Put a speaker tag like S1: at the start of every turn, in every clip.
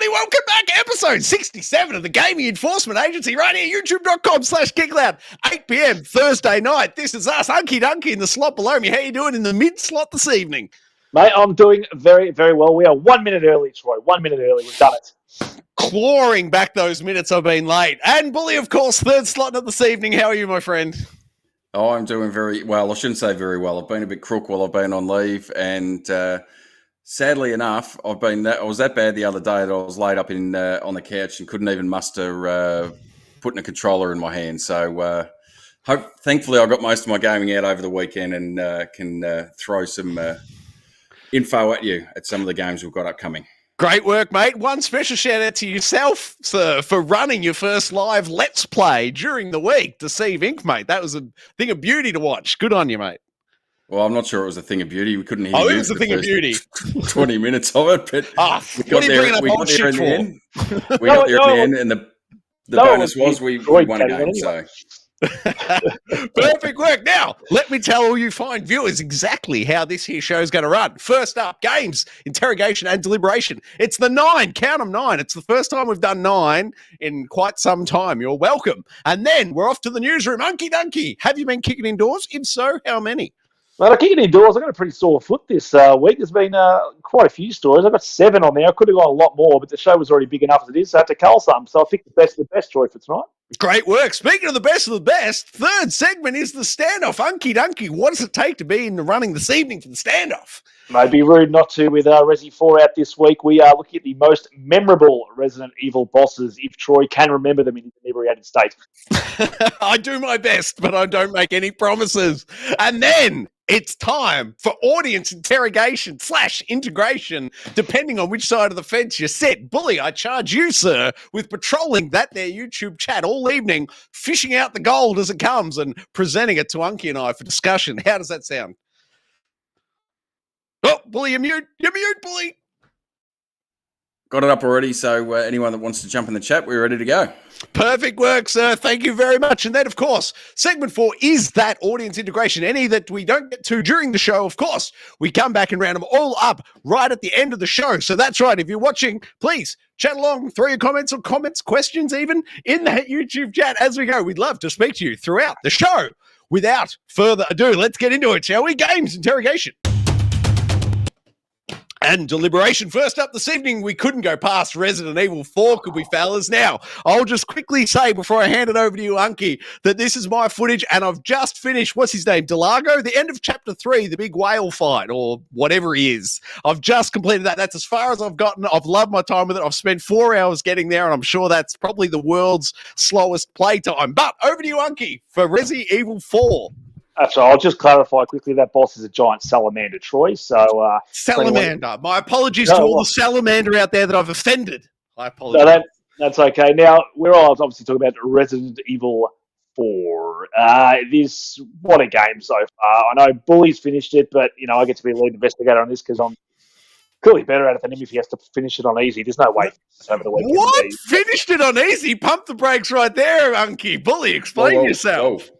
S1: everybody. Welcome back. Episode 67 of the Gaming Enforcement Agency right here, youtube.com/geekloud, 8 p.m. Thursday night. This is us, Unky Dunky, in the slot below me. How you doing in the mid-slot this evening?
S2: Mate, I'm doing very, very well. We are 1 minute early, Troy. 1 minute early. We've done it.
S1: Clawing back those minutes I've been late. And Bully, of course, third slot this evening. How are you, my friend?
S3: Oh, I'm doing very well. I shouldn't say very well. I've been a bit crook while I've been on leave, and sadly enough, I was that bad the other day that I was laid up on the couch and couldn't even muster putting a controller in my hand. So thankfully, I got most of my gaming out over the weekend and can throw some info at you at some of the games we've got upcoming.
S1: Great work, mate. One special shout out to yourself, sir, for running your first live Let's Play during the week. Deceive Inc., mate. That was a thing of beauty to watch. Good on you, mate.
S3: Well, I'm not sure it was a thing of beauty. We couldn't hear
S1: it was a thing of beauty.
S3: 20 minutes of it, but we got there in the end. We got there in the end, and the bonus was we won a game, so...
S1: Perfect work. Now, let me tell all you fine viewers exactly how this here show is going to run. First up, games, interrogation, and deliberation. It's the 9. Count them 9. It's the first time we've done 9 in quite some time. You're welcome. And then we're off to the newsroom. Unky Dunky, have you been kicking indoors? If so, how many?
S2: Well, I'm kicking indoors. I've got a pretty sore foot this week. There's been quite a few stories. I've got 7 on there. I could have gone a lot more, but the show was already big enough as it is, so I had to cull some. So I picked the best of the best, Troy, for tonight.
S1: Great work. Speaking of the best, third segment is the standoff. Unky Dunky, what does it take to be in the running this evening for the standoff?
S2: It'd be rude not to with Resi 4 out this week. We are looking at the most memorable Resident Evil bosses, if Troy can remember them in his inebriated state.
S1: I do my best, but I don't make any promises. And then it's time for audience interrogation / integration, depending on which side of the fence you sit. Bully, I charge you, sir, with patrolling that there YouTube chat all evening, fishing out the gold as it comes and presenting it to Unky and I for discussion. How does that sound? Oh, Bully, you're mute. You're mute, Bully.
S3: Got it up already, so anyone that wants to jump in the chat, we're ready to go.
S1: Perfect work, sir. Thank you very much. And then, of course, segment 4 is that audience integration. Any that we don't get to during the show, of course, we come back and round them all up right at the end of the show. So that's right. If you're watching, please chat along, throw your comments, questions even in that YouTube chat as we go. We'd love to speak to you throughout the show. Without further ado, let's get into it, shall we? Games, interrogation, and deliberation. First up this evening, we couldn't go past Resident Evil 4, could we, fellas? Now, I'll just quickly say before I hand it over to you, Unky, that this is my footage, and I've just finished, what's his name, Delago? The end of Chapter 3, the big whale fight, or whatever he is. I've just completed that. That's as far as I've gotten. I've loved my time with it. I've spent 4 hours getting there, and I'm sure that's probably the world's slowest playtime. But over to you, Unky, for Resident Evil 4.
S2: So I'll just clarify quickly, that boss is a giant salamander, Troy. So
S1: salamander. My apologies to all the salamander out there that I've offended. I apologize.
S2: So that's okay. Now, we're all obviously talking about Resident Evil 4. What a game so far. I know Bully's finished it, but, I get to be a lead investigator on this because I'm clearly better at it than him if he has to finish it on easy. There's no way over the weekend.
S1: What? Finished it on easy? Pump the brakes right there, Unky. Bully, explain yourself.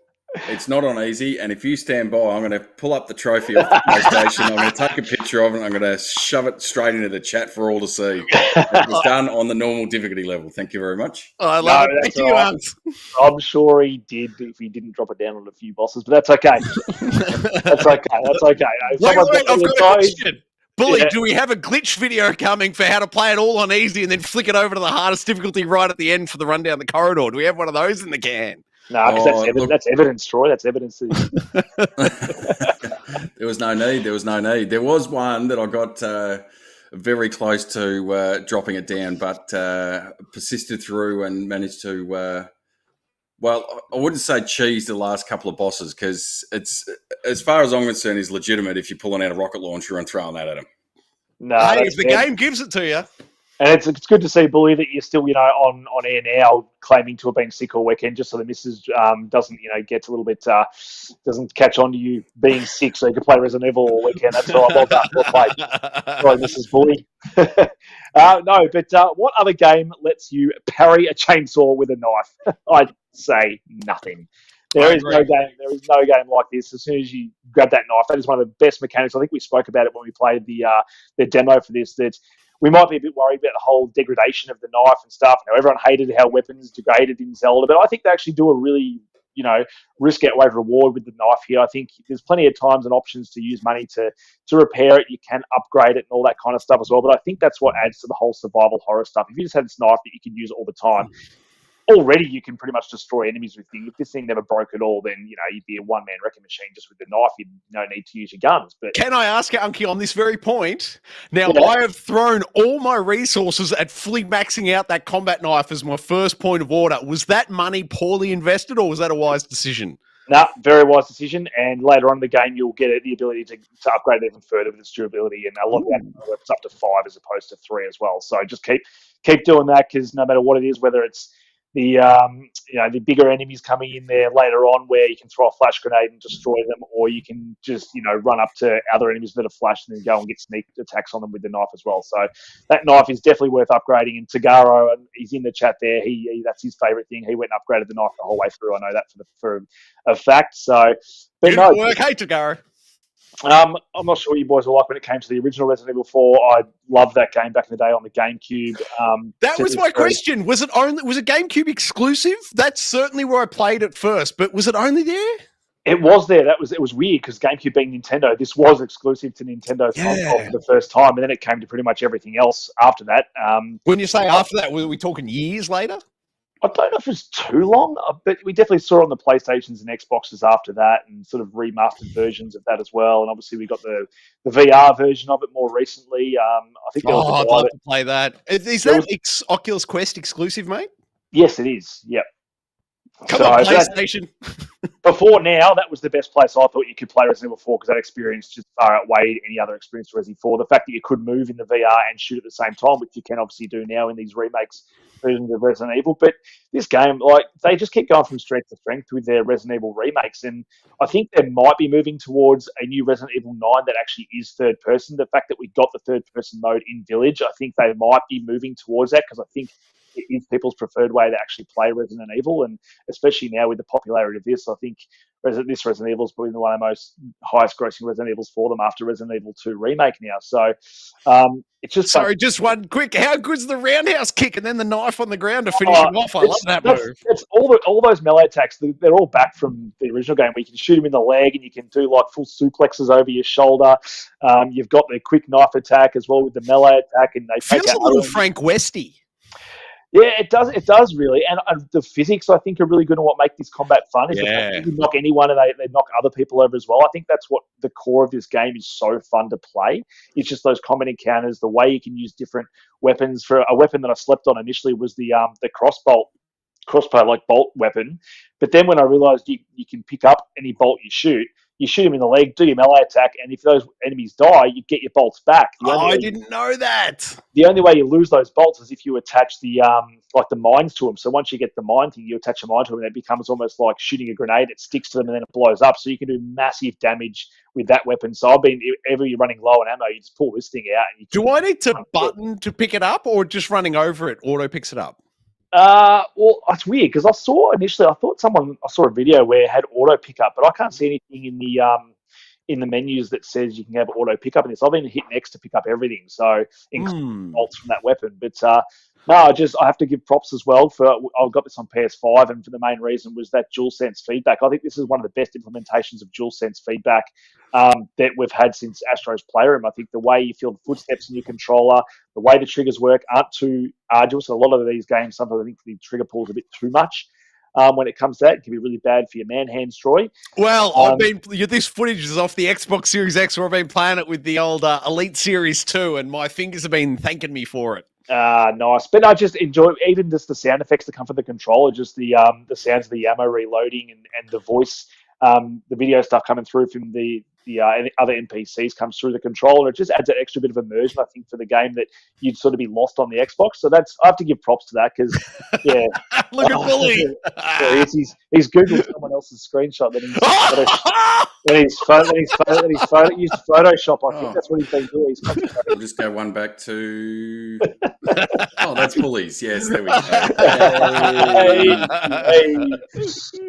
S3: It's not on easy, and if you stand by, I'm going to pull up the trophy off the PlayStation. I'm going to take a picture of it, and I'm going to shove it straight into the chat for all to see. It was done on the normal difficulty level. Thank you very much.
S1: Oh, I love it. Thank you,
S2: right. I'm sure he did if he didn't drop it down on a few bosses, but that's okay. That's okay.
S1: Wait, I've got a question. Bully, do we have a glitch video coming for how to play it all on easy and then flick it over to the hardest difficulty right at the end for the run down the corridor? Do we have one of those in the can?
S2: No, because that's evidence, Troy. That's evidence.
S3: There was no need. There was one that I got very close to dropping it down, but persisted through and managed to, I wouldn't say cheese the last couple of bosses because it's, as far as I'm concerned, is legitimate if you're pulling out a rocket launcher and throwing that at him.
S2: No,
S1: hey, if the game gives it to you.
S2: And it's good to see, Bully, that you're still, on air now, claiming to have been sick all weekend, just so the missus doesn't, get a little bit, doesn't catch on to you being sick, so you can play Resident Evil all weekend. That's all right. Well done. Well played. Sorry, Mrs. Bully. No, but what other game lets you parry a chainsaw with a knife? I'd say nothing. There is no game like this. As soon as you grab that knife, that is one of the best mechanics. I think we spoke about it when we played the demo for this. That we might be a bit worried about the whole degradation of the knife and stuff. Everyone hated how weapons degraded in Zelda, but I think they actually do a really, risk outweigh reward with the knife here. I think there's plenty of times and options to use money to repair it. You can upgrade it and all that kind of stuff as well. But I think that's what adds to the whole survival horror stuff. If you just had this knife that you can use all the time, already you can pretty much destroy enemies with things. If this thing never broke at all, then you'd be a one-man wrecking machine just with the knife. You'd no need to use your guns. But
S1: can I ask you, Unky, on this very point? Now,
S2: Yeah.
S1: I have thrown all my resources at fully maxing out that combat knife as my first point of order. Was that money poorly invested, or was that a wise decision?
S2: No, very wise decision. And later on in the game, you'll get the ability to upgrade it even further with its durability, and a lot of that weapons up to 5 as opposed to 3 as well. So just keep doing that, because no matter what it is, whether it's the bigger enemies coming in there later on where you can throw a flash grenade and destroy them, or you can just run up to other enemies that are flashed and then go and get sneak attacks on them with the knife as well. So that knife is definitely worth upgrading. And Tagaro, he's in the chat there, he that's his favorite thing. He went and upgraded the knife the whole way through. I know that for a fact. So but
S1: Beautiful work. Hey, Tagaro.
S2: I'm not sure what you boys were like when it came to the original Resident Evil 4. I loved that game back in the day on the GameCube.
S1: That was my question. Was it GameCube exclusive? That's certainly where I played it first, but was it only there?
S2: It was there. It was weird, because GameCube being Nintendo, this was exclusive to Nintendo's console for the first time, and then it came to pretty much everything else after that.
S1: When you say after that, were we talking years later?
S2: I don't know if it was too long, but we definitely saw it on the PlayStations and Xboxes after that, and sort of remastered versions of that as well. And obviously, we got the VR version of it more recently. I think there was
S1: I'd love to play that. Is that Oculus Quest exclusive, mate?
S2: Yes, it is. Yep.
S1: Come on, PlayStation.
S2: Before now, that was the best place I thought you could play Resident Evil 4, because that experience just far outweighed any other experience to Resident 4. The fact that you could move in the VR and shoot at the same time, which you can obviously do now in these remakes versions of Resident Evil. But this game, they just keep going from strength to strength with their Resident Evil remakes. And I think they might be moving towards a new Resident Evil 9 that actually is third person. The fact that we got the third person mode in Village, I think they might be moving towards that, because I think it is people's preferred way to actually play Resident Evil, and especially now with the popularity of this, I think this Resident Evil is probably one of the most highest grossing Resident Evils for them after Resident Evil 2 remake now. So it's just
S1: just one quick. How good's the roundhouse kick and then the knife on the ground to finish him off? I love that move.
S2: It's all those melee attacks. They're all back from the original game, where you can shoot him in the leg and you can do full suplexes over your shoulder. You've got the quick knife attack as well with the melee attack, and they
S1: feels a little Frank Westy.
S2: Yeah, it does. It does really, and the physics I think are really good on what make this combat fun. Is you knock anyone and they knock other people over as well. I think that's what the core of this game is so fun to play. It's just those common encounters, the way you can use different weapons. For a weapon that I slept on initially was the crossbow bolt weapon, but then when I realised you can pick up any bolt you shoot him in the leg, do your melee attack, and if those enemies die, you get your bolts back.
S1: I didn't know that.
S2: The only way you lose those bolts is if you attach the the mines to them. So once you get the mine thing, you attach a mine to them, and it becomes almost like shooting a grenade. It sticks to them, and then it blows up. So you can do massive damage with that weapon. So I've been, ever you're running low on ammo, you just pull this thing out. And
S1: do I need to button to pick it up, or just running over it auto picks it up?
S2: Well, it's weird, because I saw a video where it had auto pickup, but I can't see anything in the menus that says you can have auto pickup in this. I've been hitting X to pick up everything, so including bolts from that weapon. But I have to give props as well I've got this on PS5, and for the main reason was that DualSense feedback. I think this is one of the best implementations of DualSense feedback that we've had since Astro's Playroom. I think the way you feel the footsteps in your controller, the way the triggers work aren't too arduous. A lot of these games, sometimes I think the trigger pull is a bit too much. When it comes to that, it can be really bad for your man hands, Troy.
S1: Well, this footage is off the Xbox Series X, where I've been playing it with the old Elite Series 2, and my fingers have been thanking me for it.
S2: Nice. But I just enjoy even just the sound effects that come from the controller, just the sounds of the ammo reloading and the voice, the video stuff coming through from the other NPCs comes through the controller. It just adds an extra bit of immersion, I think, for the game that you'd sort of be lost on the Xbox. So I have to give props to that, because, yeah.
S1: Look at Bully.
S2: He's Googled someone else's screenshot that he's used Photoshop. I think that's what he's been doing.
S3: We'll just go one back to... that's Bullies. Yes, there we go.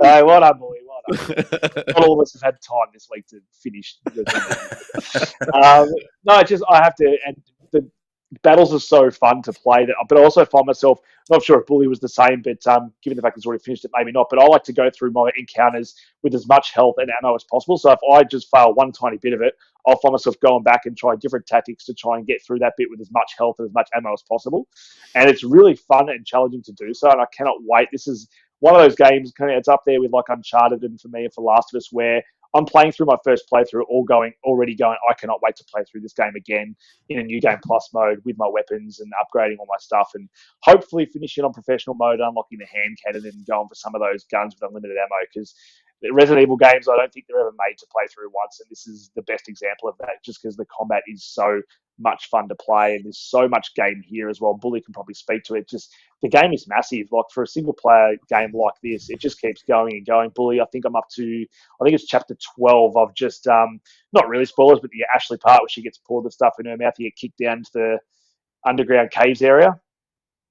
S2: Hey, well done, Bully. Not all of us have had time this week to finish. I have to, and battles are so fun to play that, but I also find myself, not sure if Bully was the same, but given the fact he's already finished it, maybe not. But I like to go through my encounters with as much health and ammo as possible. So if I just fail one tiny bit of it, I'll find myself going back and trying different tactics to try and get through that bit with as much health and as much ammo as possible. And it's really fun and challenging to do so. And I cannot wait. This is one of those games, kind of, it's up there with like Uncharted and for me and for Last of Us, where I'm playing through my first playthrough, already going, I cannot wait to play through this game again in a new game plus mode with my weapons and upgrading all my stuff, and hopefully finishing on professional mode, unlocking the hand cannon and going for some of those guns with unlimited ammo, because the Resident Evil games, I don't think they're ever made to play through once, and this is the best example of that, just because the combat is so much fun to play, and there's so much game here as well. Bully can probably speak to it. Just the game is massive. Like for a single player game like this, it just keeps going and going. Bully, I think it's chapter 12. I've just not really spoilers, but the Ashley part where she gets poured the stuff in her mouth, you get kicked down to the underground caves area.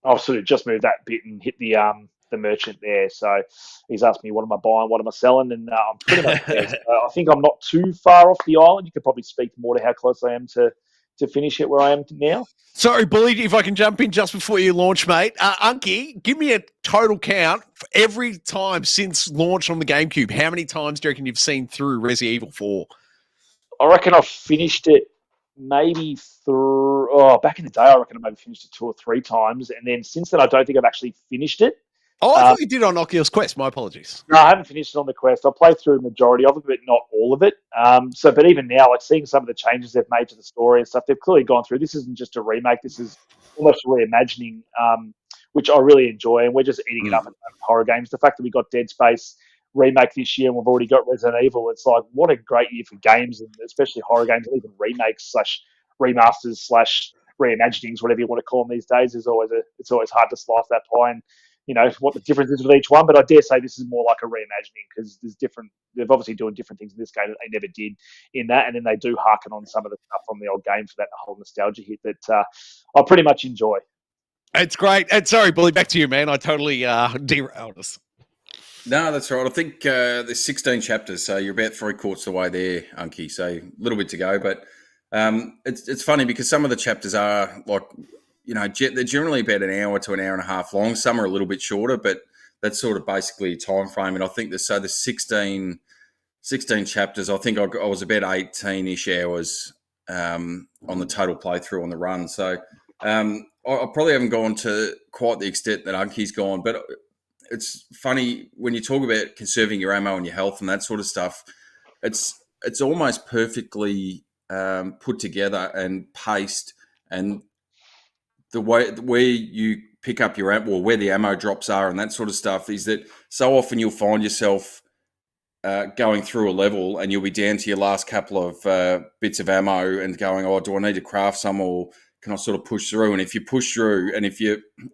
S2: I've sort of just moved that bit and hit the merchant there. So he's asked me, what am I buying? What am I selling? And I'm pretty much there. So I think I'm not too far off the island. You could probably speak more to how close I am to finish it where I am now.
S1: Sorry, Bully, if I can jump in just before you launch, mate. Unky, give me a total count for every time since launch on the GameCube. How many times do you reckon you've seen through Resident Evil 4?
S2: I reckon I've finished it maybe back in the day, I reckon I maybe finished it 2 or 3 times. And then since then, I don't think I've actually finished it.
S1: Oh, I thought you did on Oculus Quest. My apologies.
S2: No, I haven't finished it on the Quest. I played through a majority of it, but not all of it. But even now, like seeing some of the changes they've made to the story and stuff, they've clearly gone through. This isn't just a remake. This is almost a reimagining, which I really enjoy. And we're just eating it up in horror games. The fact that we got Dead Space remake this year and we've already got Resident Evil, it's like, what a great year for games, and especially horror games, and even remakes / remasters / reimaginings, whatever you want to call them these days. It's always hard to slice that pie and what the difference is with each one. But I dare say this is more like a reimagining, because they're obviously doing different things in this game that they never did in that, and then they do harken on some of the stuff from the old game for that whole nostalgia hit that I pretty much enjoy.
S1: It's great. And sorry, Bully, back to you, man. I totally derailed us.
S3: No, that's right. I think there's 16 chapters, so you're about 3/4 of the way there, Unky. So a little bit to go, but it's funny because some of the chapters are like, they're generally about an hour to an hour and a half long. Some are a little bit shorter, but that's sort of basically a time frame. And I think there's 16 chapters. I think I was about 18-ish hours on the total playthrough on the run. So I probably haven't gone to quite the extent that Unky's gone, but it's funny when you talk about conserving your ammo and your health and that sort of stuff. It's almost perfectly put together and paced, and the way where you pick up your ammo, or where the ammo drops are, and that sort of stuff, is that so often you'll find yourself going through a level and you'll be down to your last couple of bits of ammo and going, oh, do I need to craft some, or can I sort of push through? And if you push through, and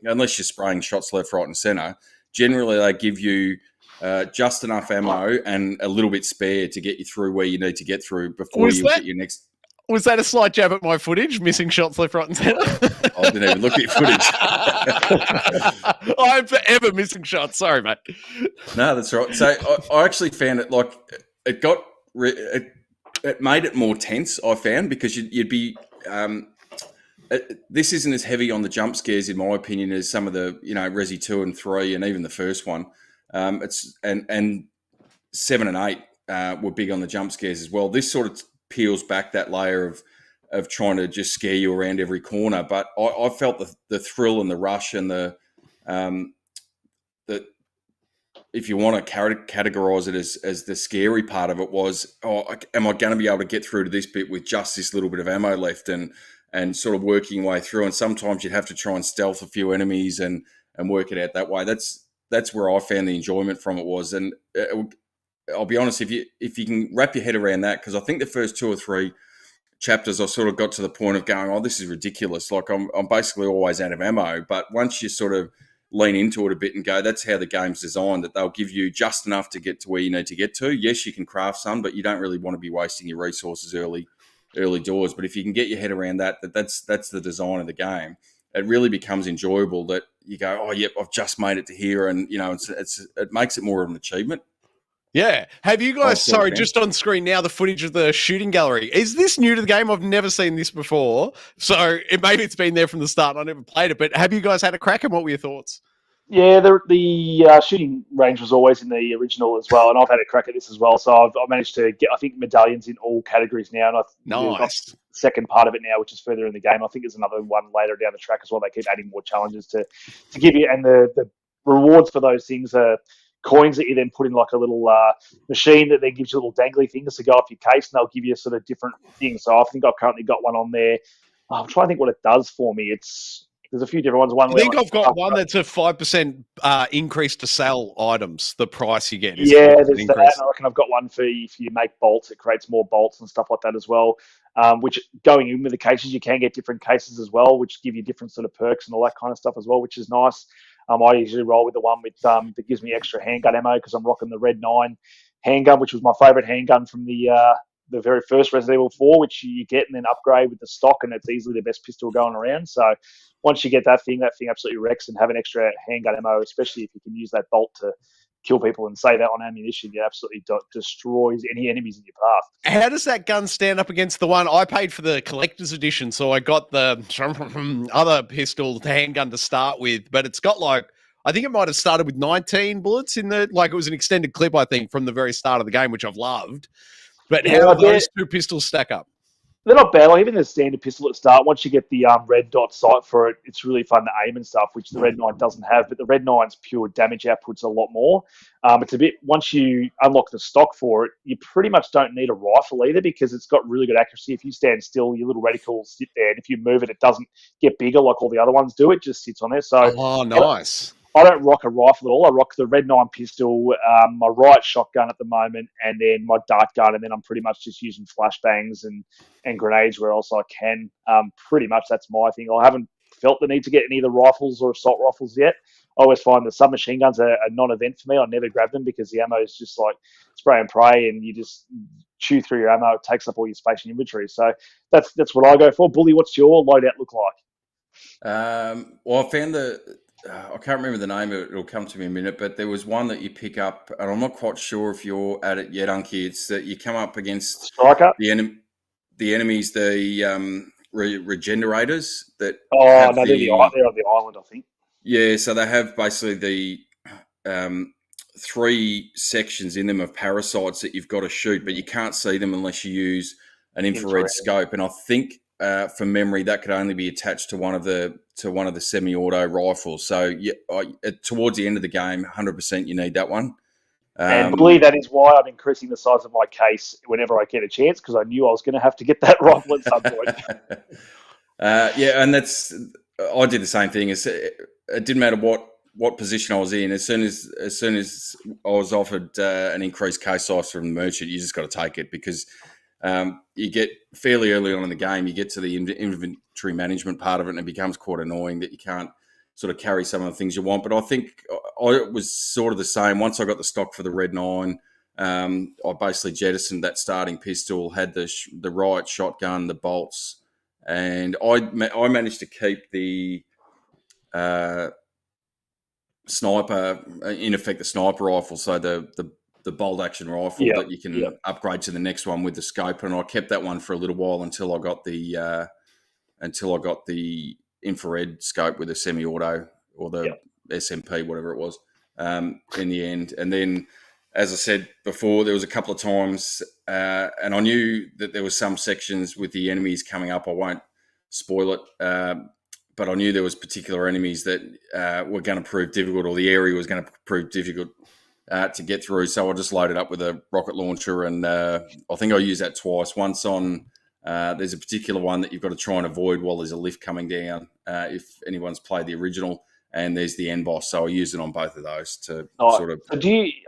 S3: unless you're spraying shots left, right, and center, generally they give you just enough ammo and a little bit spare to get you through where you need to get through before you get your next.
S1: Was that a slight jab at my footage? Missing shots left, right, and centre?
S3: I didn't even look at your footage.
S1: I'm forever missing shots. Sorry, mate.
S3: No, that's right. So I actually found it like it made it more tense. I found, because you'd be. This isn't as heavy on the jump scares, in my opinion, as some of the Resi 2 and 3 and even the first one. It's and 7 and 8 were big on the jump scares as well. This sort of peels back that layer of trying to just scare you around every corner. But I felt the thrill and the rush and the if you want to categorize it as the scary part of it was, am I going to be able to get through to this bit with just this little bit of ammo left, and sort of working your way through. And sometimes you'd have to try and stealth a few enemies and work it out that way. That's where I found the enjoyment from it was. And I'll be honest, if you can wrap your head around that, because I think the first 2 or 3 chapters I sort of got to the point of going, oh, this is ridiculous. Like I'm basically always out of ammo. But once you sort of lean into it a bit and go, that's how the game's designed, that they'll give you just enough to get to where you need to get to. Yes, you can craft some, but you don't really want to be wasting your resources early doors. But if you can get your head around that's the design of the game, it really becomes enjoyable, that you go, oh, yep, I've just made it to here. And, it makes it more of an achievement.
S1: Yeah. Have you guys,
S3: still a
S1: sorry,
S3: fan.
S1: just on screen now, the footage of the shooting gallery. Is this new to the game? I've never seen this before. So maybe it's been there from the start. I never played it, but have you guys had a crack and what were your thoughts?
S2: Yeah, the shooting range was always in the original as well, and I've had a crack at this as well. So I've managed to get, I think, medallions in all categories now, and we've got
S1: Nice.
S2: the second part of it now, which is further in the game. I think there's another one later down the track as well. They keep adding more challenges to give you, and the rewards for those things are coins that you then put in like a little machine that then gives you little dangly things to go off your case, and they'll give you sort of different things. So I think I've currently got one on there. I'm trying to think what it does for me. There's a few different ones. One
S1: I
S2: where
S1: think
S2: like,
S1: I've got one that's a 5% increase to sell items. The price you get is
S2: yeah,
S1: 5%
S2: there's that.
S1: increase.
S2: And I reckon I've got one for if you make bolts, it creates more bolts and stuff like that as well. Which going in with the cases, you can get different cases as well, which give you different sort of perks and all that kind of stuff as well, which is nice. I usually roll with the one with that gives me extra handgun ammo because I'm rocking the Red 9 handgun, which was my favourite handgun from the very first Resident Evil 4, which you get and then upgrade with the stock, and it's easily the best pistol going around. So once you get that thing absolutely wrecks, and have an extra handgun ammo, especially if you can use that bolt to kill people and save out on ammunition, it absolutely destroys any enemies in your path.
S1: How does that gun stand up against the one I paid for the collector's edition? So I got the other pistol handgun to start with, but it's got like, I think it might have started with 19 bullets in the, like it was an extended clip, I think, from the very start of the game, which I've loved. But
S2: Yeah,
S1: how do those two pistols stack up?
S2: they're not bad. Like even the standard pistol at start, once you get the red dot sight for it, it's really fun to aim and stuff, which the Red 9 doesn't have. But the Red 9's pure damage output's a lot more. It's a bit, once you unlock the stock for it, you pretty much don't need a rifle either because it's got really good accuracy. If you stand still, your little reticles sit there, and if you move it, it doesn't get bigger like all the other ones do. It just sits on there. So
S1: Oh, nice.
S2: I don't rock a rifle at all. I rock the Red 9 pistol, my right shotgun at the moment, and then my dart gun, and then I'm pretty much just using flashbangs and grenades where else I can. Pretty much that's my thing. I haven't felt the need to get any of the rifles or assault rifles yet. I always find the submachine guns are a non-event for me. I never grab them because the ammo is just like spray and pray, and you just chew through your ammo. It takes up all your space in your inventory. So that's what I go for. Bully, what's your loadout look like?
S3: Well, I found I can't remember the name. It'll come to me in a minute. But there was one that you pick up, and I'm not quite sure if you're at it yet, Unky. It's that you come up against
S2: Striker?
S3: the enemies, the regenerators that.
S2: Oh, no, they're on the island, I think.
S3: Yeah, so they have basically the 3 sections in them of parasites that you've got to shoot, but you can't see them unless you use an infrared scope. And I think, from memory, that could only be attached to one of the semi-auto rifles. So towards the end of the game, 100% you need that one.
S2: And believe that is why I'm increasing the size of my case whenever I get a chance, because I knew I was going to have to get that rifle at some point.
S3: Yeah, and I did the same thing. It didn't matter what position I was in. As soon as I was offered an increased case size from the merchant, you just got to take it because you get fairly early on in the game, you get to the inventory management part of it, and it becomes quite annoying that you can't sort of carry some of the things you want. But I think I was sort of the same. Once I got the stock for the Red 9, I basically jettisoned that starting pistol, had the right shotgun, the bolts, and I managed to keep the sniper, in effect, the sniper rifle, so the bolt action rifle that you can upgrade to the next one with the scope, and I kept that one for a little while until I got the infrared scope with the semi-auto or the SMP, whatever it was, in the end. And then, as I said before, there was a couple of times, and I knew that there was some sections with the enemies coming up. I won't spoil it, but I knew there was particular enemies that were going to prove difficult, or the area was going to prove difficult to get through. So I just loaded up with a rocket launcher, and I think I used that twice. Once on there's a particular one that you've got to try and avoid while there's a lift coming down, if anyone's played the original, and there's the end boss. So I used it on both of those to sort of.
S2: So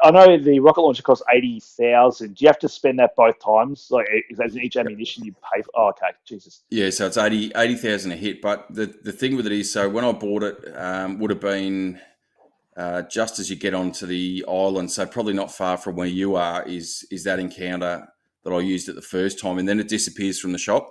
S2: I know the rocket launcher costs 80,000. Do you have to spend that both times? Like, is that each ammunition you pay for? Oh, okay, Jesus.
S3: Yeah, so it's 80,000 a hit. But the thing with it is, so when I bought it, would have been just as you get onto the island, so probably not far from where you are, is that encounter that I used it the first time, and then it disappears from the shop.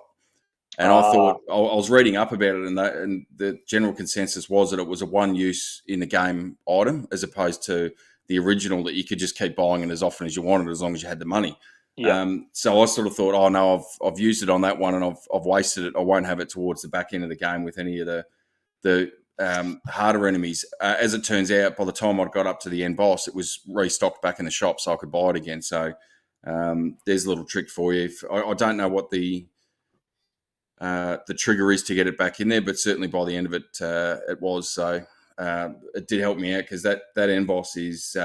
S3: And I thought, I was reading up about it, and the general consensus was that it was a one-use in the game item as opposed to the the original that you could just keep buying it as often as you wanted, as long as you had the money.
S2: Yeah.
S3: So I sort of thought, oh no, I've used it on that one and I've wasted it. I won't have it towards the back end of the game with any of the harder enemies. As it turns out, by the time I got up to the end boss, it was restocked back in the shop, so I could buy it again. So there's a little trick for you. I don't know what the trigger is to get it back in there, but certainly by the end of it, it was. So it did help me out because that end boss is.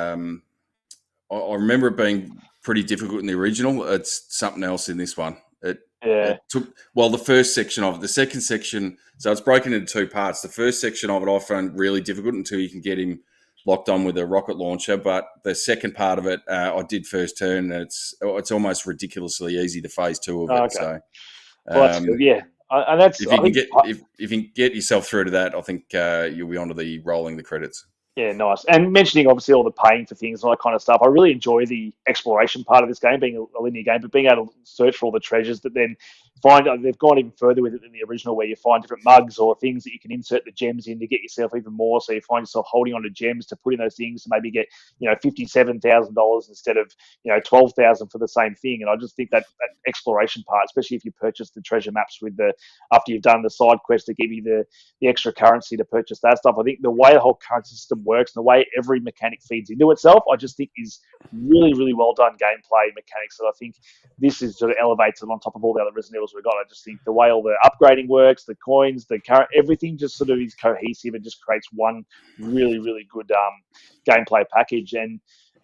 S3: I remember it being pretty difficult in the original. It's something else in this one. It took the first section of it. The second section, so it's broken into two parts. The first section of it I found really difficult until you can get him locked on with a rocket launcher. But the second part of it, I did first turn. And it's almost ridiculously easy to phase 2 of it.
S2: Okay.
S3: So,
S2: that's good. Yeah, and that's
S3: if you can get yourself through to that, I think you'll be onto the rolling the credits.
S2: Yeah, nice. And mentioning obviously all the paying for things and all that kind of stuff, I really enjoy the exploration part of this game, being a linear game, but being able to search for all the treasures that then they've gone even further with it than the original, where you find different mugs or things that you can insert the gems in to get yourself even more. So you find yourself holding on to gems to put in those things to maybe get, $57,000 instead of, $12,000 for the same thing. And I just think that exploration part, especially if you purchase the treasure maps after you've done the side quest to give you the extra currency to purchase that stuff. I think the way the whole currency system works and the way every mechanic feeds into itself, I just think is really, really well done gameplay mechanics that I think this is sort of elevates it on top of all the other Resident Evils we've got. I just think the way all the upgrading works, the coins, the current, everything just sort of is cohesive and just creates one really, really good gameplay package. And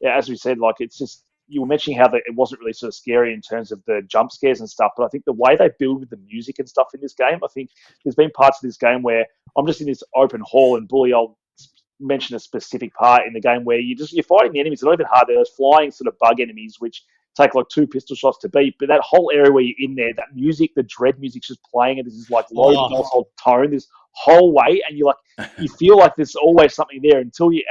S2: as we said, it's just, you were mentioning how it wasn't really sort of scary in terms of the jump scares and stuff, but I think the way they build with the music and stuff in this game, I think there's been parts of this game where I'm just in this open hall and Bully, I'll mention a specific part in the game where you're fighting the enemies. They're not even hard. There's flying sort of bug enemies, which take 2 pistol shots to beat. But that whole area where you're in there, that music, the dread music's just playing, and this is low docile tone this whole way, and you feel like there's always something there until you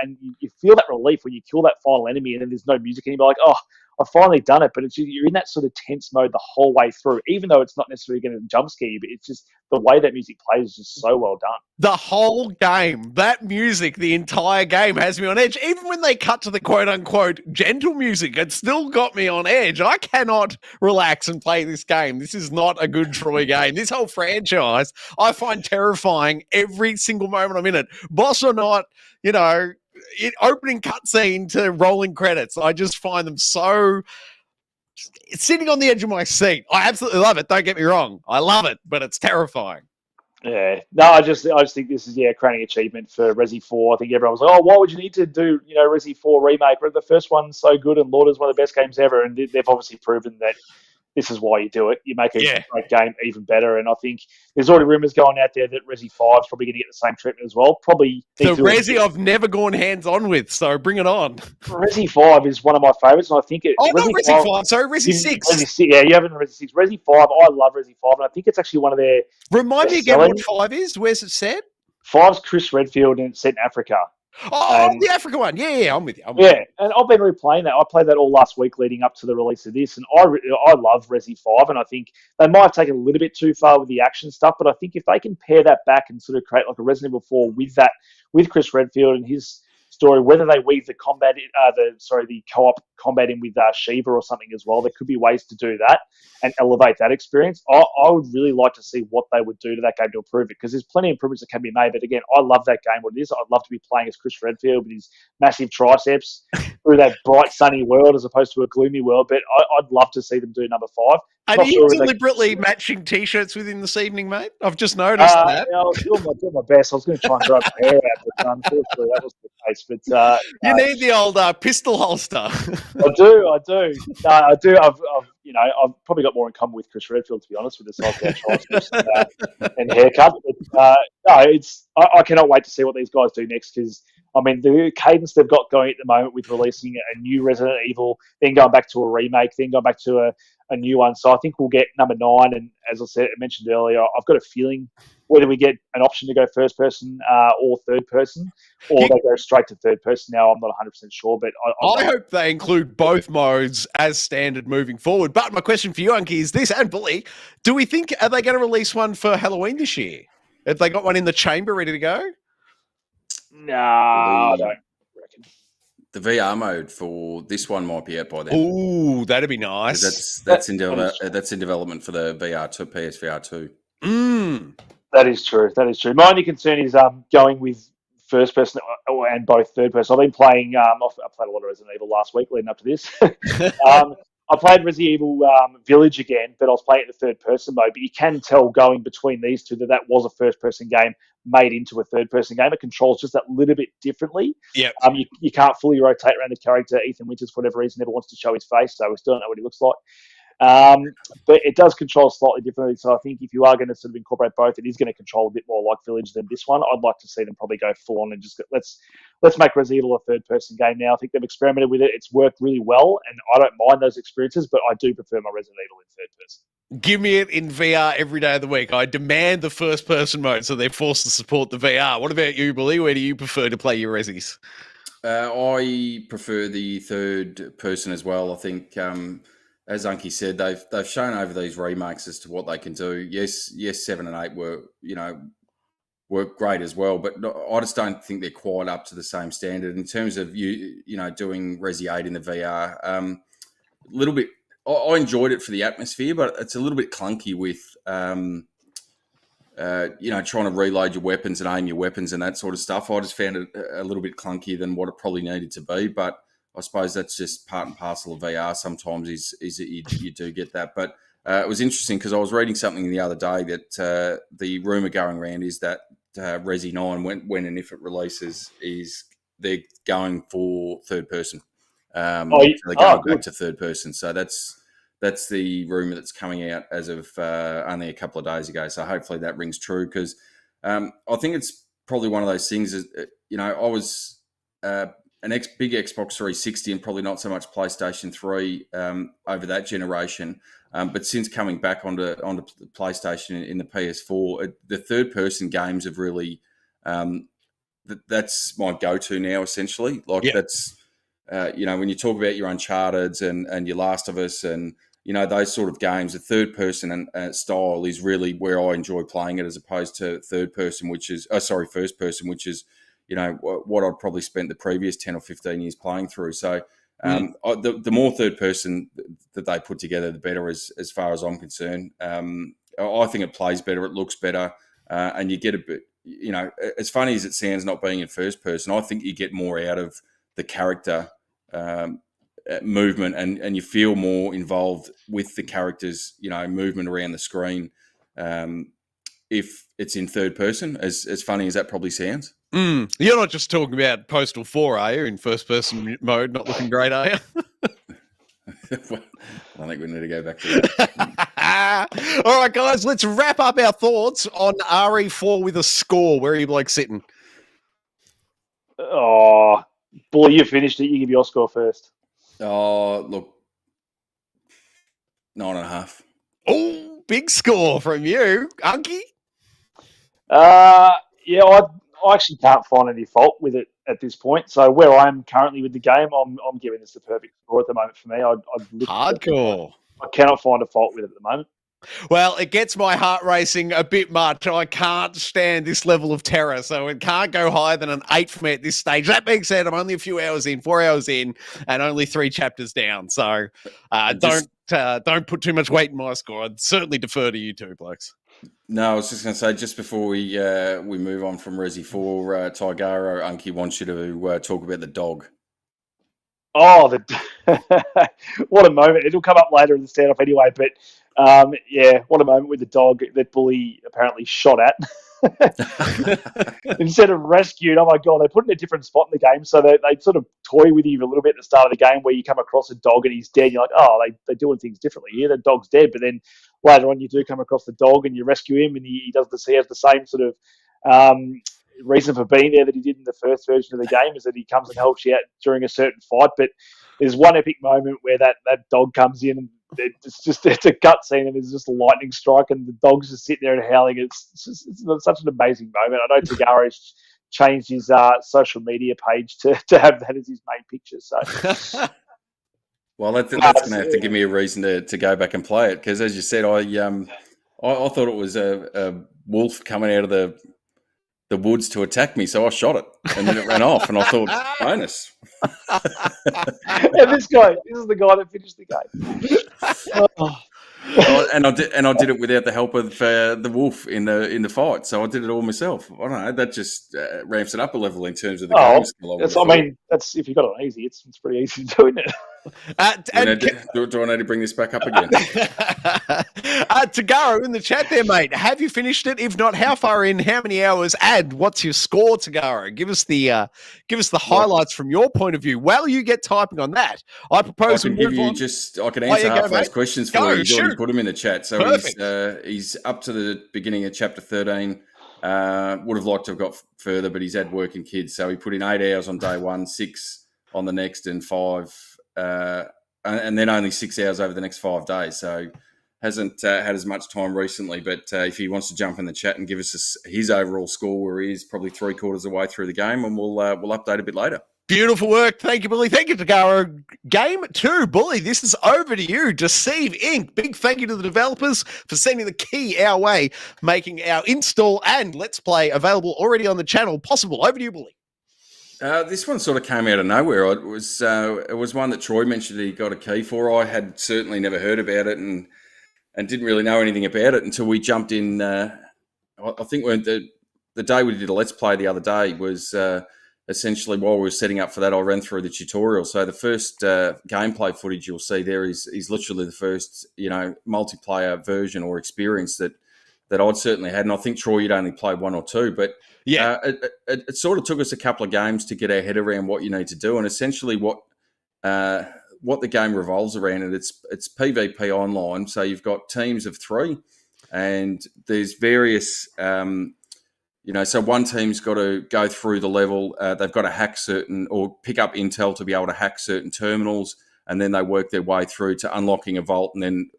S2: feel that relief when you kill that final enemy, and then there's no music, and you're like, oh, I've finally done it. But you're in that sort of tense mode the whole way through, even though it's not necessarily going to jump scare you, but it's just the way that music plays is just so well done.
S1: The whole game, that music, the entire game has me on edge. Even when they cut to the quote-unquote gentle music, it still got me on edge. I cannot relax and play this game. This is not a good Troy game. This whole franchise, I find terrifying every single moment I'm in it. Boss or not, opening cutscene to rolling credits. I just find them so sitting on the edge of my seat. I absolutely love it. Don't get me wrong. I love it, but it's terrifying.
S2: Yeah, no, I just think this is a crowning achievement for Resi 4. I think everyone was like, oh, why would you need to do Resi 4 remake? But the first one's so good, and Lord is one of the best games ever, and they've obviously proven that this is why you do it. You make a great game even better, and I think there's already rumours going out there that Resi 5 is probably going to get the same treatment as well. Probably
S1: the Resi I've never gone hands-on with, so bring it on.
S2: Resi 5 is one of my favourites, and I think it...
S1: Oh, not Resi 5, sorry, Resi 6.
S2: Resi 6. Yeah, you haven't Resi 6. Resi 5, I love Resi 5, and I think it's actually one of their...
S1: Remind me again what 5 is? Where's it set?
S2: 5's Chris Redfield, and it's set in Africa.
S1: The Africa one. Yeah, I'm with you.
S2: And I've been replaying that. I played that all last week leading up to the release of this, and I love Resi 5, and I think they might have taken a little bit too far with the action stuff, but I think if they can pair that back and sort of create like a Resident Evil 4 with Chris Redfield and his story, whether they weave the the co-op combat in with Shiva or something as well, there could be ways to do that and elevate that experience. I would really like to see what they would do to that game to improve it, because there's plenty of improvements that can be made. But again, I love that game. What it is, I'd love to be playing as Chris Redfield with his massive triceps through that bright sunny world as opposed to a gloomy world. But I'd love to see them do number 5.
S1: Are you deliberately matching T-shirts with him this evening, mate? I've just noticed that.
S2: I was doing my best. I was going to try and grow my hair out, but unfortunately that was the case. But
S1: you need the old pistol holster.
S2: I do. No, I do. I've probably got more in common with Chris Redfield, to be honest, with the size of our triceps and haircut. But I cannot wait to see what these guys do next, because the cadence they've got going at the moment with releasing a new Resident Evil, then going back to a remake, then going back to a new one. So I think we'll get number 9. And as I mentioned earlier, I've got a feeling whether we get an option to go first person or third person, or they go straight to third person. Now, I'm not 100% sure, but
S1: I hope they include both modes as standard moving forward. But my question for you, Unky, is this, and Bully, do we think, are they going to release one for Halloween this year? Have they got one in the chamber ready to go?
S2: No, I don't reckon.
S3: the VR mode for this one might be out by then.
S1: Ooh, that'd be nice.
S3: That's in development for the VR2 PSVR2.
S2: That is true. That is true. My only concern is going with first person and both third person. I've been playing. I played a lot of Resident Evil last week leading up to this. I played Resident Evil Village again, but I was playing it in the third person mode. But you can tell going between these two that was a first person game made into a third person game. It controls just that little bit differently.
S1: Yeah.
S2: You can't fully rotate around the character. Ethan Winters, for whatever reason, never wants to show his face, so we still don't know what he looks like. But it does control slightly differently. So I think if you are going to sort of incorporate both, it is going to control a bit more like Village than this one. I'd like to see them probably go full on and just let's make Resident Evil a third person game now. I think they've experimented with it. It's worked really well, and I don't mind those experiences, but I do prefer my Resident Evil in third person.
S1: Give me it in VR every day of the week. I demand the first person mode, so they're forced to support the VR. What about you, Billy? Where do you prefer to play your Resis?
S3: I prefer the third person as well. I think, as Unky said, they've shown over these remakes as to what they can do. Yes, 7 and 8 were great as well, but I just don't think they're quite up to the same standard in terms of doing Resi 8 in the VR. A little bit. I enjoyed it for the atmosphere, but it's a little bit clunky with trying to reload your weapons and aim your weapons and that sort of stuff. I just found it a little bit clunkier than what it probably needed to be, but I suppose that's just part and parcel of VR. Sometimes is that you do get that. But it was interesting because I was reading something the other day that the rumour going around is that Resi 9, when and if it releases, is they're going for third person. So they're going back to third person. So that's the rumour that's coming out as of only a couple of days ago. So hopefully that rings true because I think it's probably one of those things. I was big Xbox 360 and probably not so much PlayStation 3 over that generation. But since coming back onto the PlayStation in the PS4, the third person games have really that's my go-to now. Essentially, that's when you talk about your Uncharted's and your Last of Us and those sort of games, the third person and style is really where I enjoy playing it as opposed to first person, which is what I'd probably spent the previous 10 or 15 years playing through. So the more third person that they put together, the better as far as I'm concerned. I think it plays better, it looks better, and you get a bit, as funny as it sounds not being in first person, I think you get more out of the character movement and you feel more involved with the characters, movement around the screen if it's in third person, as funny as that probably sounds.
S1: You're not just talking about Postal 4, are you? In first-person mode, not looking great, are you?
S3: Well, I think we need to go back to that.
S1: All right, guys, let's wrap up our thoughts on RE4 with a score. Where are you blokes sitting?
S2: Oh, boy, you finished it. You give your score first.
S3: Oh, look, 9.5.
S1: Oh, big score from you, Unky.
S2: Yeah, I actually can't find any fault with it at this point. So where I am currently with the game, I'm giving this the perfect score at the moment for me.
S1: Hardcore.
S2: I cannot find a fault with it at the moment.
S1: Well, it gets my heart racing a bit much. I can't stand this level of terror, so it can't go higher than an 8 for me at this stage. That being said, I'm only a few hours in, 4 hours in, and only 3 chapters down. So don't put too much weight in my score. I'd certainly defer to you two blokes.
S3: No, I was just going to say, just before we move on from Resi 4, Tigaro, Unky wants you to talk about the dog.
S2: Oh, what a moment. It'll come up later in the standoff anyway, but what a moment with the dog that Bully apparently shot at. Instead of rescued, oh my God, they put it in a different spot in the game, so they sort of toy with you a little bit at the start of the game where you come across a dog and he's dead. You're like, oh, they're doing things differently here. The dog's dead, but then later on you do come across the has the same sort of reason for being there that he did in the first version of the game, is that he comes and helps you out during a certain fight. But there's one epic moment where that dog comes in and it's a gut scene and there's just a lightning strike and the dog's just sitting there and howling. It's such an amazing moment. I know Tagaro's changed his social media page to have that as his main picture. So,
S3: well, that's going to have to give me a reason to go back and play it, because as you said, I thought it was a wolf coming out of the the woods to attack me. So I shot it, and then it ran off, and I thought, bonus.
S2: And this is the guy that finished the game.
S3: And I did it without the help of the wolf in the fight. So I did it all myself. I don't know. That just ramps it up a level in terms of the game skill.
S2: That's if you got it easy. It's pretty easy to do it.
S3: Do I need to bring this back up again?
S1: Tagaro in the chat there, mate. Have you finished it? If not, how far in? How many hours? And what's your score, Tagaro? Give us the highlights from your point of view. While you get typing on that, I propose
S3: I can answer half those questions for you. He's already put them in the chat. So he's up to the beginning of chapter 13. Would have liked to have got further, but he's had work and kids. So he put in 8 hours on day 1, 6 on the next, and 5. And then only 6 hours over the next 5 days. So hasn't had as much time recently. But if he wants to jump in the chat and give us his overall score, where he is probably 3/4 of the way through the game, and we'll update a bit later.
S1: Beautiful work. Thank you, Bully. Thank you, Tagaro. Game 2, Bully, this is over to you. Deceive Inc. Big thank you to the developers for sending the key our way, making our install and Let's Play available already on the channel possible. Over to you, Bully.
S3: This one sort of came out of nowhere. It was one that Troy mentioned he got a key for. I had certainly never heard about it and didn't really know anything about it until we jumped in. I think when the day we did a Let's Play the other day was essentially while we were setting up for that, I ran through the tutorial. So the first gameplay footage you'll see there is literally the first multiplayer version or experience that I'd certainly had. And I think, Troy, you'd only played 1 or 2, but yeah, it sort of took us a couple of games to get our head around what you need to do, and essentially what the game revolves around. And it's PvP online, so you've got teams of 3, and there's various. So one team's got to go through the level. They've got to hack certain or pick up intel to be able to hack certain terminals, and then they work their way through to unlocking a vault, and then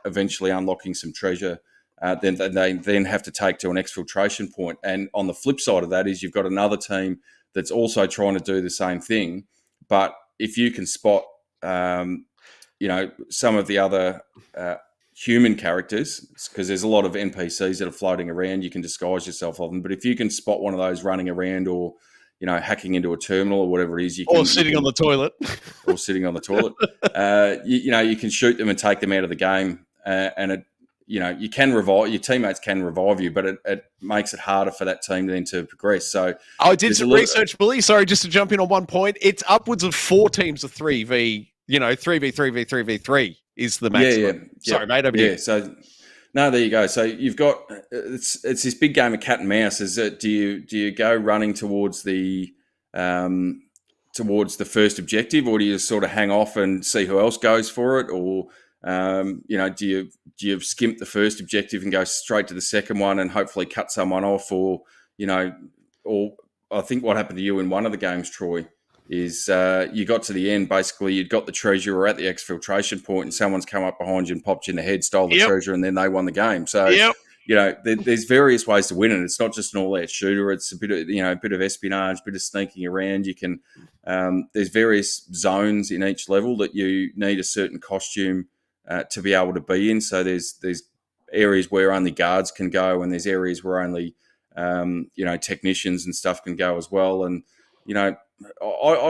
S3: eventually unlocking some treasure. Then they have to take to an exfiltration point. And on the flip side of that is you've got another team that's also trying to do the same thing. But if you can spot, some of the other human characters, because there's a lot of NPCs that are floating around, you can disguise yourself of them. But if you can spot one of those running around or, hacking into a terminal or whatever it is,
S1: sitting on the toilet,
S3: you can shoot them and take them out of the game. And it, you can revive your teammates, can revive you, but it makes it harder for that team then to progress. So
S1: I did some research, Billy. Sorry, just to jump in on one point. It's upwards of 4 teams of 3v, 3v3v3v3 is the maximum.
S3: Yeah.
S1: Sorry, mate. Over to you.
S3: So no, there you go. So you've got it's this big game of cat and mouse. Is it? Do you go running towards the first objective, or do you sort of hang off and see who else goes for it, or do you skimp the first objective and go straight to the second one and hopefully cut someone off, or I think what happened to you in one of the games, Troy, is you got to the end, basically you'd got the treasure or at the exfiltration point and someone's come up behind you and popped you in the head, stole the treasure, and then they won the game. So, there's various ways to win it. It's not just an all-out shooter. It's a bit of espionage, a bit of sneaking around. You can there's various zones in each level that you need a certain costume to be able to be in. So there's areas where only guards can go, and there's areas where only technicians and stuff can go as well. And I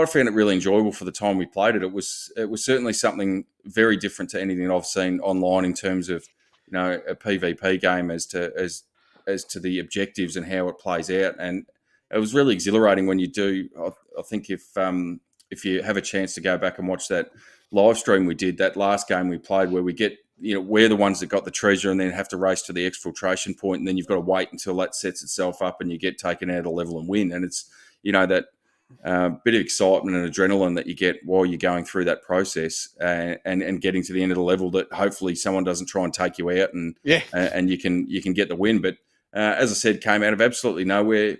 S3: found it really enjoyable for the time we played it. It was certainly something very different to anything that I've seen online in terms of a PvP game as to the objectives and how it plays out. And it was really exhilarating when you do. I think if you have a chance to go back and watch that live stream we did, that last game we played, where we get, we're the ones that got the treasure and then have to race to the exfiltration point, and then you've got to wait until that sets itself up and you get taken out of the level and win. And it's, that bit of excitement and adrenaline that you get while you're going through that process and getting to the end of the level, that hopefully someone doesn't try and take you out and you can get the win. But as I said, came out of absolutely nowhere.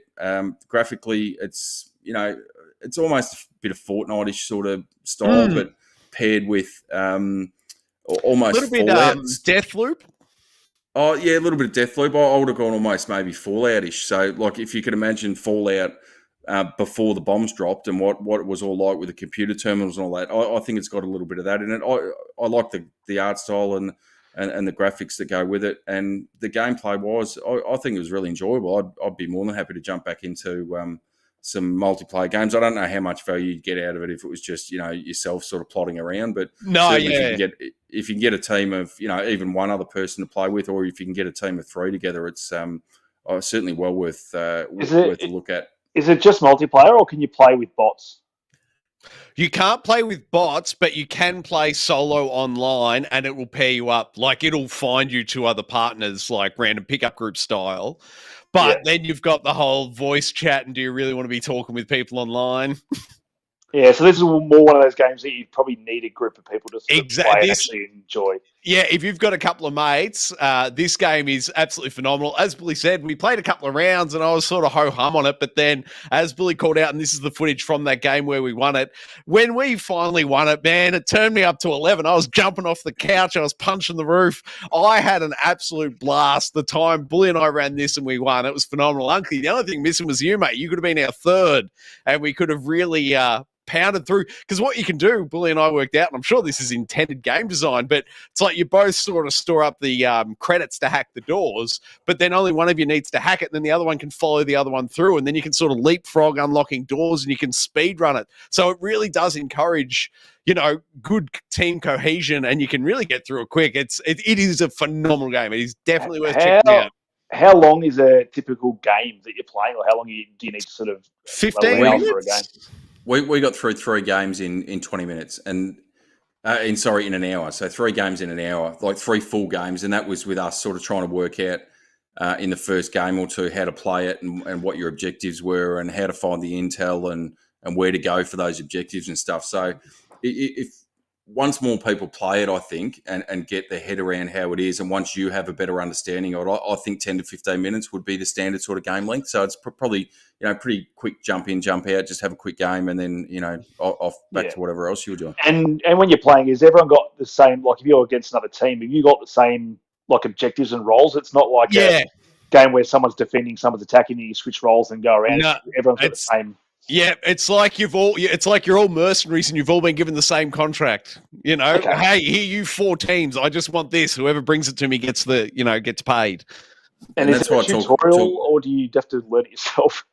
S3: Graphically, it's almost a bit of Fortnite-ish sort of style, but paired with almost
S1: a little bit Deathloop.
S3: Oh yeah, a little bit of Deathloop. I would have gone almost maybe Fallout-ish. So like if you could imagine Fallout before the bombs dropped and what it was all like with the computer terminals and all that, I think it's got a little bit of that in it. I like the art style and and the graphics that go with it. And the gameplay was, I think it was really enjoyable. I'd be more than happy to jump back into some multiplayer games. I don't know how much value you'd get out of it if it was just, yourself sort of plotting around. But certainly if you can get a team of, even one other person to play with, or if you can get a team of 3 together, it's certainly well worth a look at.
S2: Is it just multiplayer, or can you play with bots?
S1: You can't play with bots, but you can play solo online, and it will pair you up. Like, it'll find you 2 other partners, like random pickup group style. But then you've got the whole voice chat, and do you really want to be talking with people online?
S2: Yeah, so this is more one of those games that you probably need a group of people to sort of play and actually enjoy.
S1: Yeah, if you've got a couple of mates, this game is absolutely phenomenal. As Billy said, we played a couple of rounds and I was sort of ho-hum on it, but then as Billy called out, and this is the footage from that game where we won it, when we finally won it, man, it turned me up to 11. I was jumping off the couch. I was punching the roof. I had an absolute blast the time Billy and I ran this and we won. It was phenomenal. Uncle, the only thing missing was you, mate. You could have been our third and we could have really pounded through, because what you can do, Billy and I worked out, and I'm sure this is intended game design, but it's like you both sort of store up the credits to hack the doors, but then only one of you needs to hack it, and then the other one can follow the other one through, and then you can sort of leapfrog unlocking doors, and you can speed run it. So it really does encourage, good team cohesion, and you can really get through it quick. It is a phenomenal game. It is definitely worth checking out.
S2: How long is a typical game that you're playing, or how long do you need to sort of
S1: 15 minutes
S2: for a game?
S3: We got through 3 games in 20 minutes and in an hour. So 3 games in an hour, like 3 full games. And that was with us sort of trying to work out in the first game or 2 how to play it and what your objectives were and how to find the intel and where to go for those objectives and stuff. So if once more people play it, I think, and get their head around how it is, and once you have a better understanding of it, I think 10 to 15 minutes would be the standard sort of game length. So it's probably, pretty quick jump in, jump out, just have a quick game, and then, off back to whatever else you were doing.
S2: And when you're playing, has everyone got the same, like if you're against another team, have you got the same, like, objectives and roles? It's not like a game where someone's defending, someone's attacking, and you switch roles and go around.
S1: No,
S2: everyone's got the same.
S1: Yeah, it's like you're all mercenaries and you've all been given the same contract. Okay. Hey, here you 4 teams. I just want this. Whoever brings it to me gets gets paid.
S2: And is it a tutorial, or do you have to learn it yourself?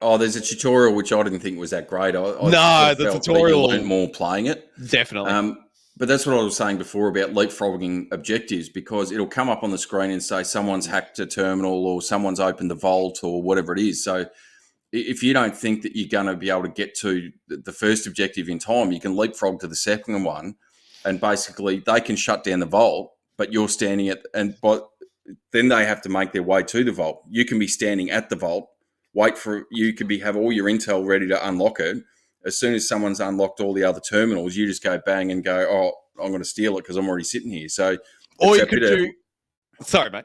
S3: Oh, there's a tutorial which I didn't think was that great.
S1: The tutorial
S3: learned more playing it.
S1: Definitely.
S3: But that's what I was saying before about leapfrogging objectives, because it'll come up on the screen and say someone's hacked a terminal or someone's opened the vault or whatever it is. So if you don't think that you're going to be able to get to the first objective in time, you can leapfrog to the second one, and basically they can shut down the vault, but you're standing but then they have to make their way to the vault. You can be standing at the vault, have all your intel ready to unlock it. As soon as someone's unlocked all the other terminals, you just go bang and go, oh, I'm going to steal it because I'm already sitting here. So,
S1: or you could do. Sorry, mate.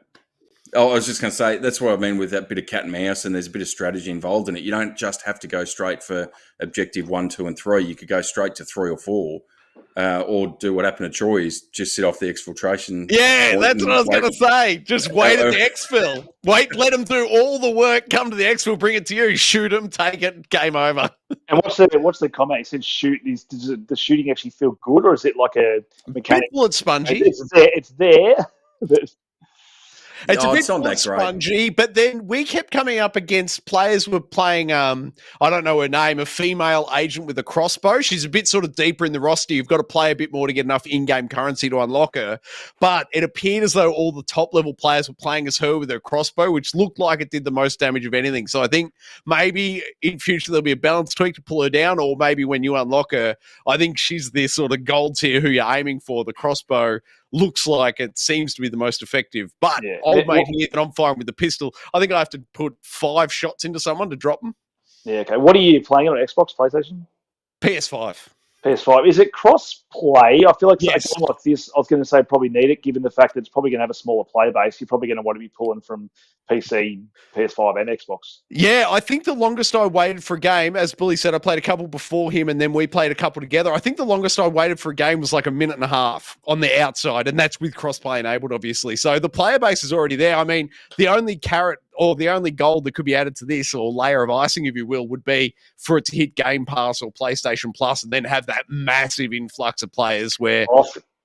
S3: Oh, I was just going to say, that's what I mean with that bit of cat and mouse, and there's a bit of strategy involved in it. You don't just have to go straight for objective 1, 2, and 3. You could go straight to 3 or 4, or do what happened to Troy, is just sit off the exfiltration.
S1: Yeah, that's what I was going to say. Just wait at the exfil. Wait, let them do all the work, come to the exfil, bring it to you, shoot them, take it, game over.
S2: And what's the comment? He said shoot. Does the shooting actually feel good, or is it like a mechanic?
S1: It's spongy.
S2: It's there.
S1: It's a bit more spongy, but then we kept coming up against players who were playing, I don't know her name, a female agent with a crossbow. She's a bit sort of deeper in the roster. You've got to play a bit more to get enough in-game currency to unlock her. But it appeared as though all the top-level players were playing as her with her crossbow, which looked like it did the most damage of anything. So I think maybe in future there'll be a balance tweak to pull her down, or maybe when you unlock her, I think she's the sort of gold tier who you're aiming for. The crossbow looks like it seems to be the most effective. But old mate here, that I'm firing with the pistol, I think I have to put 5 shots into someone to drop them.
S2: Yeah, okay. What are you playing on Xbox, PlayStation?
S1: PS5.
S2: PS5. Is it cross-play? I feel like
S1: yes.
S2: something like this, I was going to say probably need it, given the fact that it's probably going to have a smaller player base. You're probably going to want to be pulling from PC, PS5, and Xbox.
S1: Yeah, I think the longest I waited for a game, as Billy said, I played a couple before him, and then we played a couple together. I think the longest I waited for a game was like a minute and a half on the outside, and that's with cross-play enabled, obviously. So the player base is already there. I mean, the only carrot or the only gold that could be added to this, or layer of icing, if you will, would be for it to hit Game Pass or PlayStation Plus and then have that massive influx of players where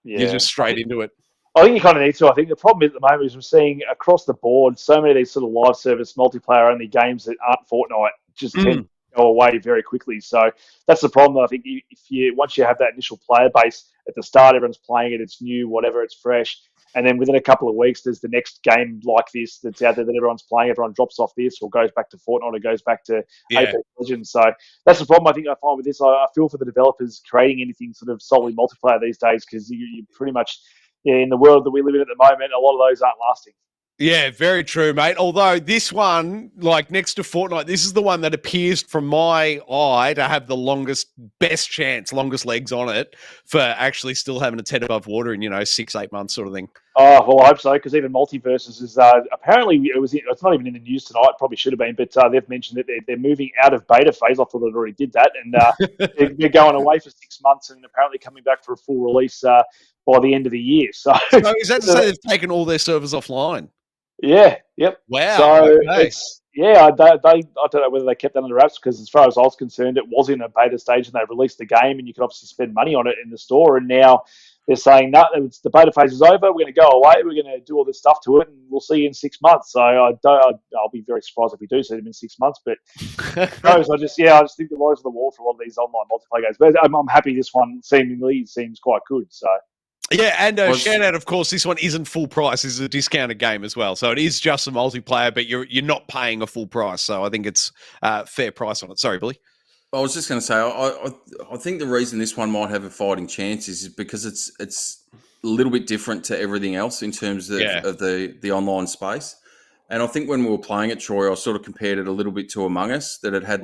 S1: you're just straight into it.
S2: I think you kind of need to. I think the problem at the moment is we're seeing across the board so many of these sort of live service multiplayer only games that aren't Fortnite just tend to go away very quickly. So that's the problem. I think if you once you have that initial player base at the start, everyone's playing it, it's new, whatever, it's fresh. And then within a couple of weeks, there's the next game like this that's out there that everyone's playing. Everyone drops off this or goes back to Fortnite or goes back to Apex Legends. So that's the problem I think I find with this. I feel for the developers creating anything sort of solely multiplayer these days because you pretty much, in the world that we live in at the moment, a lot of those aren't lasting.
S1: Yeah, very true, mate. Although this one, like next to Fortnite, this is the one that appears from my eye to have the best chance, longest legs on it for actually still having its head above water in, 6-8 months sort of thing.
S2: Oh, well, I hope so, because even Multiverses is apparently it's not even in the news tonight, probably should have been, but they've mentioned that they're moving out of beta phase. I thought they'd already did that, and they're going away for 6 months and apparently coming back for a full release by the end of the year. So
S1: is that to say they've taken all their servers offline?
S2: Yeah. Yep.
S1: Wow.
S2: So it's I don't know whether they kept that under wraps because as far as I was concerned, it was in a beta stage and they released the game and you could obviously spend money on it in the store. And now they're saying no, the beta phase is over. We're going to go away. We're going to do all this stuff to it, and we'll see you in 6 months. So I'll be very surprised if we do see them in 6 months. But I just think the rise of the wall for a lot of these online multiplayer games. But I'm happy this one seemingly seems quite good. So.
S1: Yeah, and shout out, of course, this one isn't full price. This is a discounted game as well. So it is just a multiplayer, but you're not paying a full price. So I think it's fair price on it. Sorry, Billy.
S3: I was just going to say, I think the reason this one might have a fighting chance is because it's a little bit different to everything else in terms of the online space. And I think when we were playing it, Troy, I sort of compared it a little bit to Among Us, that it had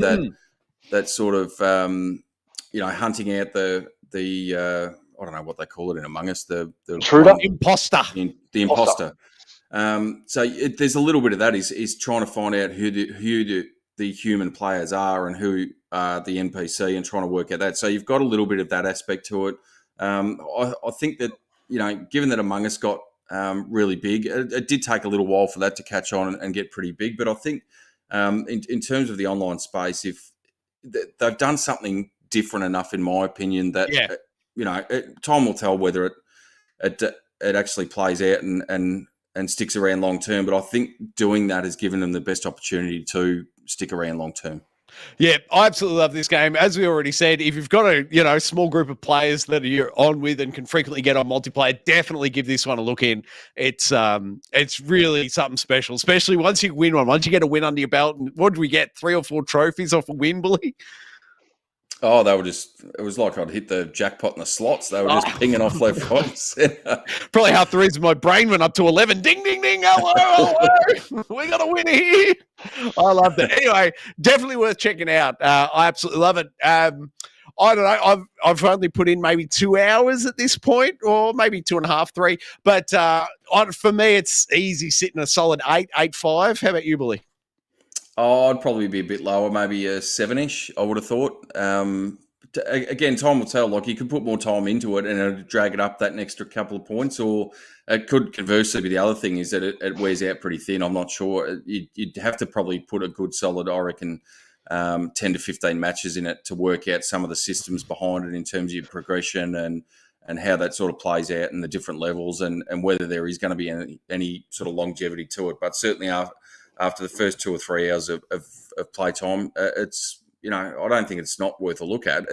S3: that sort of, hunting out the I don't know what they call it in Among Us, the
S2: intruder,
S1: imposter,
S3: the imposter. So there's a little bit of that is trying to find out who the human players are and who are the NPC and trying to work out that. So you've got a little bit of that aspect to it. I think that given that Among Us got really big, it did take a little while for that to catch on and get pretty big. But I think in terms of the online space, if they've done something different enough, in my opinion, that. Time will tell whether it actually plays out and sticks around long term. But I think doing that has given them the best opportunity to stick around long term.
S1: Yeah, I absolutely love this game. As we already said, if you've got a small group of players that you're on with and can frequently get on multiplayer, definitely give this one a look in. It's really something special, especially once you win one. Once you get a win under your belt, and what did we get? 3 or 4 trophies off a win, Billy?
S3: Oh, it was like I'd hit the jackpot in the slots. They were just pinging off left, right, and centre.
S1: Probably half the reason my brain went up to 11. Ding, ding, ding. Hello. We got a winner here. I love that. Anyway, definitely worth checking out. I absolutely love it. I don't know. I've only put in maybe 2 hours at this point, or maybe 2.5, 3. But for me, it's easy sitting a solid 8.5. How about you, Billy?
S3: Oh, I'd probably be a bit lower, maybe a 7-ish, I would have thought. Again, time will tell. Like, you could put more time into it and it'd drag it up that extra couple of points, or it could conversely be the other thing is that it wears out pretty thin. I'm not sure. You'd have to probably put a good solid, I reckon, 10 to 15 matches in it to work out some of the systems behind it in terms of your progression and how that sort of plays out in the different levels and whether there is going to be any sort of longevity to it. But certainly after the first 2 or 3 hours of playtime, it's I don't think it's not worth a look at.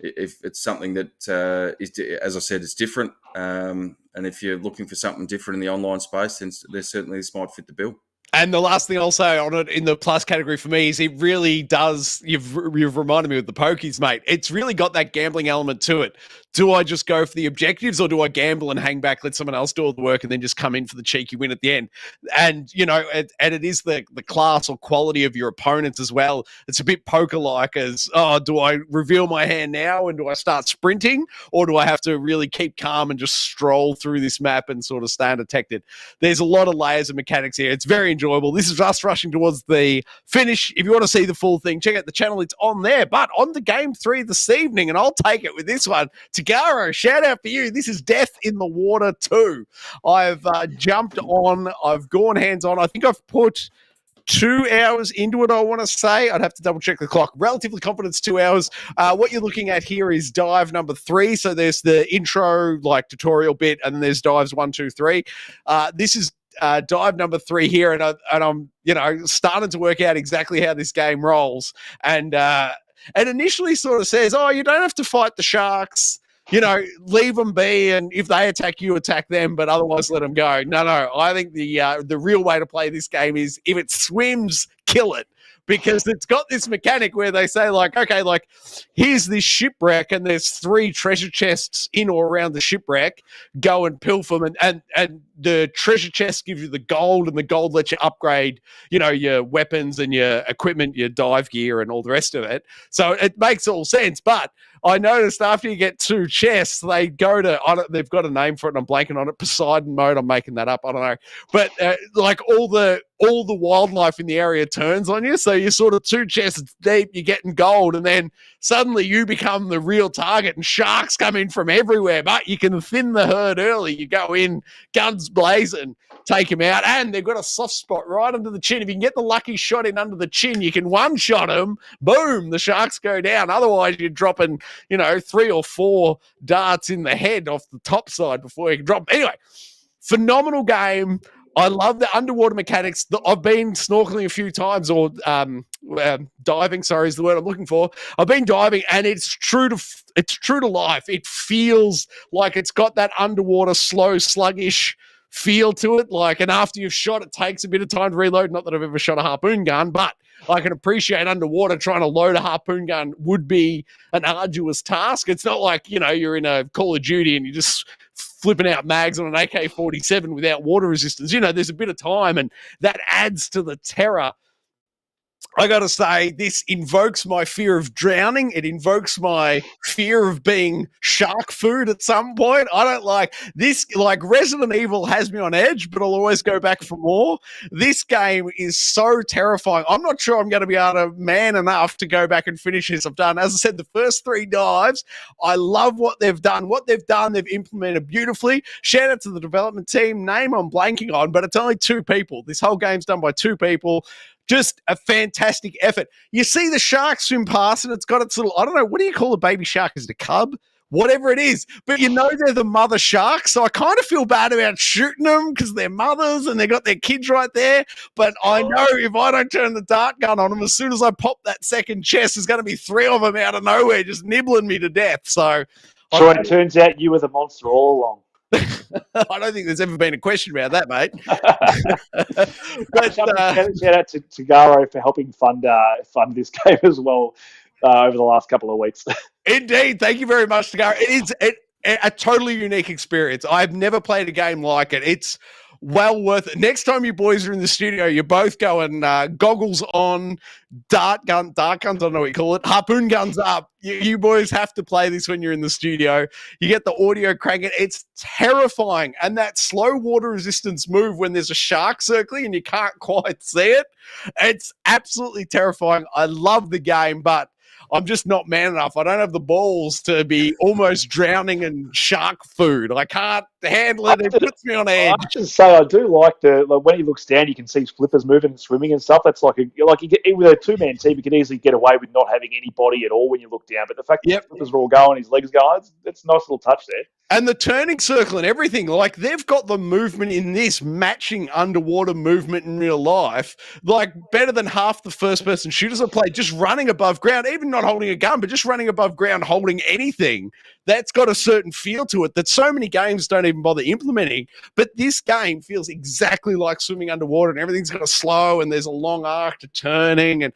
S3: If it's something that is, as I said, it's different, and if you're looking for something different in the online space, then this might fit the bill.
S1: And the last thing I'll say on it in the plus category for me is it really does. You've reminded me with the pokies, mate. It's really got that gambling element to it. Do I just go for the objectives, or do I gamble and hang back, let someone else do all the work, and then just come in for the cheeky win at the end? And and it is the class or quality of your opponents as well. It's a bit poker-like as, do I reveal my hand now and do I start sprinting, or do I have to really keep calm and just stroll through this map and sort of stay undetected? There's a lot of layers of mechanics here. It's very enjoyable. This is us rushing towards the finish. If you want to see the full thing, check out the channel. It's on there. But on to game 3 this evening, and I'll take it with this one. Tagaro, shout out for you. This is Death in the Water 2. I've jumped on. I've gone hands-on. I think I've put 2 hours into it, I want to say. I'd have to double check the clock. Relatively confident it's 2 hours. What you're looking at here is dive number 3. So there's the intro, like tutorial bit, and then there's dives 1, 2, 3. This is dive number 3 here, and I'm starting to work out exactly how this game rolls. And it initially sort of says, oh, you don't have to fight the sharks. Leave them be, and if they attack you, attack them, but otherwise let them go. No. I think the real way to play this game is if it swims, kill it. Because it's got this mechanic where they say, like, okay, like, here's this shipwreck and there's 3 treasure chests in or around the shipwreck. Go and pilfer them, and the treasure chests give you the gold, and the gold lets you upgrade, your weapons and your equipment, your dive gear and all the rest of it. So it makes all sense. But I noticed after you get 2 chests, they go to, they've got a name for it, and I'm blanking on it, Poseidon mode, I'm making that up, I don't know. But like all the wildlife in the area turns on you, so you're sort of 2 chests deep, you're getting gold, and then suddenly you become the real target, and sharks come in from everywhere, but you can thin the herd early. You go in, guns blazing, take them out, and they've got a soft spot right under the chin. If you can get the lucky shot in under the chin, you can one-shot them, boom, the sharks go down. Otherwise, you're dropping 3 or 4 darts in the head off the top side before you can drop them. Anyway, phenomenal game. I love the underwater mechanics. I've been snorkeling a few times, or diving, sorry, is the word I'm looking for. I've been diving, and it's true to life. It feels like it's got that underwater, slow, sluggish feel to it. Like, and after you've shot, it takes a bit of time to reload. Not that I've ever shot a harpoon gun, but I can appreciate underwater trying to load a harpoon gun would be an arduous task. It's not like, you're in a Call of Duty and you just flipping out mags on an AK-47 without water resistance. There's a bit of time, and that adds to the terror. I got to say, this invokes my fear of drowning. It invokes my fear of being shark food at some point. I don't like this. Like, Resident Evil has me on edge, but I'll always go back for more. This game is so terrifying. I'm not sure I'm going to be able to man enough to go back and finish this. I've done, as I said, the first 3 dives. I love what they've done. They've implemented beautifully. Shout out to the development team. Name I'm blanking on, but it's only 2 people. This whole game's done by 2 people. Just a fantastic effort. You see the shark swim past, and it's got its little, I don't know, what do you call a baby shark? Is it a cub? Whatever it is. But they're the mother shark, so I kind of feel bad about shooting them because they're mothers and they got their kids right there. But I know if I don't turn the dart gun on them, as soon as I pop that second chest, there's going to be 3 of them out of nowhere just nibbling me to death. So
S2: it turns out you were the monster all along.
S1: I don't think there's ever been a question about that, mate.
S2: But, shout out to G.E.A for helping fund this game as well over the last couple of weeks.
S1: Indeed. Thank you very much, G.E.A. It is a totally unique experience. I've never played a game like it. It's well worth it. Next time you boys are in the studio, you're both going goggles on, dart guns, I don't know what you call it, harpoon guns up. You boys have to play this when you're in the studio. You get the audio cranking. It's terrifying. And that slow water resistance move when there's a shark circling and you can't quite see it, it's absolutely terrifying. I love the game, but I'm just not man enough. I don't have the balls to be almost drowning in shark food. I can't handle it. It puts me on edge.
S2: I should say I do like when he looks down, you can see his flippers moving and swimming and stuff. That's with a 2-man team, you can easily get away with not having any body at all when you look down. But the fact that his flippers are all going, his legs going, it's a nice little touch there.
S1: And the turning circle and everything, like, they've got the movement in this matching underwater movement in real life, like better than half the first-person shooters I played, just running above ground, even not holding a gun, but just running above ground, holding anything. That's got a certain feel to it that so many games don't even bother implementing. But this game feels exactly like swimming underwater, and everything's got a slow, and there's a long arc to turning, and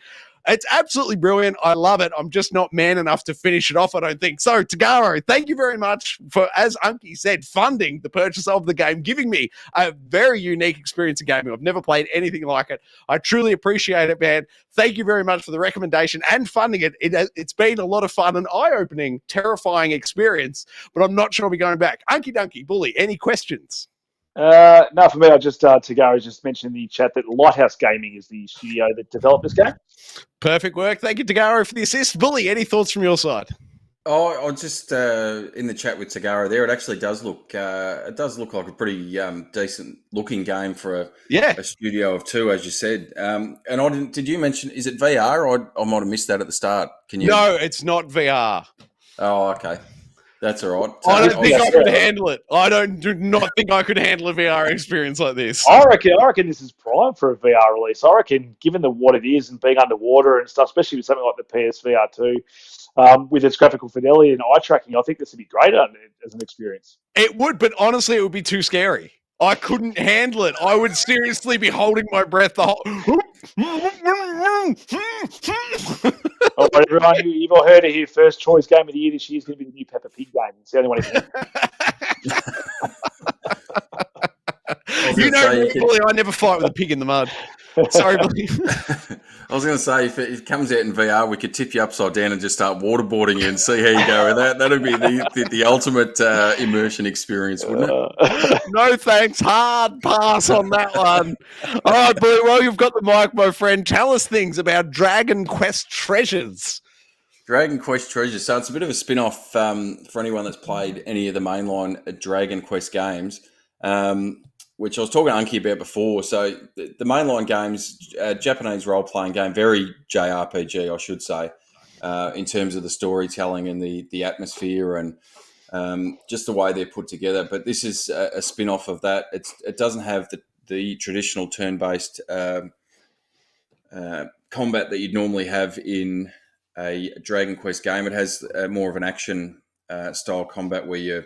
S1: it's absolutely brilliant. I love it. I'm just not man enough to finish it off, I don't think. So, G.E.A, thank you very much for, as Unky said, funding the purchase of the game, giving me a very unique experience in gaming. I've never played anything like it. I truly appreciate it, man. Thank you very much for the recommendation and funding it. It's been a lot of fun, an eye-opening, terrifying experience, but I'm not sure I'll be going back. Unky Dunky, Bully, any questions?
S2: No, for me, I just T-Garo just mentioned in the chat that Lighthouse Gaming is the studio that developed this game.
S1: Perfect work. Thank you, T-Garo, for the assist. Bully, any thoughts from your side?
S3: Oh, I just in the chat with Tagara there. It actually does look. It does look like a pretty decent looking game for
S1: Yeah.
S3: a studio of two, as you said. And I didn't. Did you mention? Is it VR? I might have missed that at the start. Can you?
S1: No, it's not VR.
S3: Oh, okay. That's all right.
S1: I don't think I could
S2: yeah.
S1: handle it. Do not think I could handle a VR experience like this.
S2: I reckon this is prime for a VR release. I reckon, given what it is and being underwater and stuff, especially with something like the PSVR2, with its graphical fidelity and eye tracking, I think this would be great as an experience.
S1: It would, but honestly, it would be too scary. I couldn't handle it. I would seriously be holding my breath the whole.
S2: All right, everyone, you've all heard it here. First choice game of the year this year is going to be the new Peppa Pig game. It's the only one.
S1: You know, Bully, I never fight with a pig in the mud. Sorry, Bully.
S3: I was going to say, if it comes out in VR, we could tip you upside down and just start waterboarding you and see how you go. That'd be the ultimate immersion experience, wouldn't it?
S1: No thanks. Hard pass on that one. All right, Bully, well, you've got the mic, my friend. Tell us things about Dragon Quest Treasures.
S3: Dragon Quest Treasures. So it's a bit of a spin-off for anyone that's played any of the mainline Dragon Quest games. Which I was talking to Unky about before. So the mainline games, Japanese role-playing game, very JRPG, I should say, in terms of the storytelling and the atmosphere and just the way they're put together. But this is a spin-off of that. It doesn't have the traditional turn-based combat that you'd normally have in a Dragon Quest game. It has more of an action style combat where you're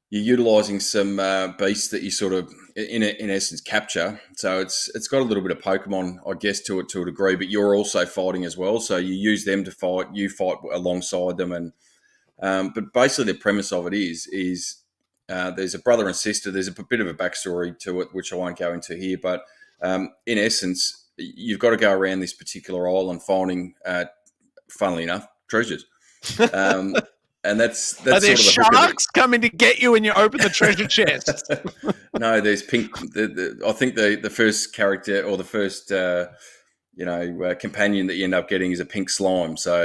S3: utilising some beasts that you sort of, in essence, capture. So it's got a little bit of Pokemon, I guess, to a degree, but you're also fighting as well. So you use them to fight, you fight alongside them, and but basically the premise of it is there's a brother and sister. There's a bit of a backstory to it, which I won't go into here, but in essence, you've got to go around this particular island finding, funnily enough, treasures. And that's
S1: Are there
S3: sort of
S1: sharks coming to get you when you open the treasure chest?
S3: No, there's pink. I think the first character or the first companion that you end up getting is a pink slime. So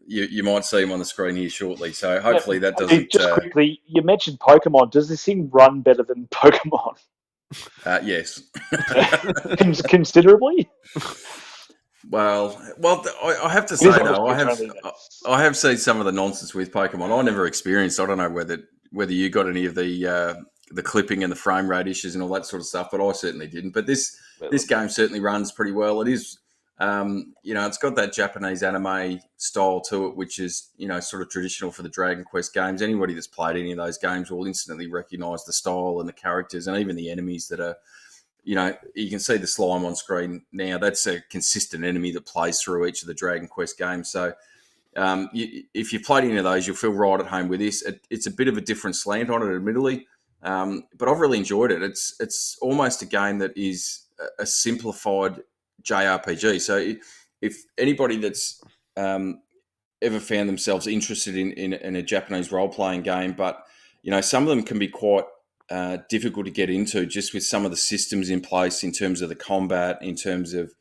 S3: you might see him on the screen here shortly. So hopefully that doesn't.
S2: Just quickly, you mentioned Pokemon. Does this thing run better than Pokemon?
S3: Yes,
S2: considerably.
S3: Well, I have to say though, I have seen some of the nonsense with Pokemon. I never experienced. I don't know whether you got any of the clipping and the frame rate issues and all that sort of stuff, but I certainly didn't. But this game certainly runs pretty well. It is, it's got that Japanese anime style to it, which is sort of traditional for the Dragon Quest games. Anybody that's played any of those games will instantly recognise the style and the characters and even the enemies that are. You can see the slime on screen now. That's a consistent enemy that plays through each of the Dragon Quest games. So if you've played any of those, you'll feel right at home with this. It's a bit of a different slant on it, admittedly, but I've really enjoyed it. It's almost a game that is a simplified JRPG. So if anybody that's ever found themselves interested in a Japanese role-playing game, but some of them can be quite difficult to get into just with some of the systems in place in terms of the combat, in terms of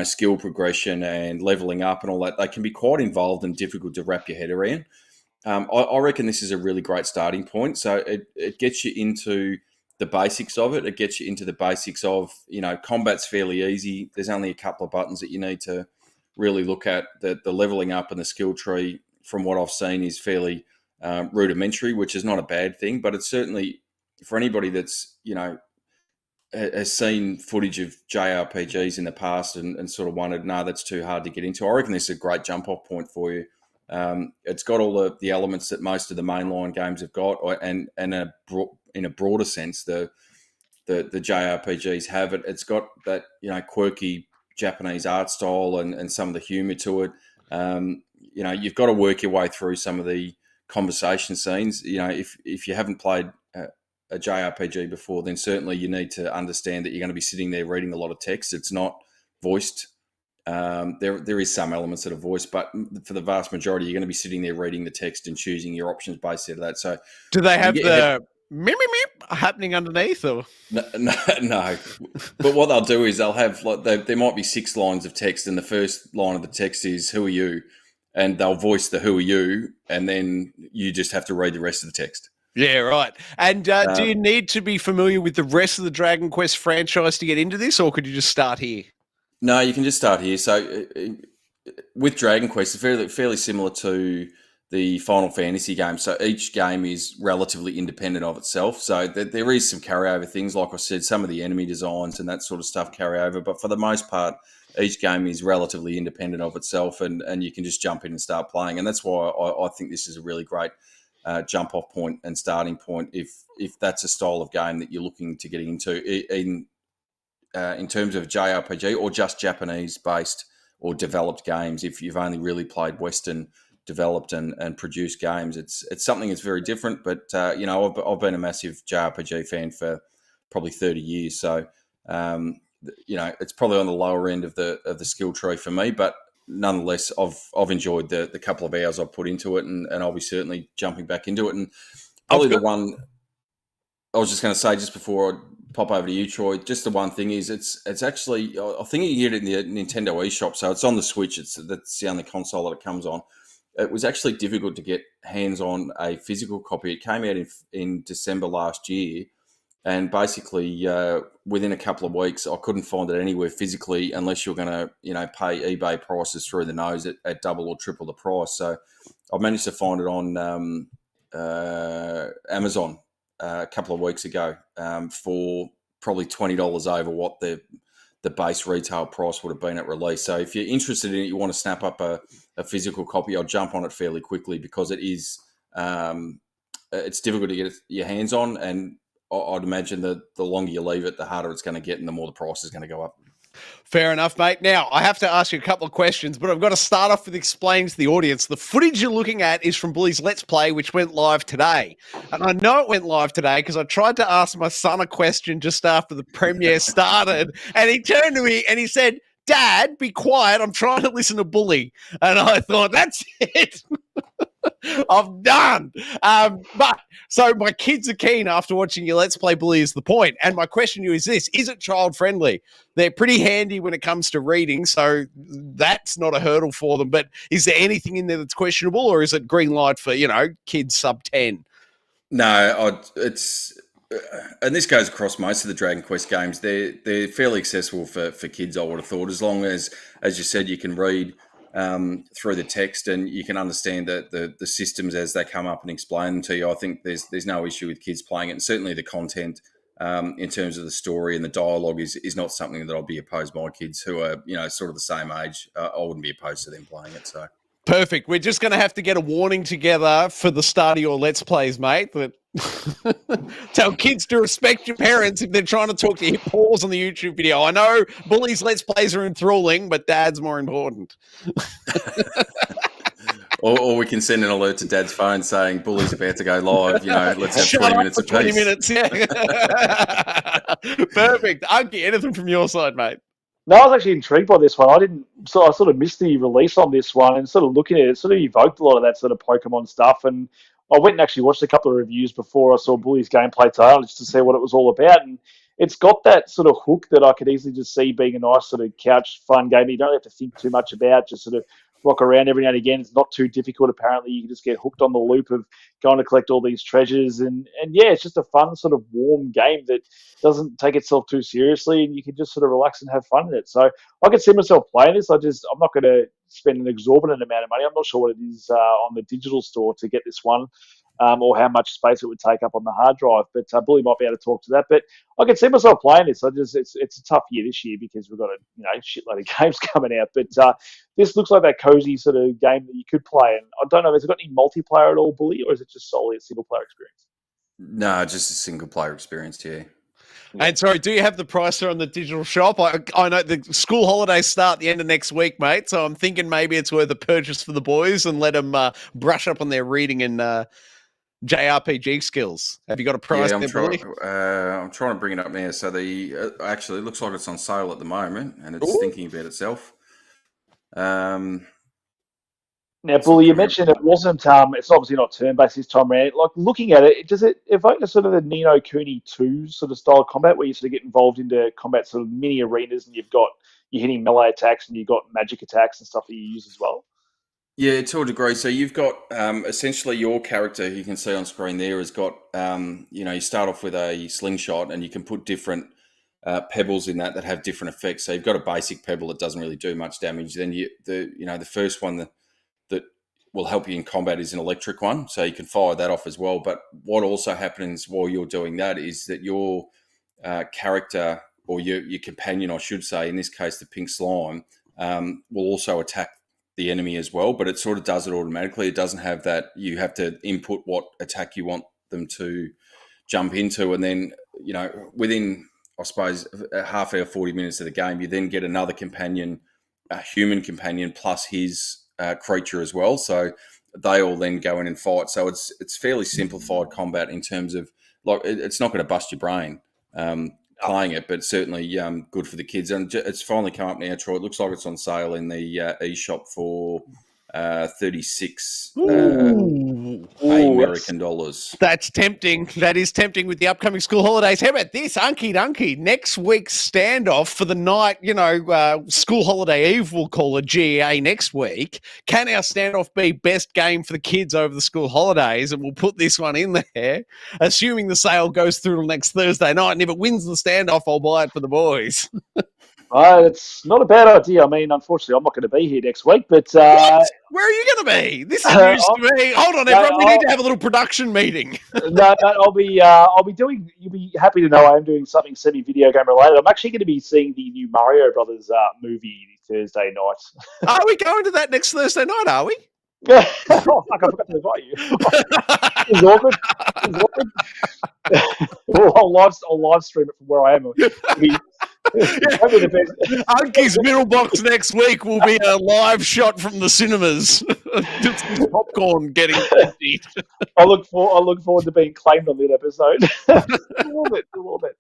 S3: skill progression and leveling up and all that. They can be quite involved and difficult to wrap your head around. I reckon this is a really great starting point. So it gets you into the basics of it. It gets you into the basics of, combat's fairly easy. There's only a couple of buttons that you need to really look at. The leveling up and the skill tree, from what I've seen, is fairly rudimentary, which is not a bad thing, but it's certainly for anybody that's has seen footage of JRPGs in the past and sort of wondered, no, that's too hard to get into. I reckon this is a great jump off point for you. It's got all the elements that most of the mainline games have got, and in a broader sense, the JRPGs have it. It's got that quirky Japanese art style and some of the humour to it. You've got to work your way through some of the conversation scenes. If you haven't played a JRPG before, then certainly you need to understand that you're going to be sitting there reading a lot of text. It's not voiced. There is some elements that are voiced, but for the vast majority, you're going to be sitting there reading the text and choosing your options based out of that. So,
S1: do they have the meep happening underneath? Or
S3: no. But what they'll do is they'll have there might be 6 lines of text, and the first line of the text is "Who are you?" and they'll voice the "Who are you?" and then you just have to read the rest of the text.
S1: Yeah, right. And do you need to be familiar with the rest of the Dragon Quest franchise to get into this, or could you just start here?
S3: No, you can just start here. So with Dragon Quest, it's fairly similar to the Final Fantasy game. So each game is relatively independent of itself. So there is some carryover things. Like I said, some of the enemy designs and that sort of stuff carry over. But for the most part, each game is relatively independent of itself, and you can just jump in and start playing. And that's why I think this is a really great jump-off point and starting point if that's a style of game that you're looking to get into in terms of JRPG or just Japanese-based or developed games. If you've only really played Western developed and produced games, it's something that's very different. But I've been a massive JRPG fan for probably 30 years, so it's probably on the lower end of the skill tree for me. But nonetheless, I've enjoyed the couple of hours I've put into it, and I'll be certainly jumping back into it. And probably the one I was just going to say just before I pop over to you, Troy, just the one thing is it's actually, I think you can get it in the Nintendo eShop, so it's on the Switch. That's the only console that it comes on. It was actually difficult to get hands on a physical copy. It came out in December last year, and basically within a couple of weeks, I couldn't find it anywhere physically unless you're going to pay eBay prices through the nose at double or triple the price. So I managed to find it on Amazon a couple of weeks ago for probably $20 over what the base retail price would have been at release. So if you're interested in it, you want to snap up a physical copy, I'll jump on it fairly quickly because it is it's difficult to get your hands on, and I'd imagine that the longer you leave it, the harder it's going to get and the more the price is going to go up.
S1: Fair enough, mate. Now, I have to ask you a couple of questions, but I've got to start off with explaining to the audience. The footage you're looking at is from Bully's Let's Play, which went live today. And I know it went live today because I tried to ask my son a question just after the premiere started, and he turned to me and he said, "Dad, be quiet. I'm trying to listen to Bully." And I thought, that's it. I'm done. But so my kids are keen after watching your Let's Play Bully is the point. And my question to you is this: is it child friendly? They're pretty handy when it comes to reading, so that's not a hurdle for them. But is there anything in there that's questionable, or is it green light for, kids sub 10?
S3: No, it's and this goes across most of the Dragon Quest games. They're fairly accessible for kids, I would have thought, as long as you said, you can read through the text and you can understand the systems as they come up and explain them to you. I think there's no issue with kids playing it, and certainly the content in terms of the story and the dialogue is not something that I'll be opposed to my kids who are sort of the same age. I wouldn't be opposed to them playing it. So
S1: perfect. We're just going to have to get a warning together for the start of your Let's Plays, mate, that tell kids to respect your parents if they're trying to talk to you. Hit pause on the YouTube video. I know Bully's Let's Plays are enthralling, but Dad's more important.
S3: or we can send an alert to Dad's phone saying Bully's about to go live. Let's have
S1: Shut
S3: 20
S1: up
S3: minutes
S1: for
S3: of
S1: 20
S3: peace.
S1: minutes, yeah. Perfect. Unky, anything from your side, mate?
S2: No, I was actually intrigued by this one. I sort of missed the release on this one, and sort of looking at it, sort of evoked a lot of that sort of Pokemon stuff. And I went and actually watched a couple of reviews before I saw Bully's gameplay today, just to see what it was all about. And it's got that sort of hook that I could easily just see being a nice sort of couch fun game. You don't have to think too much about, just sort of rock around every now and again. It's not too difficult. Apparently, you can just get hooked on the loop of going to collect all these treasures, and yeah, it's just a fun sort of warm game that doesn't take itself too seriously, and you can just sort of relax and have fun in it. So I could see myself playing this. I'm not going to spend an exorbitant amount of money. I'm not sure what it is on the digital store to get this one. Or how much space it would take up on the hard drive, but Bully might be able to talk to that. But I can see myself playing this. It's a tough year this year because we've got a shitload of games coming out. But this looks like that cozy sort of game that you could play. And I don't know, has it got any multiplayer at all, Bully, or is it just solely a single player experience?
S3: No, just a single player experience. Yeah.
S1: And sorry, do you have the price there on the digital shop? I know the school holidays start the end of next week, mate. So I'm thinking maybe it's worth a purchase for the boys and let them brush up on their reading and JRPG skills. Have you got a price there, Bully?
S3: I'm trying to bring it up now. So actually, it looks like it's on sale at the moment, and it's thinking about itself.
S2: Now, Bully, you mentioned it wasn't. It's obviously not turn-based this time around. Like looking at it, does it evoke a sort of the Ni no Kuni 2 sort of style combat, where you sort of get involved into combat sort of mini arenas, and you're hitting melee attacks, and you've got magic attacks and stuff that you use as well?
S3: Yeah, to a degree. So you've got essentially your character, you can see on screen there, has got, you start off with a slingshot and you can put different pebbles in that have different effects. So you've got a basic pebble that doesn't really do much damage. Then the first one that will help you in combat is an electric one. So you can fire that off as well. But what also happens while you're doing that is that your character, or your companion, I should say, in this case, the pink slime, will also attack the enemy as well, but it sort of does it automatically. It doesn't have that you have to input what attack you want them to jump into, and then within, I suppose, a half hour, 40 minutes of the game, you then get another companion, a human companion, plus his creature as well. So they all then go in and fight. So it's fairly simplified combat in terms of, like, it's not going to bust your brain playing it, but certainly good for the kids. And it's finally come up now, Troy. It looks like it's on sale in the eShop for 36 American dollars.
S1: That's tempting. That is tempting with the upcoming school holidays. How about this, Unky Dunky? Next week's standoff for the night, school holiday eve, we'll call it G.E.A. next week. Can our standoff be best game for the kids over the school holidays? And we'll put this one in there, assuming the sale goes through next Thursday night. And if it wins the standoff, I'll buy it for the boys.
S2: It's not a bad idea. I mean, unfortunately, I'm not going to be here next week, but...
S1: Where are you going to be? This is news to me. Hold on, everyone. We need to have a little production meeting.
S2: No, I'll be doing... You'll be happy to know I am doing something semi-video game related. I'm actually going to be seeing the new Mario Brothers movie Thursday night. Are
S1: we going to that next Thursday night, are we?
S2: Oh, fuck, I forgot to invite you. It's awkward. I'll live stream it from where I am.
S1: Unky's middle box next week will be a live shot from the cinemas. Just popcorn getting emptied.
S2: I look forward to being claimed on that episode. a little bit.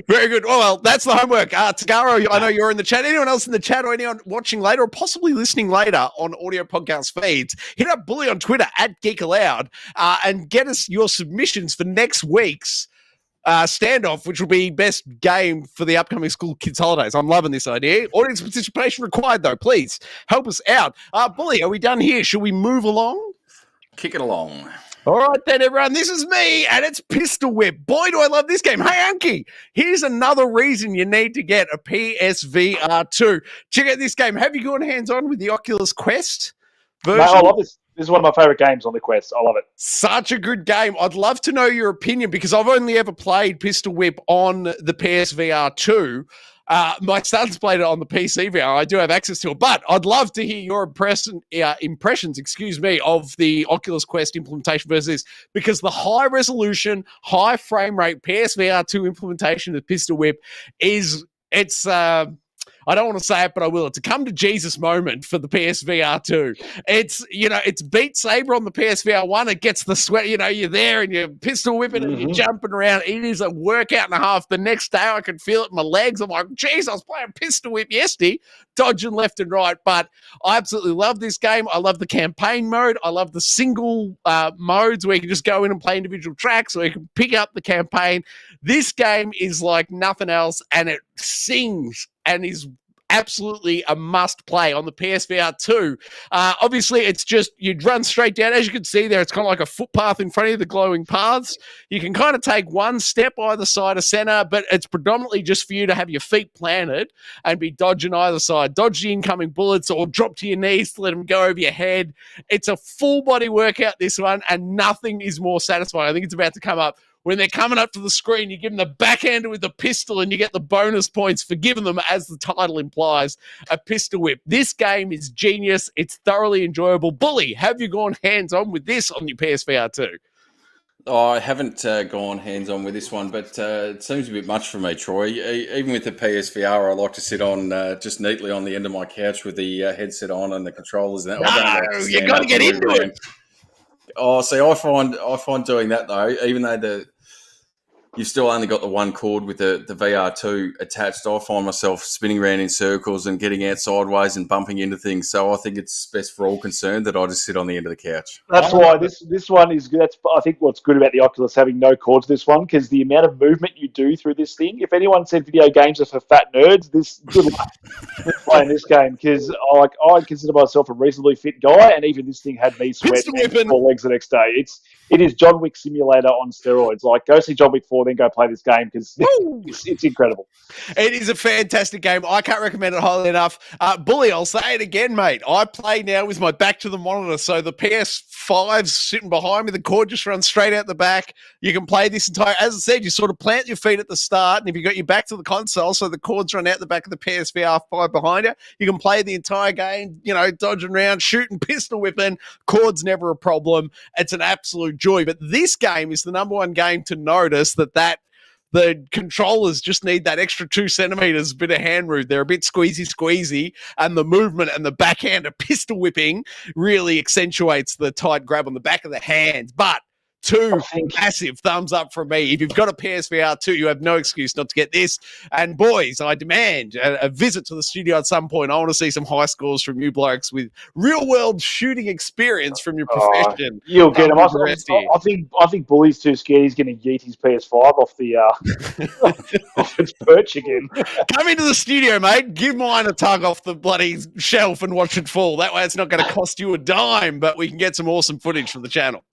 S1: Very good. Well, that's the homework. Tagaro, I know you're in the chat. Anyone else in the chat, or anyone watching later or possibly listening later on audio podcast feeds, hit up Bully on Twitter at Geek Aloud and get us your submissions for next week's standoff, which will be best game for the upcoming school kids holidays. I'm loving this idea. Audience participation required, though. Please help us out. Bully, are we done here? Should we move along?
S3: Kick it along.
S1: All right, then, everyone. This is me, and it's Pistol Whip. Boy, do I love this game. Hey, Unky, here's another reason you need to get a PSVR2. Check out this game. Have you gone hands-on with the Oculus Quest version?
S2: No, I love this. This is one of my favorite games on the Quest. I love it.
S1: Such a good game. I'd love to know your opinion because I've only ever played Pistol Whip on the PSVR 2. My son's played it on the PC VR. I do have access to it, but I'd love to hear your impressions, of the Oculus Quest implementation versus this, because the high resolution, high frame rate PSVR 2 implementation of Pistol Whip I don't want to say it, but I will. It's a come to Jesus moment for the PSVR 2. It's Beat Saber on the PSVR 1. It gets the sweat, you're there and you're pistol whipping and you're jumping around. It is a workout and a half. The next day I can feel it in my legs. I'm like, geez, I was playing pistol whip yesterday, dodging left and right. But I absolutely love this game. I love the campaign mode. I love the single modes where you can just go in and play individual tracks, or you can pick up the campaign. This game is like nothing else, and it sings and is absolutely a must play on the PSVR 2. Obviously, it's just you'd run straight down. As you can see there, it's kind of like a footpath in front of you, the glowing paths. You can kind of take one step either side of center, but it's predominantly just for you to have your feet planted and be dodging either side. Dodge the incoming bullets or drop to your knees to let them go over your head. It's a full body workout, this one, and nothing is more satisfying. I think it's about to come up. When they're coming up to the screen, you give them the backhander with the pistol and you get the bonus points for giving them, as the title implies, a pistol whip. This game is genius. It's thoroughly enjoyable. Bully, have you gone hands-on with this on your PSVR 2?
S3: Oh, I haven't gone hands-on with this one, but it seems a bit much for me, Troy. Even with the PSVR, I like to sit on just neatly on the end of my couch with the headset on and the controllers. And that.
S1: No, you got to get into it.
S3: Oh, see, I find doing that, though, even though you've still only got the one cord with the VR2 attached. I find myself spinning around in circles and getting out sideways and bumping into things. So I think it's best for all concerned that I just sit on the end of the couch.
S2: That's why this one is good. That's, I think, what's good about the Oculus having no cord to this one, because the amount of movement you do through this thing. If anyone said video games are for fat nerds, good luck playing this game, because I consider myself a reasonably fit guy, and even this thing had me sweating and 4 legs the next day. It is John Wick Simulator on steroids. Like, go see John Wick 4, then go play this game, because it's incredible.
S1: It is a fantastic game. I can't recommend it highly enough. Bully, I'll say it again, mate. I play now with my back to the monitor, so the PS5's sitting behind me. The cord just runs straight out the back. You can play this entire, as I said, you sort of plant your feet at the start, and if you got your back to the console, so the cords run out the back of the PSVR5 behind you, you can play the entire game, dodging around, shooting, pistol whipping. Cord's never a problem. It's an absolute joy. But this game is the number one game to notice that the controllers just need that extra 2 centimeters, bit of hand room. They're a bit squeezy, and the movement and the backhand of pistol whipping really accentuates the tight grab on the back of the hands. But 2 massive thumbs up from me. If you've got a PSVR 2, you have no excuse not to get this. And boys, I demand a visit to the studio at some point. I want to see some high scores from you blokes with real-world shooting experience from your profession.
S2: You'll get him. I think Bully's too scared. He's going to yeet his PS5 off the off its perch again.
S1: Come into the studio, mate. Give mine a tug off the bloody shelf and watch it fall. That way, it's not going to cost you a dime, but we can get some awesome footage from the channel.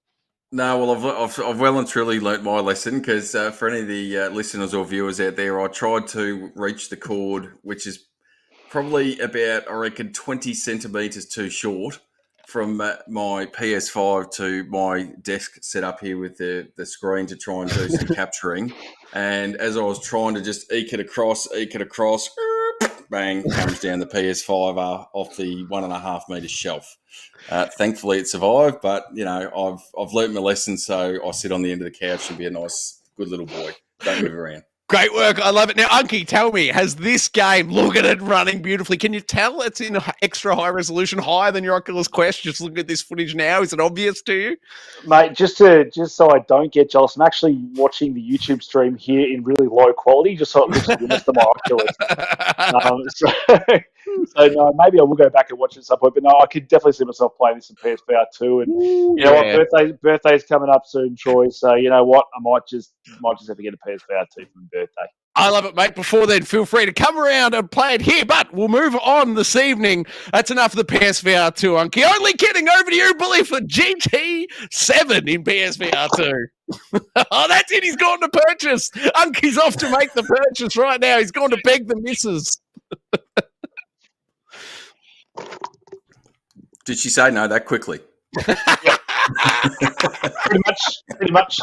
S3: No, well, I've well and truly learnt my lesson, because for any of the listeners or viewers out there, I tried to reach the cord, which is probably about, I reckon, 20 centimetres too short from my PS5 to my desk set up here with the screen to try and do some capturing. And as I was trying to just eke it across, bang, comes down the PS5 off the 1.5 metre shelf. Thankfully, it survived, but I've learnt my lesson, so I sit on the end of the couch and be a nice, good little boy. Don't move around.
S1: Great work. I love it. Now, Unky, tell me, has this game, look at it running beautifully. Can you tell it's in extra high resolution, higher than your Oculus Quest? Just looking at this footage now, is it obvious to you?
S2: Mate, just so I don't get jealous, I'm actually watching the YouTube stream here in really low quality, just so it looks good to my Oculus. So no, maybe I will go back and watch it at some point. But no, I could definitely see myself playing this in PSVR 2. And you know what, birthday's coming up soon, Troy. So you know what, I might just have to get a PSVR 2 for my birthday.
S1: I love it, mate. Before then, feel free to come around and play it here. But we'll move on this evening. That's enough of the PSVR 2, Unky. Only kidding. Over to you, Billy, for GT7 in PSVR 2. Oh, that's it. He's gone to purchase. Unky's off to make the purchase right now. He's gone to beg the missus.
S3: Did she say no that quickly?
S2: Pretty much.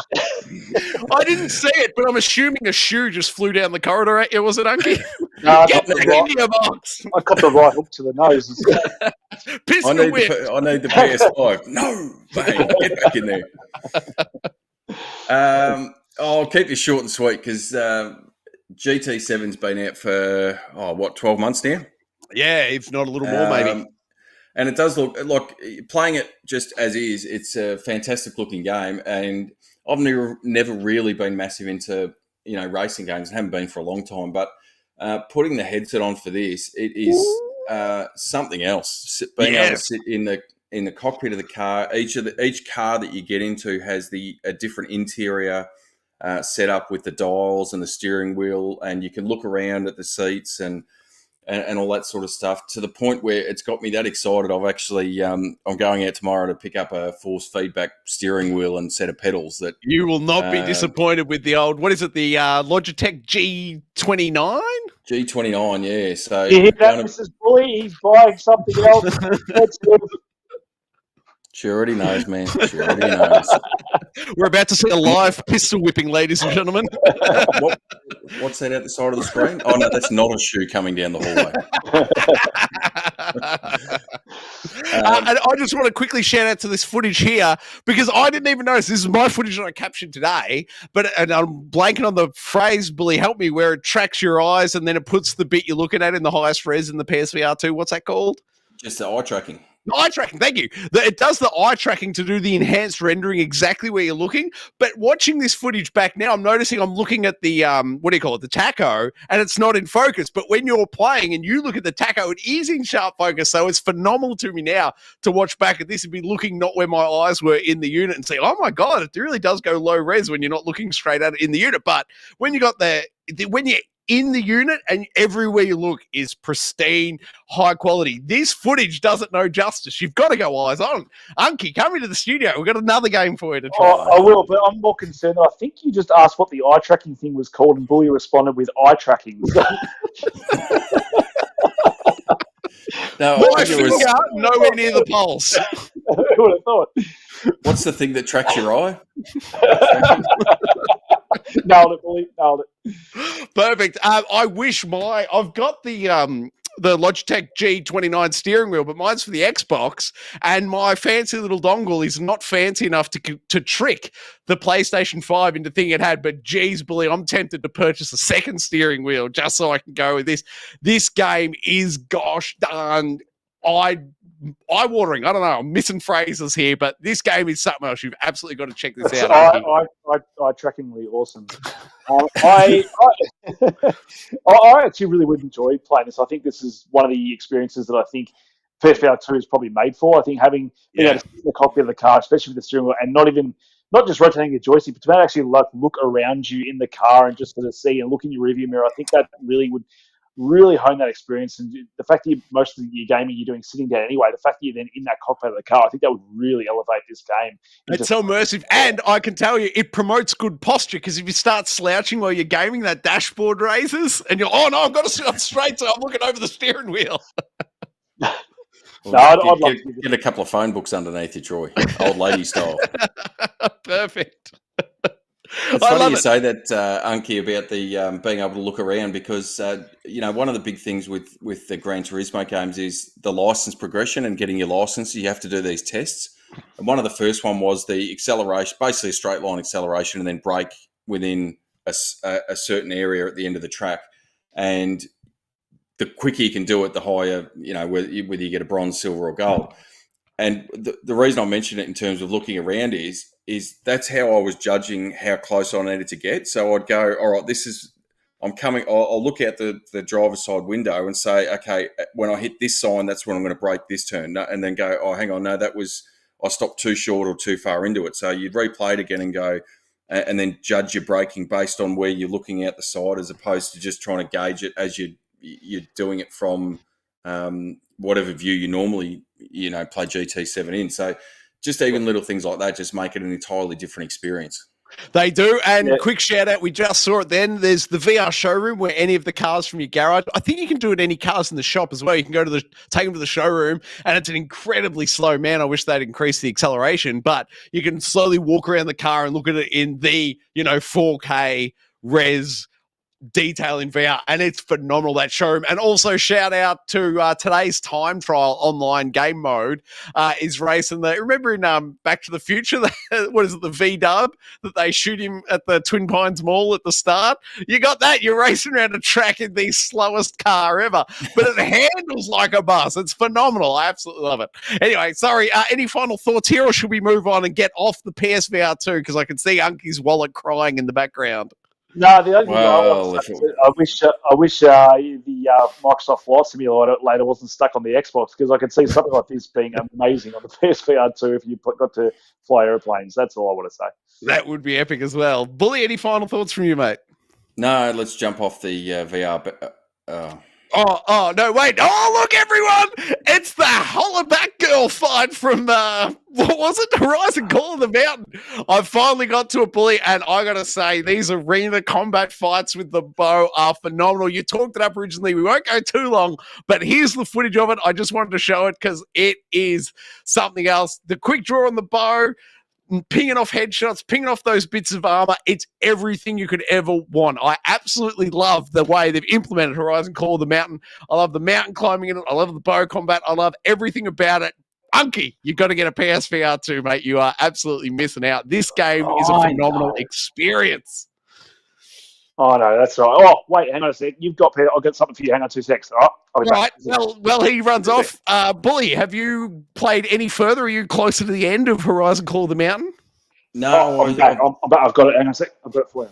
S1: I didn't see it, but I'm assuming a shoe just flew down the corridor at you, was it, Unky?
S2: No,
S1: Get back into your box.
S2: I got the right hook to the nose.
S1: Pistol whip.
S3: I need the PS5. No, bang, get back in there. I'll keep this short and sweet, because GT7's been out for 12 months now.
S1: Yeah, if not a little more, maybe.
S3: And it does look like, playing it just as is, it's a fantastic looking game. And I've never really been massive into racing games, and haven't been for a long time. But putting the headset on for this, it is something else. Being able to sit in the cockpit of the car, each car that you get into has a different interior set up with the dials and the steering wheel, and you can look around at the seats and all that sort of stuff, to the point where it's got me that excited. I've actually, I'm going out tomorrow to pick up a force feedback steering wheel and set of pedals. That
S1: you will not be disappointed with the old, what is it, the Logitech G29?
S3: G29, yeah. So
S2: you hear that, Mrs. Bully? He's buying something else.
S3: She already knows, man. She already knows.
S1: We're about to see a live pistol whipping, ladies and gentlemen.
S3: What's that out the side of the screen? Oh, no, that's not a shoe coming down the hallway.
S1: And I just want to quickly shout out to this footage here, because I didn't even notice. This is my footage that I captured today, and I'm blanking on the phrase, Billy, help me, where it tracks your eyes and then it puts the bit you're looking at in the highest res in the PSVR 2. What's that called?
S3: Just the eye tracking.
S1: Eye tracking, thank you. It does the eye tracking to do the enhanced rendering exactly where you're looking. But watching this footage back now, I'm noticing I'm looking at the, the tacho, and it's not in focus. But when you're playing and you look at the tacho, it is in sharp focus. So it's phenomenal to me now to watch back at this and be looking not where my eyes were in the unit and say, oh my God, it really does go low res when you're not looking straight at it in the unit. But when you got when you're in the unit and everywhere you look is pristine, high quality. This footage doesn't know justice. You've got to go eyes on. Unky, come into the studio. We've got another game for you to try.
S2: I will, but I'm more concerned. I think you just asked what the eye tracking thing was called, and Bully responded with eye tracking.
S3: No,
S1: my finger nowhere near the pulse.
S2: Who would have thought?
S3: What's the thing that tracks your eye?
S2: Nailed it, Bully. Nailed it.
S1: Perfect. I wish I've got the Logitech G29 steering wheel, but mine's for the Xbox, and my fancy little dongle is not fancy enough to trick the PlayStation 5 into thinking it had. But geez, Bully, I'm tempted to purchase a second steering wheel just so I can go with this. This game is gosh darn eye-watering. I don't know. I'm missing phrases here, but this game is something else. You've absolutely got to check this out.
S2: Eye-trackingly awesome. I actually really would enjoy playing this. I think this is one of the experiences that I think PSVR2 is probably made for. I think having being able to sit in the cockpit of the car, especially with the steering wheel, and not just rotating the joystick, but to be able to actually look around you in the car and just sort of see and look in your rearview mirror. I think that would really hone that experience. And the fact that most of your gaming you're doing sitting down anyway, the fact that you're then in that cockpit of the car, I think that would really elevate this game.
S1: It's so immersive. And I can tell you, it promotes good posture, because if you start slouching while you're gaming, that dashboard raises and you're, oh no, I've got to sit up straight, so I'm looking over the steering wheel.
S3: I'd love to get a couple of phone books underneath you, Troy, old lady style.
S1: Perfect.
S3: It's funny you say that, Unky, about the being able to look around, because one of the big things with the Gran Turismo games is the license progression and getting your license. You have to do these tests, and one of the first one was the acceleration, basically a straight line acceleration, and then brake within a certain area at the end of the track. And the quicker you can do it, the higher, whether you get a bronze, silver, or gold. And the reason I mention it in terms of looking around is that's how I was judging how close I needed to get. So I'd go, all right, I'll look out the driver's side window and say, okay, when I hit this sign, that's when I'm going to brake this turn. And then go, oh, hang on, no, I stopped too short or too far into it. So you'd replay it again and go, and then judge your braking based on where you're looking out the side, as opposed to just trying to gauge it as you're doing it from whatever view you normally, play GT7 in. So just even little things like that just make it an entirely different experience.
S1: They do. And quick shout out, we just saw it then. There's the VR showroom where any of the cars from your garage, I think you can do it any cars in the shop as well. You can go take them to the showroom, and it's an incredibly slow man. I wish they'd increase the acceleration, but you can slowly walk around the car and look at it in the, 4K res detail in VR, and it's phenomenal, that showroom. And also shout out to today's time trial online game mode is racing remember in Back to the Future, what is it, the V-dub that they shoot him at the Twin Pines Mall at the start? You got that, you're racing around a track in the slowest car ever, but it handles like a bus. It's phenomenal. I absolutely love it. Anyway, sorry, any final thoughts here, or should we move on and get off the PSVR 2, because I can see Unky's wallet crying in the background?
S2: No, the only thing I wish the Microsoft Flight Simulator wasn't stuck on the Xbox, because I could see something like this being amazing on the PSVR 2 if you got to fly airplanes. That's all I want to say.
S1: That would be epic as well. Bully, any final thoughts from you, mate?
S3: No, let's jump off the VR.
S1: Oh, no, wait. Oh, look, everyone. It's the Hollaback Girl fight from, what was it? Horizon Call of the Mountain. I finally got to a Bully, and I got to say, these arena combat fights with the bow are phenomenal. You talked it up originally. We won't go too long, but here's the footage of it. I just wanted to show it because it is something else. The quick draw on the bow, pinging off headshots, pinging off those bits of armor. It's everything you could ever want. I absolutely love the way they've implemented Horizon Call of the Mountain. I love the mountain climbing in it. I love the bow combat. I love everything about it. Unky, you've got to get a PSVR 2, mate. You are absolutely missing out. This game is a phenomenal experience.
S2: Oh no, that's all right. Oh wait, hang on a sec. You've got Peter. I've got something for you. Hang on 2 secs. All right. I'll be back.
S1: Right. Well, he runs off. Bully, have you played any further? Are you closer to the end of Horizon Call of the Mountain?
S3: No,
S2: I'm back. I'm back. I've got it. Hang on a sec. I've got it for you.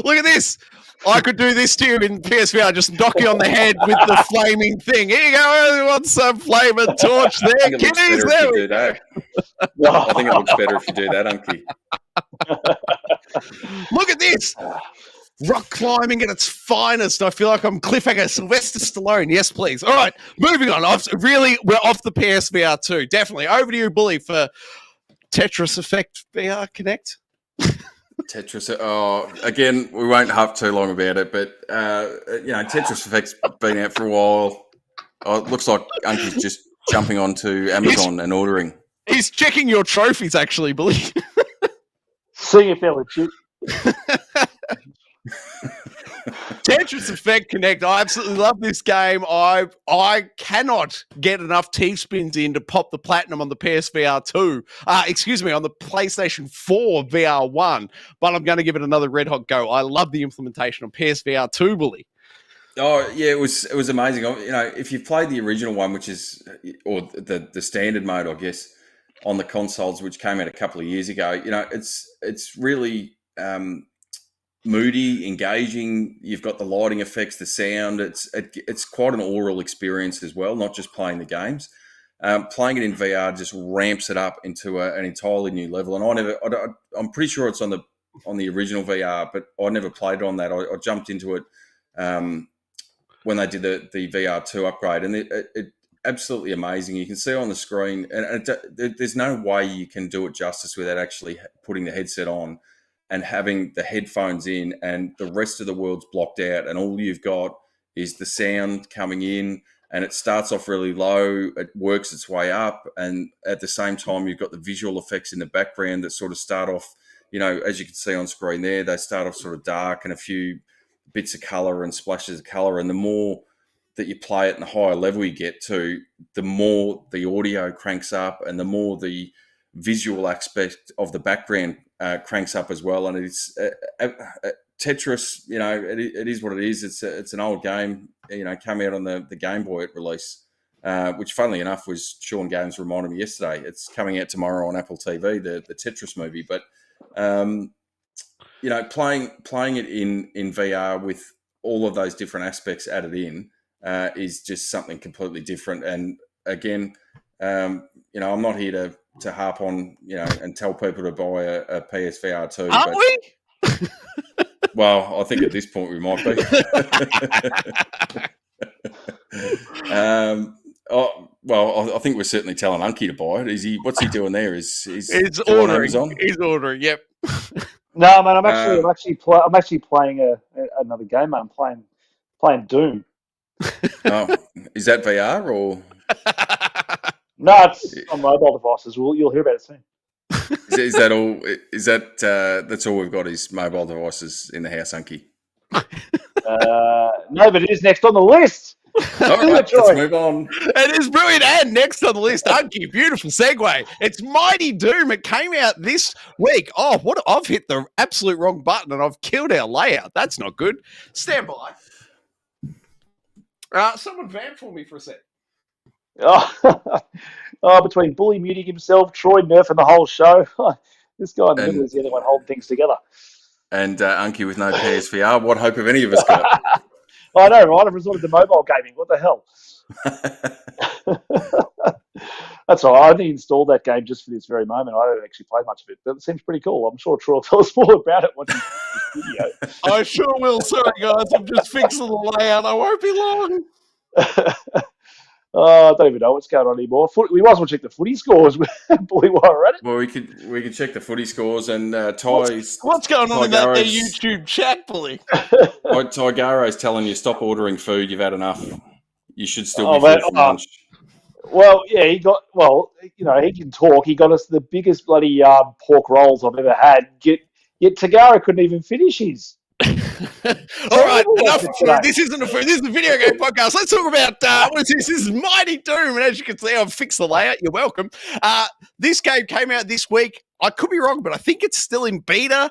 S1: Look at this. I could do this to you in PSVR, just knock you on the head with the flaming thing. Here you go. Who wants some flaming torch there?
S3: I think it looks better if you do that.
S2: No.
S3: I think it looks better if you do that, Unky.
S1: Look at this. Rock climbing at its finest. I feel like I'm cliffhanger Sylvester Stallone. Yes, please. All right, moving on. We're off the PSVR2. Definitely. Over to you, Bully, for Tetris Effect VR Connect.
S3: Tetris. Oh, again, we won't harp too long about it, but Tetris Effect's been out for a while. Oh, it looks like Unky's just jumping onto Amazon and ordering.
S1: He's checking your trophies, actually, Bully.
S2: See if they're legit.
S1: Tetris Effect Connect. I absolutely love this game. I cannot get enough T-spins in to pop the platinum on the PSVR 2. On the PlayStation 4 VR 1. But I'm going to give it another red hot go. I love the implementation on PSVR 2, Bully.
S3: Oh yeah, it was amazing. If you've played the original one, which is or the standard mode, I guess, on the consoles, which came out a couple of years ago, it's really moody, engaging. You've got the lighting effects, the sound. It's quite an oral experience as well, not just playing the games. Playing it in VR just ramps it up into an entirely new level. And I'm pretty sure it's on the original VR, but I never played on that. I jumped into it when they did the VR2 upgrade, and it absolutely amazing. You can see on the screen, and there's no way you can do it justice without actually putting the headset on and having the headphones in, and the rest of the world's blocked out, and all you've got is the sound coming in, and it starts off really low, it works its way up, and at the same time you've got the visual effects in the background that sort of start off, as you can see on screen there, they start off sort of dark and a few bits of colour and splashes of colour, and the more that you play it and the higher level you get to, the more the audio cranks up and the more the visual aspect of the background cranks up as well. And it's Tetris, it is what it is. It's an old game, came out on the Game Boy at release, which funnily enough was Sean Games reminded me yesterday. It's coming out tomorrow on Apple TV, the Tetris movie. But playing it in VR with all of those different aspects added in is just something completely different. And again, I'm not here to harp on, and tell people to buy a PSVR 2.
S1: Aren't we?
S3: Well, I think at this point we might be. I think we're certainly telling Unky to buy it. What's he doing there? He's
S1: ordering. He's ordering. Yep.
S2: No, man. I'm actually playing another game. I'm playing Doom.
S3: Oh, is that VR or?
S2: No, it's on mobile devices. You'll hear about it soon.
S3: Is that all? Is that's all we've got? Is mobile devices in the house, Unky?
S2: No, but it is next on the list.
S3: All right, let's move on.
S1: It is brilliant. And next on the list, Unky, beautiful segue. It's Mighty Doom. It came out this week. Oh, I've hit the absolute wrong button and I've killed our layout. That's not good. Stand by. Someone vamp for me for a sec.
S2: Between Bully muting himself, Troy nerfing the whole show. This guy in the middle is the only one holding things together. And
S3: Unky with no PSVR, what hope have any of us got?
S2: I know, right? I've resorted to mobile gaming. What the hell? That's all right. I only installed that game just for this very moment. I don't actually play much of it, but it seems pretty cool. I'm sure Troy will tell us more about it watching this video.
S1: I sure will. Sorry, guys. I'm just fixing the layout. I won't be long.
S2: I don't even know what's going on anymore. We might as well check the footy scores. Bully, while we're at it.
S3: Well, we could check the footy scores and
S1: what's going on in that YouTube chat, Bully?
S3: Ty Garo's telling you stop ordering food. You've had enough. You should still be full for lunch.
S2: Well, yeah, he can talk. He got us the biggest bloody pork rolls I've ever had. Yet Tagara couldn't even finish his.
S1: All right, enough of food. This isn't a food. This is a video game podcast. Let's talk about what is this? This is Mighty Doom, and as you can see, I've fixed the layout. You're welcome. This game came out this week. I could be wrong, but I think it's still in beta.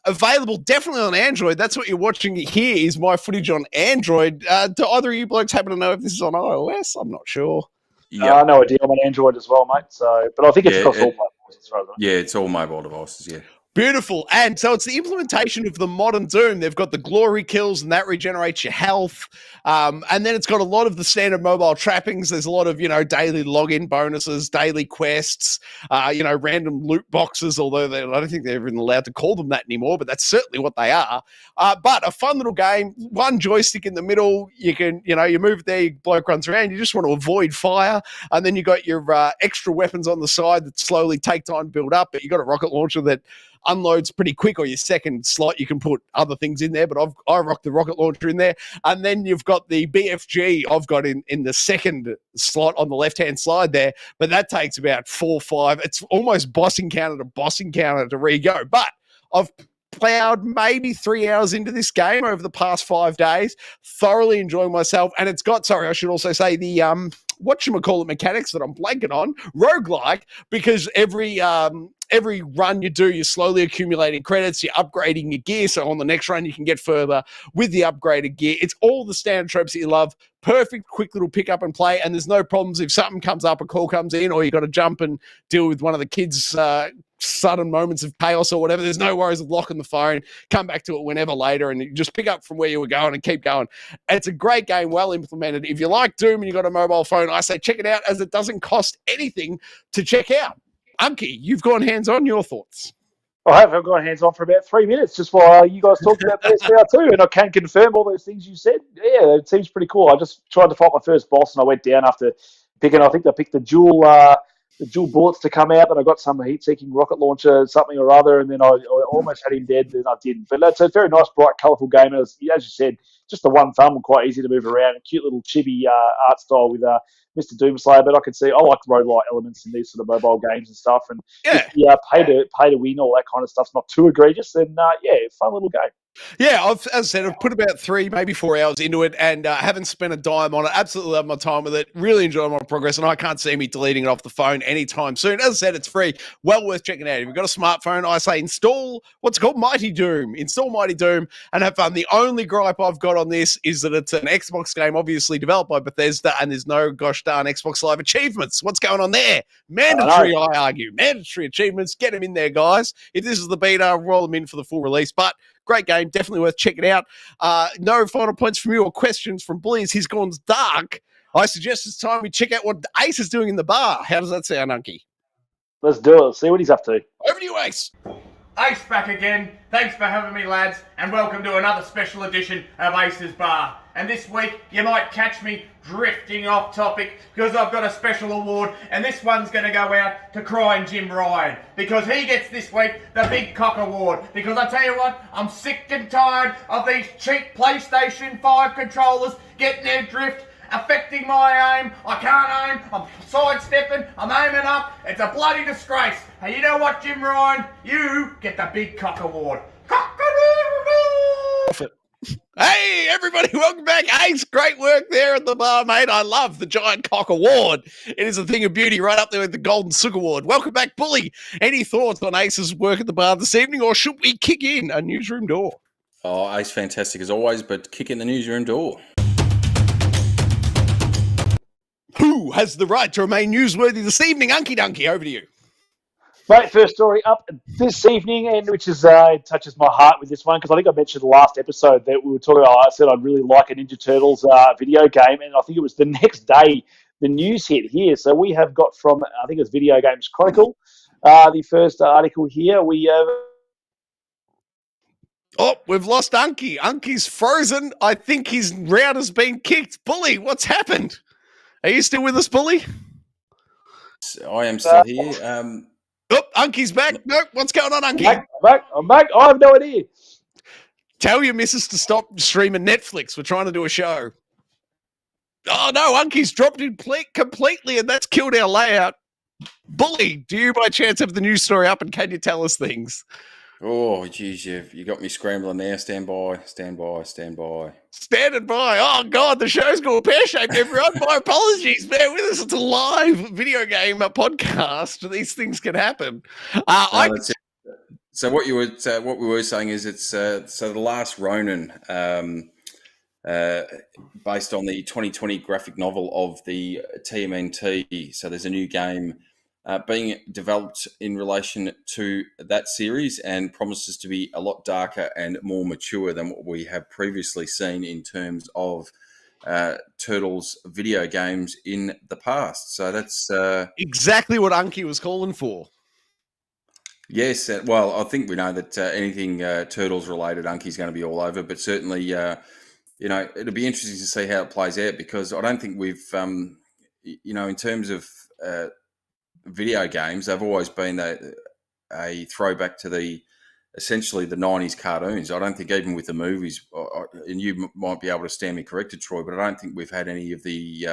S1: available definitely on Android. That's what you're watching here is my footage on Android. Do either of you blokes happen to know if this is on iOS? I'm not sure.
S3: Yeah,
S2: No idea. I'm on Android as well, mate. So, but I think it's across all platforms as well.
S3: Yeah, it's all mobile devices, yeah.
S1: Beautiful. And so it's the implementation of the modern Doom. They've got the glory kills, and that regenerates your health. And then it's got a lot of the standard mobile trappings. There's a lot of, daily login bonuses, daily quests, random loot boxes, although I don't think they're even allowed to call them that anymore, but that's certainly what they are. But a fun little game, one joystick in the middle. You can, you move there, your bloke runs around. You just want to avoid fire. And then you got your extra weapons on the side that slowly take time to build up. But you got a rocket launcher that unloads pretty quick, or your second slot you can put other things in there, but I rock the rocket launcher in there. And then you've got the BFG I've got in the second slot on the left hand side there, but that takes about 4 or 5. It's almost boss encounter to re-go, but I've plowed maybe 3 hours into this game over the past 5 days, thoroughly enjoying myself. And it's got, I should also say the whatchamacallit mechanics that I'm blanking on, roguelike, because every run you do, you're slowly accumulating credits, you're upgrading your gear, so on the next run you can get further with the upgraded gear. It's all the standard tropes that you love. Perfect, quick little pick up and play, and there's no problems if something comes up, a call comes in, or you got to jump and deal with one of the kids' sudden moments of chaos or whatever. There's no worries of locking the phone, come back to it whenever later, and you just pick up from where you were going and keep going. It's a great game, well implemented. If you like Doom and you got a mobile phone, I say check it out, as it doesn't cost anything to check out. Unky, you've gone hands-on. Your thoughts?
S2: I have. I've gone hands-on for about 3 minutes just while you guys talked about PSVR2, and I can confirm all those things you said. Yeah, it seems pretty cool. I just tried to fight my first boss, and I went down after picking, I think I picked the dual bullets to come out, but I got some heat-seeking rocket launcher, something or other, and then I almost had him dead, then I didn't. But it's a very nice, bright, colourful game. As you said, just the one thumb and quite easy to move around. A cute little chibi art style with Mr. Doomslayer, but I could see I like roguelike elements in these sort of mobile games and stuff. And if the pay to win, all that kind of stuff's not too egregious, then fun little game.
S1: Yeah, as I said, I've put about 3, maybe 4 hours into it, and haven't spent a dime on it. Absolutely love my time with it. Really enjoy my progress, and I can't see me deleting it off the phone anytime soon. As I said, it's free. Well worth checking out. If you've got a smartphone, I say install what's called Mighty Doom. Install Mighty Doom and have fun. The only gripe I've got on this is that it's an Xbox game, obviously developed by Bethesda, and there's no gosh darn Xbox Live achievements. What's going on there? Mandatory, I argue. Mandatory achievements. Get them in there, guys. If this is the beta, roll them in for the full release. But great game, definitely worth checking out. No final points from you or questions from Bullies. He's gone dark. I suggest it's time we check out what Ace is doing in the bar. How does that sound, Unky?
S2: Let's do it. See what he's up to.
S1: Over to you, Ace.
S4: Ace back again. Thanks for having me, lads, and welcome to another special edition of Ace's Bar. And this week, you might catch me drifting off topic because I've got a special award, and this one's going to go out to Crying Jim Ryan because he gets this week the Big Cock Award. Because I tell you what, I'm sick and tired of these cheap PlayStation 5 controllers getting their drift, affecting my aim. I can't aim. I'm sidestepping. I'm aiming up. It's a bloody disgrace. And you know what, Jim Ryan? You get the Big Cock Award.
S1: Hey, everybody, welcome back. Ace, great work there at the bar, mate. I love the Giant Cock Award. It is a thing of beauty right up there with the Golden Sook Award. Welcome back, Bully. Any thoughts on Ace's work at the bar this evening, or should we kick in a newsroom door?
S3: Oh, Ace, fantastic as always, but kick in the newsroom door.
S1: Who has the right to remain newsworthy this evening? Unky Dunky, over to you.
S2: Mate, first story up this evening, and which is touches my heart with this one, because I think I mentioned the last episode that we were talking about. I said I'd really like a Ninja Turtles video game, and I think it was the next day the news hit here. So we have got from, I think it's Video Games Chronicle, the first article here.
S1: Oh, we've lost Unky. Unky's frozen. I think his round has been kicked. Bully, what's happened? Are you still with us, Bully?
S3: I am still here.
S1: Oh, Unky's back. Nope. What's going on, Unky?
S2: I'm back. I have no idea.
S1: Tell your missus to stop streaming Netflix. We're trying to do a show. Oh, no. Unky's dropped it completely, and that's killed our layout. Bully, do you by chance have the news story up, and can you tell us things?
S3: Oh, geez, you got me scrambling there. Stand by.
S1: Standing by. Oh, God, the show's gone pear-shaped, everyone. My apologies. Bear with us. It's a live video game podcast. These things can happen.
S3: So what we were saying is it's so the Last Ronin, based on the 2020 graphic novel of the TMNT. So there's a new game being developed in relation to that series, and promises to be a lot darker and more mature than what we have previously seen in terms of Turtles video games in the past. So that's
S1: exactly what Unky was calling for.
S3: yes. Well, I think we know that anything Turtles related, Unky's going to be all over. But certainly, it'll be interesting to see how it plays out, because I don't think we've, in terms of video games, they've always been a throwback to essentially the 90s cartoons. I don't think even with the movies, and you might be able to stand me corrected, Troy, but I don't think we've had any of the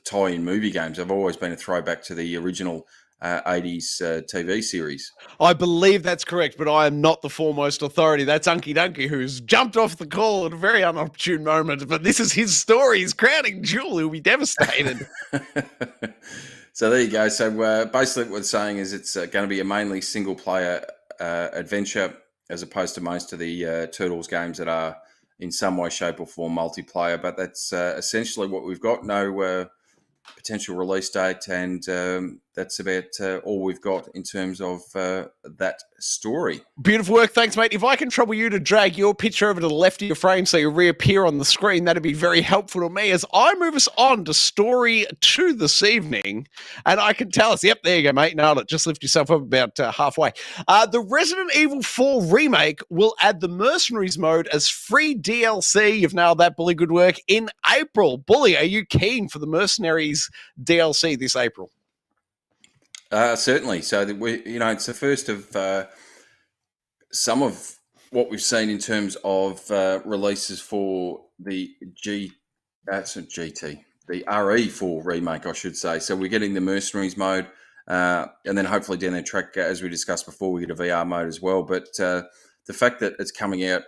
S3: tie-in movie games. They've always been a throwback to the original 80s TV series.
S1: I believe that's correct, but I am not the foremost authority. That's Unky Dunky, who's jumped off the call at a very unopportune moment, but this is his story. He's crowning Jewel, who'll be devastated.
S3: So there you go. So basically what we're saying is it's going to be a mainly single-player adventure, as opposed to most of the Turtles games that are in some way, shape or form multiplayer. But that's essentially what we've got. No potential release date, and that's about all we've got in terms of that story.
S1: Beautiful work. Thanks, mate. If I can trouble you to drag your picture over to the left of your frame so you reappear on the screen, that'd be very helpful to me as I move us on to story 2 this evening. And I can tell us, yep, there you go, mate. Nailed it. Just lift yourself up about halfway. The Resident Evil 4 remake will add the Mercenaries mode as free DLC. You've nailed that, Bully. Good work. In April. Bully, are you keen for the Mercenaries DLC this April?
S3: Certainly. So that it's the first of some of what we've seen in terms of releases for the the RE4 remake, I should say. So we're getting the Mercenaries mode, and then hopefully down the track, as we discussed before, we get a VR mode as well. But the fact that it's coming out,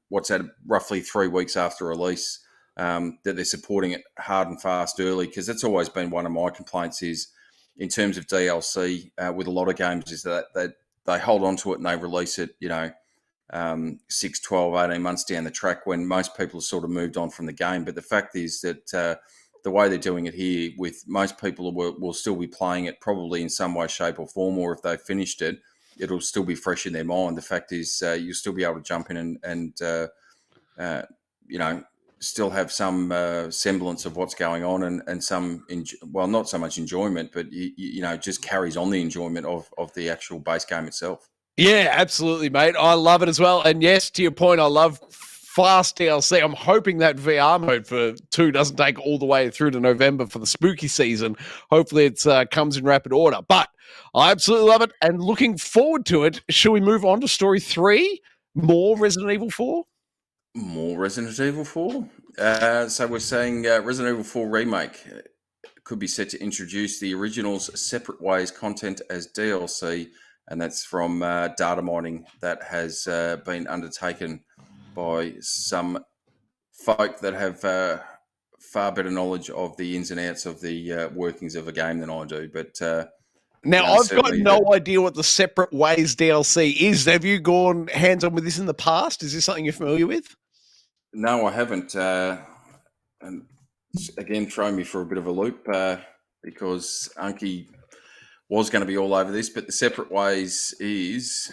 S3: what's that, roughly 3 weeks after release, that they're supporting it hard and fast early, because that's always been one of my complaints is, in terms of DLC with a lot of games, is that they hold on to it and they release it, 6, 12, 18 months down the track when most people have sort of moved on from the game. But the fact is that the way they're doing it here, with most people will still be playing it probably in some way, shape or form, or if they've finished it, it'll still be fresh in their mind. The fact is you'll still be able to jump in and still have some semblance of what's going on, and some, not so much enjoyment, but just carries on the enjoyment of the actual base game itself.
S1: Yeah, absolutely, mate. I love it as well. And yes, to your point, I love fast DLC. I'm hoping that VR mode for 2 doesn't take all the way through to November for the spooky season. Hopefully it comes in rapid order. But I absolutely love it and looking forward to it. Shall we move on to story 3? More Resident Evil 4?
S3: More Resident Evil 4. So we're saying Resident Evil 4 Remake could be set to introduce the original's Separate Ways content as DLC, and that's from data mining that has been undertaken by some folk that have far better knowledge of the ins and outs of the workings of a game than I do. But
S1: now, I've got no idea what the Separate Ways DLC is. Have you gone hands-on with this in the past? Is this something you're familiar with?
S3: No, I haven't. And again, throw me for a bit of a loop because Unky was going to be all over this. But the Separate Ways is,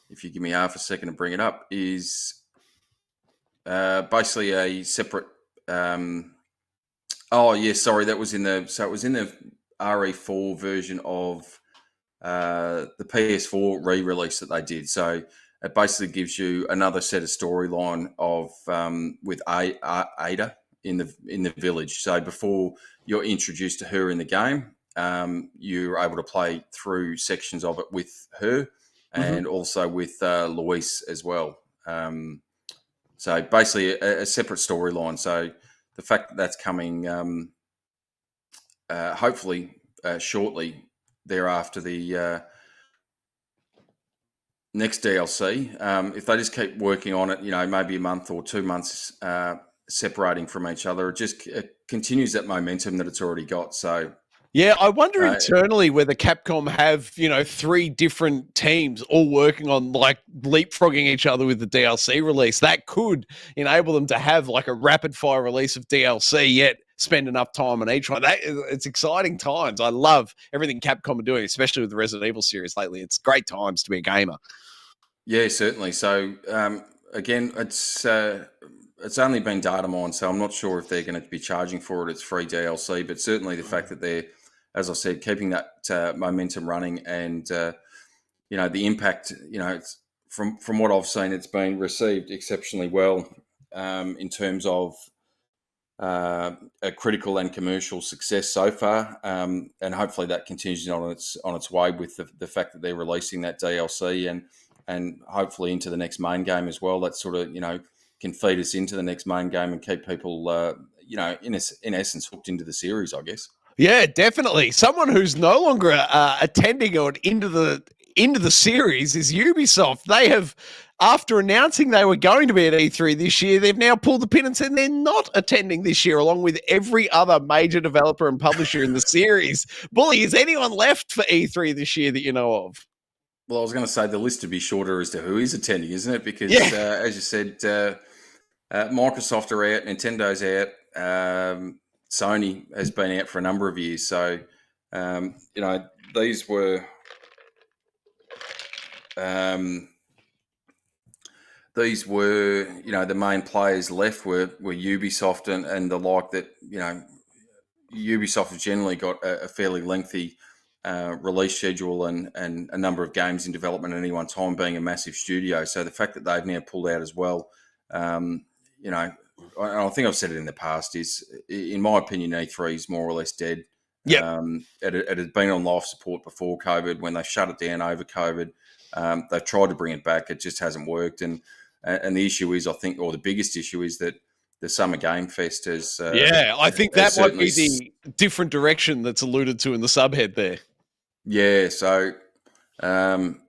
S3: if you give me half a second to bring it up, is basically a separate. That was in the. So it was in the RE4 version of the PS4 re-release that they did. So it basically gives you another set of storyline of with Ada in the village. So before you're introduced to her in the game, you're able to play through sections of it with her and also with Luis as well. So basically a separate storyline. So the fact that that's coming hopefully shortly thereafter the next DLC, if they just keep working on it, maybe a month or 2 months separating from each other, it just continues that momentum that it's already got. So
S1: Yeah, I wonder
S3: Uh,
S1: internally whether Capcom have, 3 different teams all working on like leapfrogging each other with the DLC release. That could enable them to have like a rapid fire release of DLC, yet spend enough time on each one. It's exciting times. I love everything Capcom are doing, especially with the Resident Evil series lately. It's great times to be a gamer.
S3: Yeah, certainly. So again, it's only been data mined, so I'm not sure if they're going to be charging for it. It's free DLC, but certainly the fact that they're, as I said, keeping that momentum running, and the impact. It's, from what I've seen, it's been received exceptionally well in terms of a critical and commercial success so far, and hopefully that continues on its way with the fact that they're releasing that DLC and hopefully into the next main game as well. That sort of can feed us into the next main game and keep people in essence hooked into the series, I guess.
S1: Yeah, definitely. Someone who's no longer attending or into the series is Ubisoft. They have, after announcing they were going to be at E3 this year, they've now pulled the pin and said they're not attending this year, along with every other major developer and publisher in the series. Bully, is anyone left for E3 this year that you know of?
S3: Well, I was going to say the list would be shorter as to who is attending, isn't it? Because as you said, Microsoft are out, Nintendo's out, Sony has been out for a number of years. So, these were the main players left were Ubisoft and the like. That Ubisoft have generally got a fairly lengthy release schedule and a number of games in development at any one time, being a massive studio. So the fact that they've now pulled out as well, I think I've said it in the past, is, in my opinion, E3 is more or less dead.
S1: Yeah.
S3: It had been on life support before COVID. When they shut it down over COVID, they've tried to bring it back. It just hasn't worked. And the issue is, I think, or the biggest issue is that the Summer Game Fest has...
S1: I think that might be the different direction that's alluded to in the subhead there.
S3: Yeah, so I'm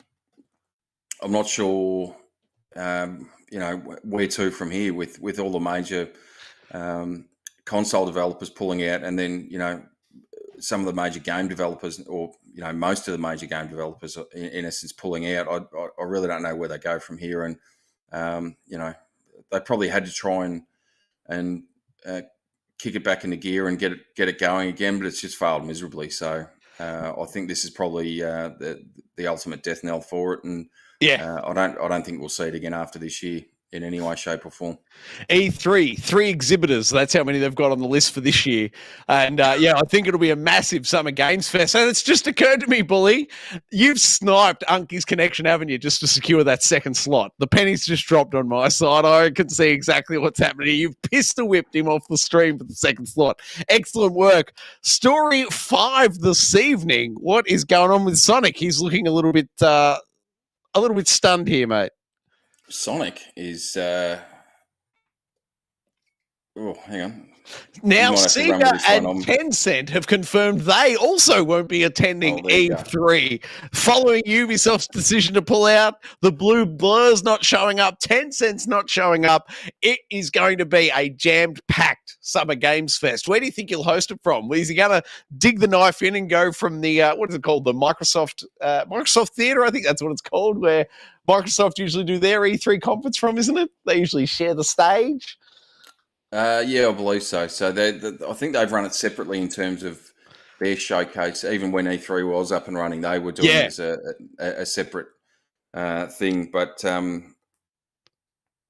S3: not sure... where to from here with all the major console developers pulling out, and then some of the major game developers, or most of the major game developers in essence pulling out. I really don't know where they go from here, and they probably had to try and kick it back into gear and get it going again, but it's just failed miserably. So I think this is probably the ultimate death knell for it, and I don't think we'll see it again after this year in any way, shape, or form.
S1: E3, 3 exhibitors. That's how many they've got on the list for this year. And I think it'll be a massive Summer Games Fest. And it's just occurred to me, Bully, you've sniped Unky's connection, haven't you, just to secure that second slot. The penny's just dropped on my side. I can see exactly what's happening. You've pistol whipped him off the stream for the second slot. Excellent work. Story 5 this evening. What is going on with Sonic? He's looking a little bit stunned here, mate.
S3: Sonic is... hang on.
S1: Now, Sega and Tencent have confirmed they also won't be attending E3. Following Ubisoft's decision to pull out, the Blue Blur's not showing up, Tencent's not showing up. It is going to be a jammed-packed Summer Games Fest. Where do you think you'll host it from? Is he going to dig the knife in and go from the, what is it called, the Microsoft Theatre? I think that's what it's called, where Microsoft usually do their E3 conference from, isn't it? They usually share the stage.
S3: Yeah, I believe so. So I think they've run it separately in terms of their showcase. Even when E3 was up and running, they were doing it as a separate thing. But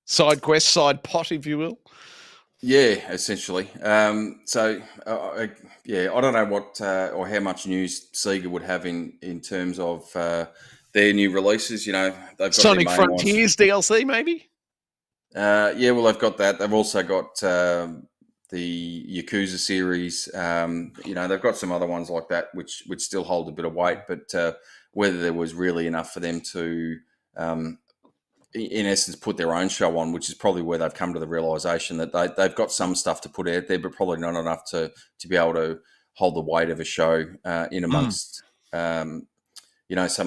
S1: side quest, side pot, if you will.
S3: Yeah, essentially. I don't know what or how much news Sega would have in terms of their new releases. They've got
S1: Sonic Frontiers DLC, maybe.
S3: They've got that. They've also got the Yakuza series. They've got some other ones like that, which still hold a bit of weight. But whether there was really enough for them to, in essence, put their own show on, which is probably where they've come to the realization that they've got some stuff to put out there, but probably not enough to be able to hold the weight of a show in amongst, some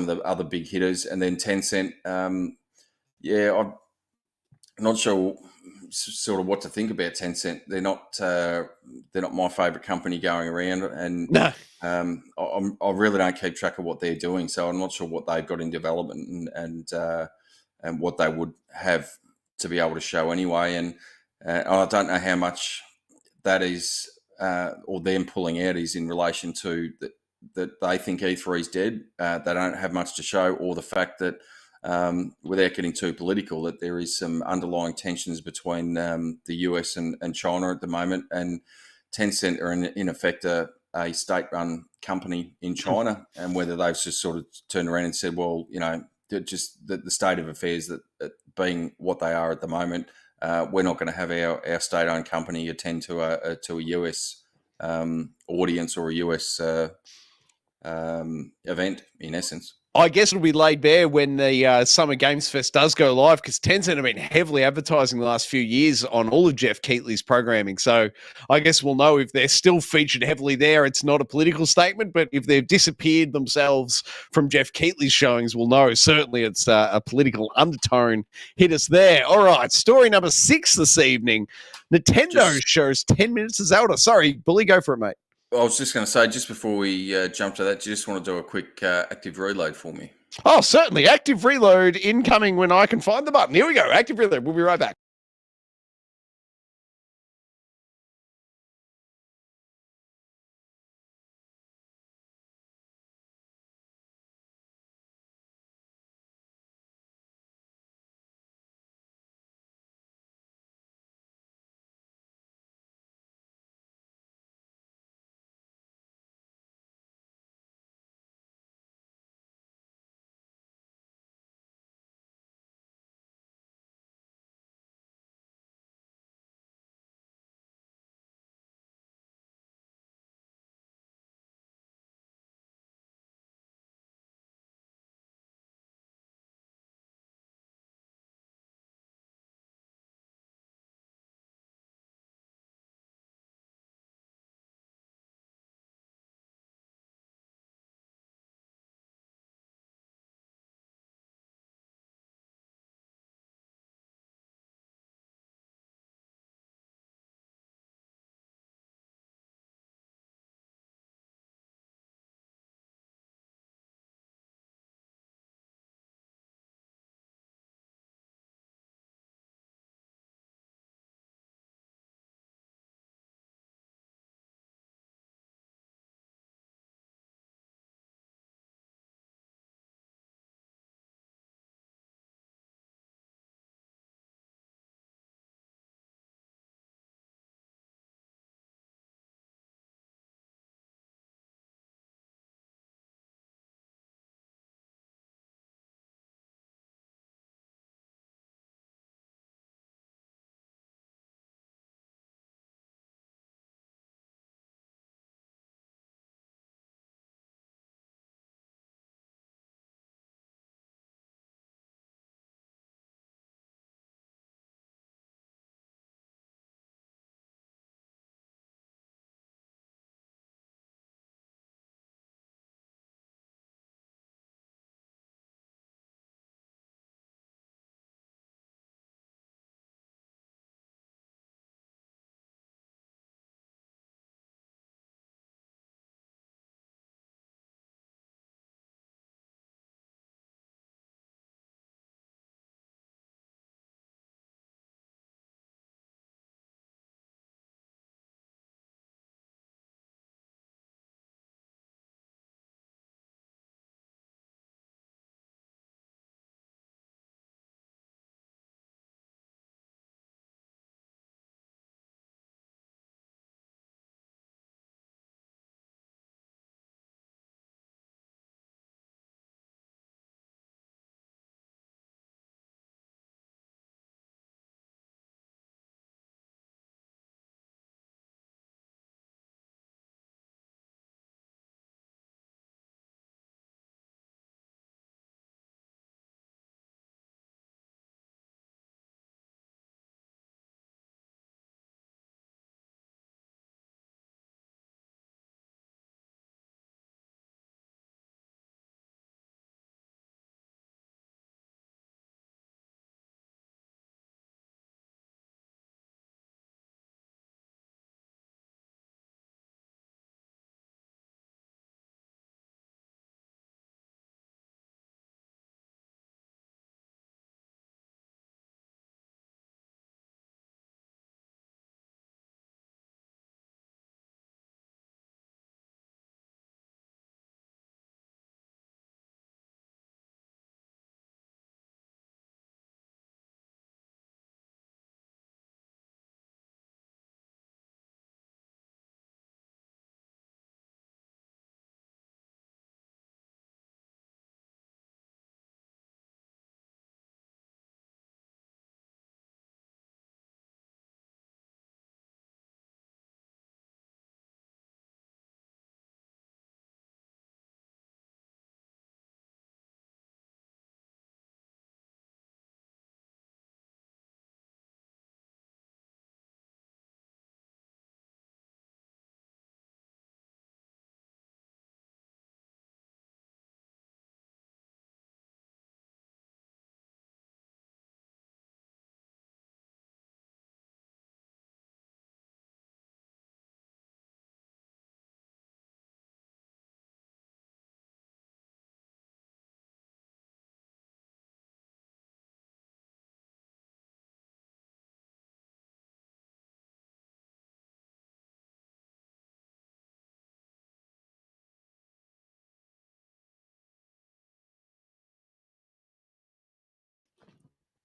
S3: of the other big hitters. And then Tencent, I'm not sure sort of what to think about Tencent. They're not my favourite company going around, and
S1: No.
S3: I really don't keep track of what they're doing, so I'm not sure what they've got in development and what they would have to be able to show anyway. And I don't know how much that is, or them pulling out is in relation to that they think E3 is dead. They don't have much to show, or the fact that, without getting too political, that there is some underlying tensions between the US and China at the moment, and Tencent are in effect a state-run company in China, and whether they've just sort of turned around and said, well, just the state of affairs that being what they are at the moment, we're not going to have our state-owned company attend to a US audience or a US event, in essence.
S1: I guess it'll be laid bare when the Summer Games Fest does go live, because Tencent have been heavily advertising the last few years on all of Jeff Keighley's programming. So I guess we'll know if they're still featured heavily there. It's not a political statement, but if they've disappeared themselves from Jeff Keighley's showings, we'll know. Certainly it's a political undertone hit us there. All right, story number 6 this evening. Nintendo shows 10 minutes of Zelda. Sorry, Bully, go for it, mate.
S3: I was just going to say, just before we jump to that, do you just want to do a quick active reload for me?
S1: Oh, certainly. Active reload incoming when I can find the button. Here we go. Active reload. We'll be right back.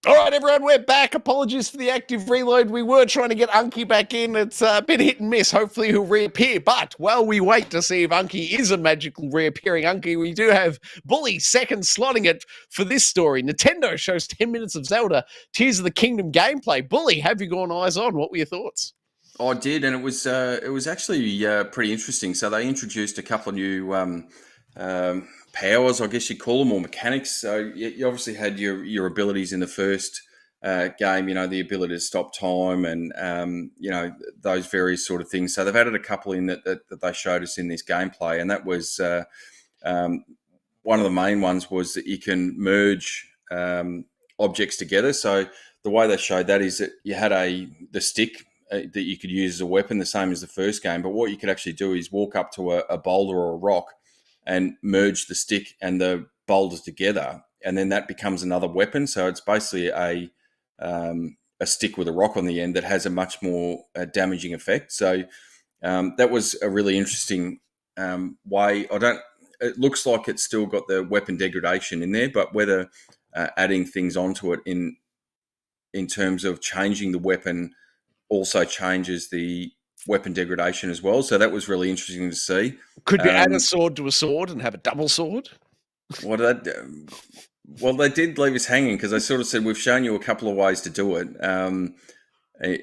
S1: All right, everyone, we're back. Apologies for the active reload. We were trying to get Unky back in. It's a bit hit and miss. Hopefully he'll reappear. But while we wait to see if Unky is a magical reappearing Unky, we do have Bully second slotting it for this story. Nintendo shows 10 minutes of Zelda Tears of the Kingdom gameplay. Bully, have you gone eyes on? What were your thoughts?
S3: I did, and it was actually pretty interesting. So they introduced a couple of new powers, I guess you'd call them, or mechanics. So you obviously had your abilities in the first game, the ability to stop time and, those various sort of things. So they've added a couple in that they showed us in this gameplay, and that was one of the main ones was that you can merge objects together. So the way they showed that is that you had the stick that you could use as a weapon, the same as the first game. But what you could actually do is walk up to a boulder or a rock and merge the stick and the boulders together, and then that becomes another weapon. So it's basically a stick with a rock on the end that has a much more damaging effect. So that was a really interesting way. It looks like it's still got the weapon degradation in there, but whether adding things onto it in terms of changing the weapon also changes the weapon degradation as well. So that was really interesting to see.
S1: Could you add a sword to a sword and have a double sword?
S3: What did that do? Well, they did leave us hanging because they sort of said, we've shown you a couple of ways to do it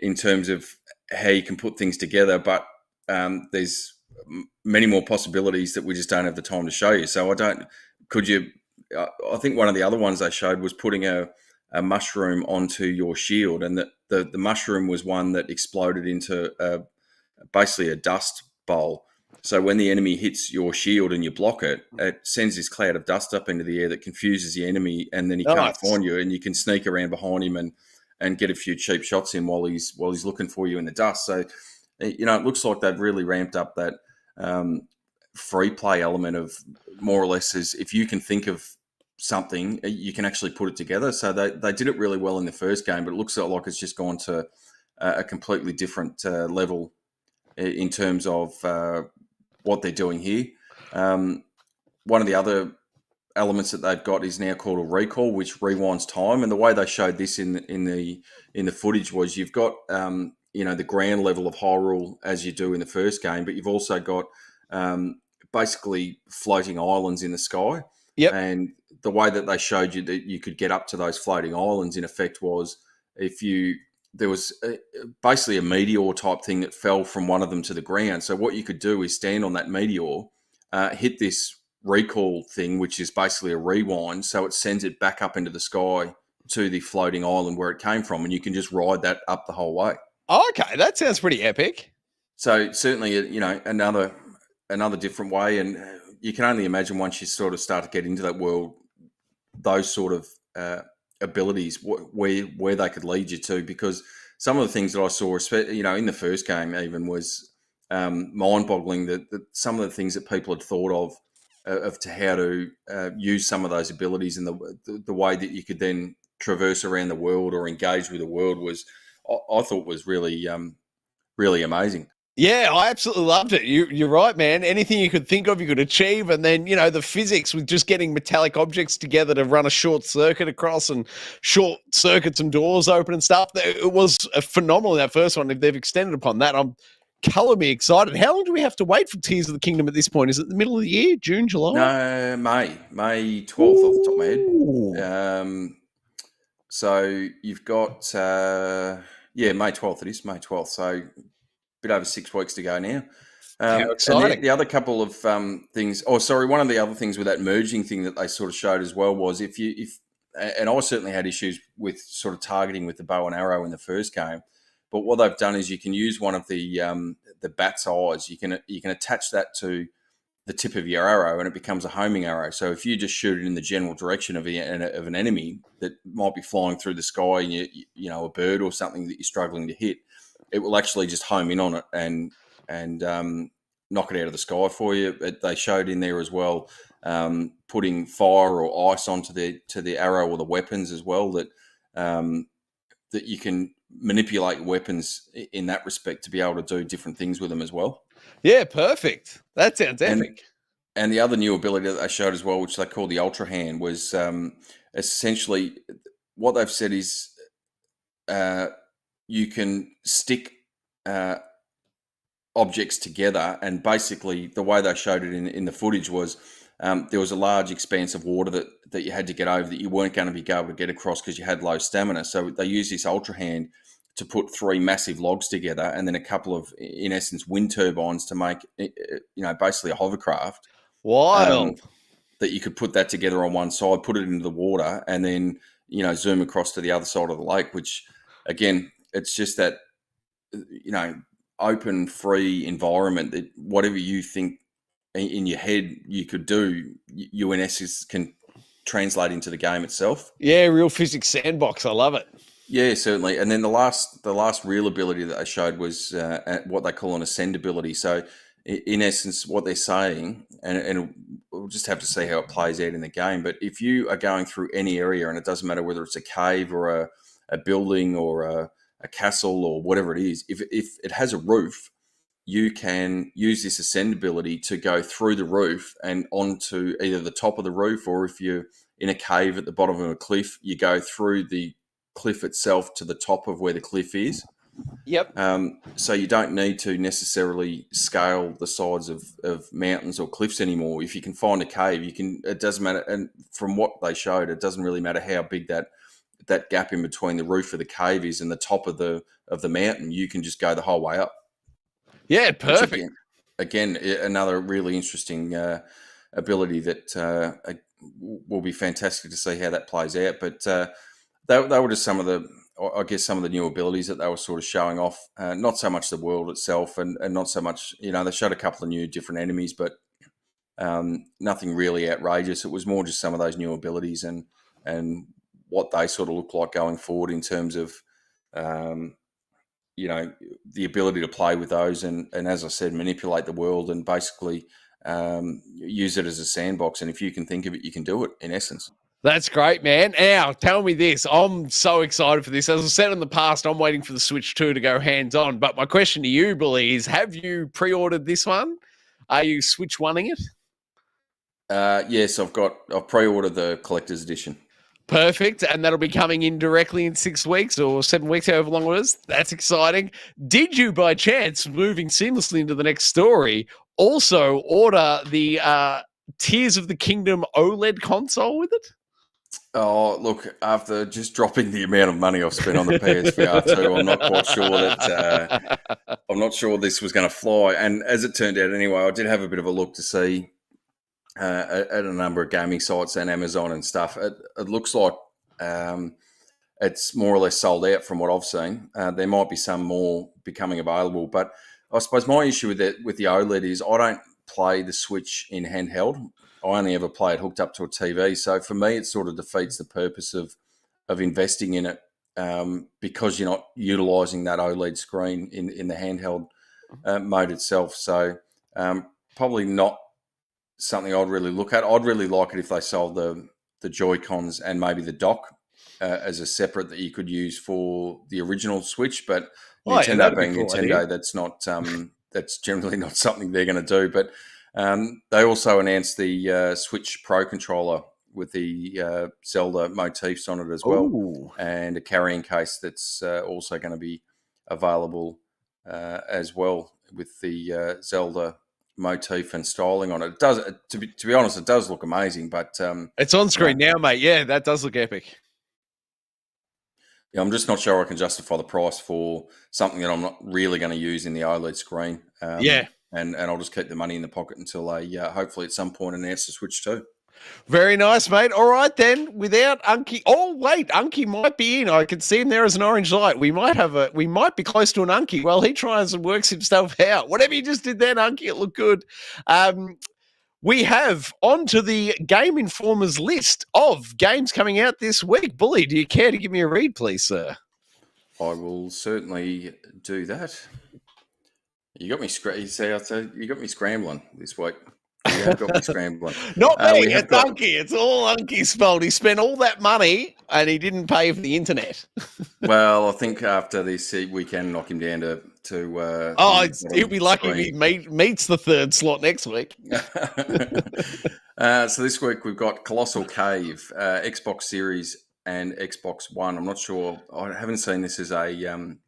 S3: in terms of how you can put things together, but there's many more possibilities that we just don't have the time to show you. So I think one of the other ones they showed was putting a mushroom onto your shield, and that the mushroom was one that exploded into basically a dust bowl. So when the enemy hits your shield and you block it, it sends this cloud of dust up into the air that confuses the enemy, and then he can't find you, and you can sneak around behind him and get a few cheap shots in while he's looking for you in the dust. So, it looks like they've really ramped up that free play element of more or less as if you can think of something, you can actually put it together. So they did it really well in the first game, but it looks like it's just gone to a completely different level in terms of what they're doing here. One of the other elements that they've got is now called a recall, which rewinds time. And the way they showed this in the footage was you've got the ground level of Hyrule as you do in the first game, but you've also got basically floating islands in the sky.
S1: Yep.
S3: And the way that they showed you that you could get up to those floating islands, in effect, was there was basically a meteor type thing that fell from one of them to the ground. So what you could do is stand on that meteor, hit this recall thing, which is basically a rewind. So it sends it back up into the sky to the floating island where it came from, and you can just ride that up the whole way.
S1: Okay, that sounds pretty epic.
S3: So certainly, another different way, and you can only imagine once you sort of start to get into that world, those sort of abilities where they could lead you to, because some of the things that I saw, in the first game even, was mind-boggling. That some of the things that people had thought of to how to use some of those abilities and the way that you could then traverse around the world or engage with the world I thought was really really amazing.
S1: Yeah, I absolutely loved it. You're right, man. Anything you could think of, you could achieve. And then, the physics with just getting metallic objects together to run a short circuit across and short circuit some doors open and stuff. It was phenomenal in that first one. If they've extended upon that, I'm color me excited. How long do we have to wait for Tears of the Kingdom at this point? Is it the middle of the year? June, July?
S3: No, May 12th off the top of my head. So you've got, May 12th it is, May 12th. So bit over 6 weeks to go now.
S1: How exciting.
S3: And the other couple of things. One of the other things with that merging thing that they sort of showed as well was and I certainly had issues with sort of targeting with the bow and arrow in the first game. But what they've done is you can use one of the bat's eyes. You can attach that to the tip of your arrow, and it becomes a homing arrow. So if you just shoot it in the general direction of an enemy that might be flying through the sky, and a bird or something that you're struggling to hit, it will actually just home in on it and knock it out of the sky for you. They showed in there as well putting fire or ice onto the arrow or the weapons as well, that you can manipulate weapons in that respect to be able to do different things with them as well.
S1: Yeah, perfect. That sounds epic.
S3: And the other new ability that they showed as well, which they call the Ultra Hand, was essentially what they've said is you can stick objects together, and basically the way they showed it in the footage was there was a large expanse of water that you had to get over that you weren't going to be able to get across because you had low stamina. So they used this ultra hand to put 3 massive logs together, and then a couple of, in essence, wind turbines to make, basically a hovercraft.
S1: Wild.
S3: That you could put that together on one side, put it into the water, and then, zoom across to the other side of the lake, which, again, it's just that, open, free environment that whatever you think in your head you could do, you in essence can translate into the game itself.
S1: Yeah, real physics sandbox. I love it.
S3: Yeah, certainly. And then the last real ability that they showed was what they call an ascend ability. So in essence, what they're saying, and we'll just have to see how it plays out in the game, but if you are going through any area, and it doesn't matter whether it's a cave or a building or a castle or whatever it is, if it has a roof, you can use this ascend ability to go through the roof and onto either the top of the roof, or if you're in a cave at the bottom of a cliff, you go through the cliff itself to the top of where the cliff is.
S1: Yep.
S3: So you don't need to necessarily scale the sides of mountains or cliffs anymore. If you can find a cave, it doesn't matter. And from what they showed, it doesn't really matter how big that gap in between the roof of the cave is and the top of the mountain. You can just go the whole way up.
S1: Yeah, perfect.
S3: Which again, another really interesting ability that will be fantastic to see how that plays out. But they were just some of the new abilities that they were sort of showing off. Not so much the world itself, and not so much, they showed a couple of new different enemies, but nothing really outrageous. It was more just some of those new abilities and what they sort of look like going forward in terms of the ability to play with those and as I said, manipulate the world and basically use it as a sandbox. And if you can think of it, you can do it, in essence.
S1: That's great, man. Now, tell me this. I'm so excited for this. As I said in the past, I'm waiting for the Switch 2 to go hands-on. But my question to you, Billy, is have you pre-ordered this one? Are you Switch 1ing it?
S3: Yes, I've pre-ordered the collector's edition.
S1: Perfect. And that'll be coming in directly in 6 weeks or 7 weeks, however long it is. That's exciting. Did you, by chance, moving seamlessly into the next story, also order the Tears of the Kingdom OLED console with it?
S3: Oh, look, after just dropping the amount of money I've spent on the PSVR2, I'm not quite sure that I'm not sure this was going to fly. And as it turned out anyway, I did have a bit of a look to see at a number of gaming sites and Amazon and stuff. It looks like it's more or less sold out from what I've seen. There might be some more becoming available, but I suppose my issue with the OLED is I don't play the Switch in handheld. I only ever play it hooked up to a TV. So for me, it sort of defeats the purpose of investing in it because you're not utilising that OLED screen in the handheld mode itself. So probably not something I'd really look at. I'd really like it if they sold the Joy-Cons and maybe the dock as a separate that you could use for the original Switch. But Nintendo being cool Nintendo, idea. That's not that's generally not something they're going to do. But they also announced the Switch Pro controller with the Zelda motifs on it as well. Ooh. And a carrying case that's also going to be available as well with the Zelda motif and styling on it. It does, to be honest, it does look amazing. But
S1: it's on screen now, mate. Yeah, that does look epic.
S3: Yeah, I'm just not sure I can justify the price for something that I'm not really going to use in the OLED screen. And I'll just keep the money in the pocket until they hopefully at some point announce the Switch 2.
S1: Very nice, mate. All right, then. Without Unky. Oh, wait. Unky might be in. I can see him there as an orange light. We might be close to an Unky. Well, he tries and works himself out. Whatever you just did then, Unky, it looked good. We have onto the Game Informer's list of games coming out this week. Bully, do you care to give me a read, please, sir?
S3: I will certainly do that. You got me scrambling this week. You have got me scrambling.
S1: Not me, it's Unky. It's all Unky's fault. He spent all that money and he didn't pay for the internet.
S3: Well, I think after this, we can knock him down to
S1: he'll be lucky if he meets the third slot next week.
S3: So this week we've got Colossal Cave, Xbox Series and Xbox One. I'm not sure. I haven't seen this as a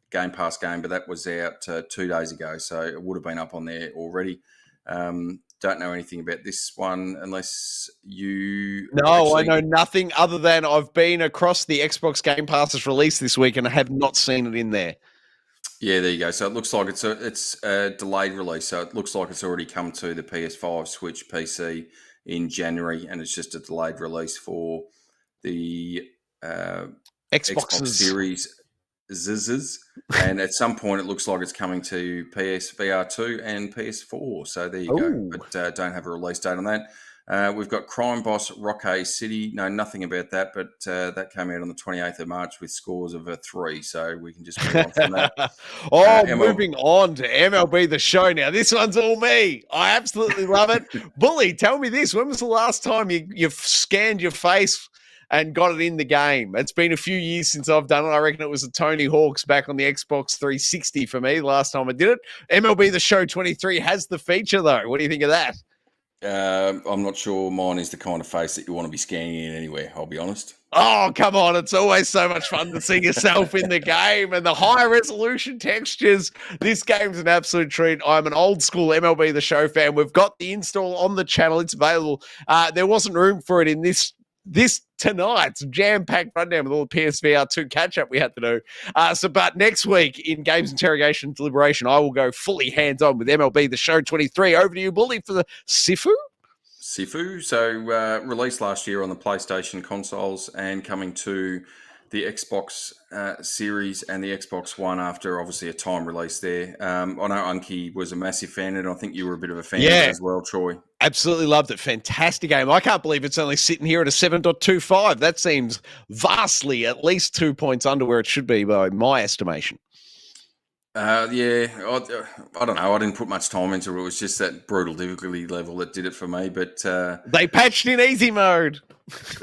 S3: Game Pass game, but that was out 2 days ago, so it would have been up on there already. Don't know anything about this one unless you.
S1: No, I know nothing other than I've been across the Xbox Game Pass's release this week and I have not seen it in there.
S3: Yeah, there you go. So it looks like it's a delayed release. So it looks like it's already come to the PS5, Switch, PC in January, and it's just a delayed release for the Xbox Series Z's. And at some point, it looks like it's coming to PSVR2 and PS4. So there you go. But don't have a release date on that. We've got Crime Boss Rockay City. Know nothing about that, but that came out on the 28th of March with scores of a 3. So we can just move on from that.
S1: Moving on to MLB The Show now. This one's all me. I absolutely love it. Bully, tell me this. When was the last time you've scanned your face and got it in the game? It's been a few years since I've done it. I reckon it was the Tony Hawk's back on the Xbox 360 for me the last time I did it. MLB The Show 23 has the feature, though. What do you think of that?
S3: I'm not sure mine is the kind of face that you want to be scanning in anywhere, I'll be honest.
S1: Oh, come on. It's always so much fun to see yourself in the game and the high resolution textures. This game's an absolute treat. I'm an old school MLB The Show fan. We've got the install on the channel. It's available. There wasn't room for it in this tonight's jam-packed rundown with all the PSVR2 catch-up we had to do. But next week in Games, Interrogation, Deliberation, I will go fully hands-on with MLB The Show 23. Over to you, Bully, for the Sifu.
S3: So released last year on the PlayStation consoles and coming to the Xbox Series and the Xbox One after obviously a time release there. I know Unky was a massive fan, and I think you were a bit of a fan of it as well, Troy.
S1: Absolutely loved it. Fantastic game. I can't believe it's only sitting here at a 7.25. That seems vastly at least 2 points under where it should be by my estimation.
S3: I don't know. I didn't put much time into it. It was just that brutal difficulty level that did it for me. But
S1: they patched in easy mode.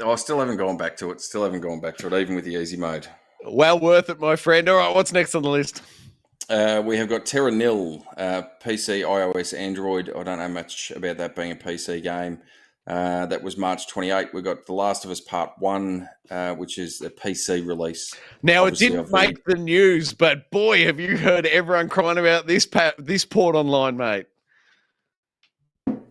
S3: I still haven't gone back to it. Even with the easy mode.
S1: Well worth it, my friend. All right, what's next on the list?
S3: We have got Terra Nil, PC, iOS, Android. I don't know much about that being a PC game. That was March 28. We got The Last of Us Part 1, which is the PC release.
S1: Now, it didn't make the news, but boy, have you heard everyone crying about this port online, mate.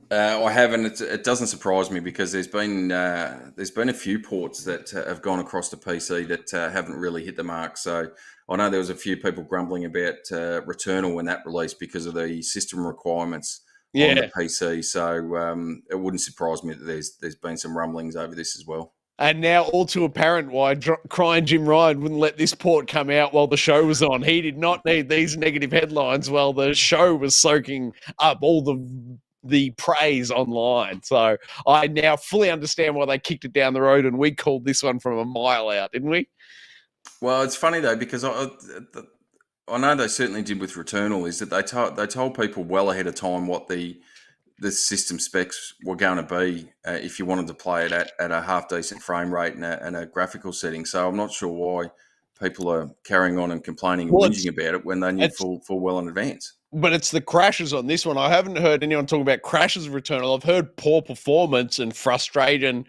S3: I haven't. It doesn't surprise me because there's been a few ports that have gone across to PC that haven't really hit the mark. So I know there was a few people grumbling about Returnal when that released because of the system requirements on the PC. So it wouldn't surprise me that there's been some rumblings over this as well. And
S1: now all too apparent why crying Jim Ryan wouldn't let this port come out while the show was on. He did not need these negative headlines while the show was soaking up all the praise online. So I now fully understand why they kicked it down the road and we called this one from a mile out, didn't we?
S3: Well, it's funny though, because I know they certainly did with Returnal, is that they told people well ahead of time what the system specs were going to be if you wanted to play it at a half decent frame rate and a graphical setting. So I'm not sure why people are carrying on and complaining and whinging about it when they knew full well in advance. But
S1: it's the crashes on this one. I haven't heard anyone talking about crashes of Returnal. I've heard poor performance and frustration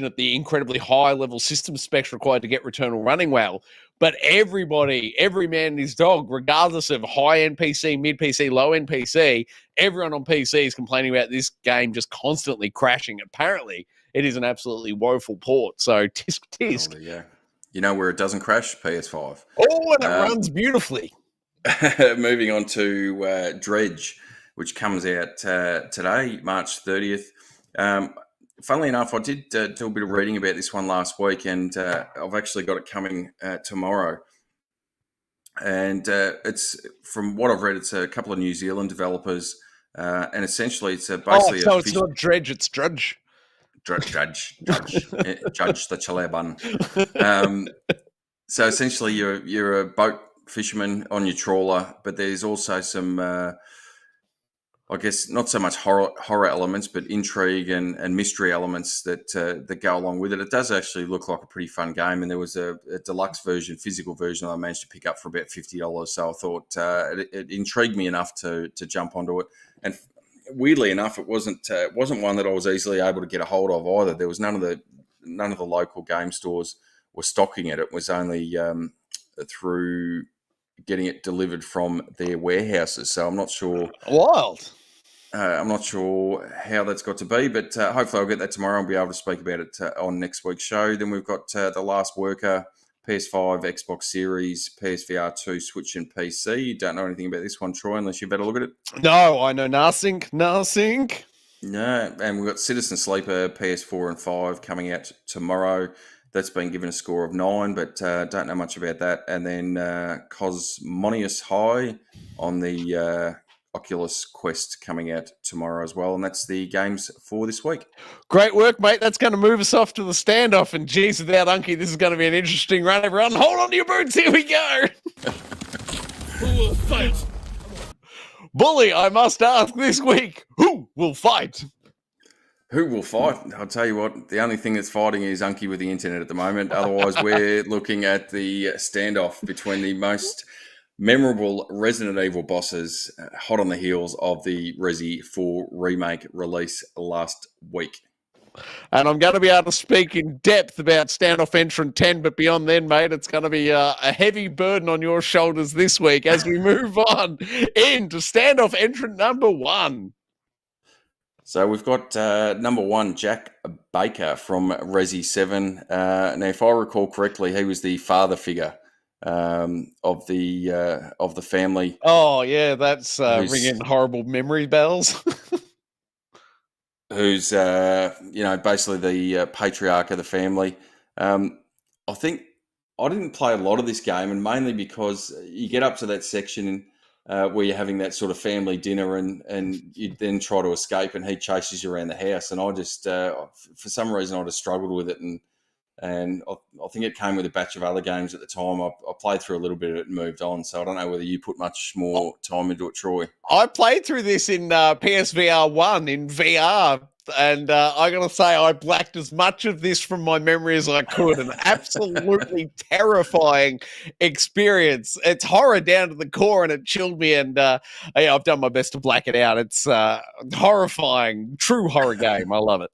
S1: at the incredibly high level system specs required to get Returnal running well. But every man and his dog, regardless of high-end PC, mid-PC, low-end PC, everyone on PC is complaining about this game just constantly crashing. Apparently, it is an absolutely woeful port. So, tisk.
S3: Oh, yeah. You know where it doesn't crash? PS5.
S1: Oh, and it runs beautifully.
S3: Moving on to Dredge, which comes out today, March 30th. Funnily enough, I did do a bit of reading about this one last week, and I've actually got it coming tomorrow. And it's, from what I've read, it's a couple of New Zealand developers, and essentially it's basically...
S1: so it's not Dredge, it's Drudge.
S3: Judge the Chalaban. So essentially you're a boat fisherman on your trawler, but there's also some... I guess not so much horror elements, but intrigue and mystery elements that go along with it. It does actually look like a pretty fun game, and there was a deluxe version, physical version, I managed to pick up for about $50. So I thought it intrigued me enough to jump onto it. And weirdly enough, it wasn't one that I was easily able to get a hold of either. There was none of the local game stores were stocking it. It was only through getting it delivered from their warehouses. So I'm not sure.
S1: Wild.
S3: I'm not sure how that's got to be, but hopefully I'll get that tomorrow and be able to speak about it on next week's show. Then we've got The Last Worker, PS5, Xbox Series, PSVR2, Switch and PC. Don't know anything about this one, Troy, unless you've had a look at it.
S1: No, I know nothing. Nothing.
S3: No, and we've got Citizen Sleeper, PS4 and 5 coming out tomorrow. That's been given a score of 9, but don't know much about that. And then Cosmonius High on the Oculus Quest coming out tomorrow as well. And that's the games for this week.
S1: Great work, mate. That's going to move us off to the standoff. And geez, without Unky, this is going to be an interesting run, everyone. Hold on to your boots. Here we go. Who will fight? Bully, I must ask this week, who will fight?
S3: Who will fight? I'll tell you what, the only thing that's fighting is Unky with the internet at the moment. Otherwise, we're looking at the standoff between the most memorable Resident Evil bosses, hot on the heels of the Resi 4 remake release last week.
S1: And I'm going to be able to speak in depth about Standoff Entrant 10, but beyond then, mate, it's going to be a heavy burden on your shoulders this week as we move on into Standoff Entrant number 1.
S3: So we've got number 1, Jack Baker from Resi 7. Now, if I recall correctly, he was the father figure of the family.
S1: Oh, yeah, that's ringing horrible memory bells.
S3: Who's basically the patriarch of the family. I think I didn't play a lot of this game, and mainly because you get up to that section where you're having that sort of family dinner, and you then try to escape, and he chases you around the house. And I just, for some reason, I just struggled with it, and I think it came with a batch of other games at the time. I played through a little bit of it and moved on. So I don't know whether you put much more time into it, Troy.
S1: I played through this in PSVR1 in VR, and I got to say I blacked as much of this from my memory as I could. An absolutely terrifying experience. It's horror down to the core, and it chilled me. And I've done my best to black it out. It's horrifying, true horror game. I love it.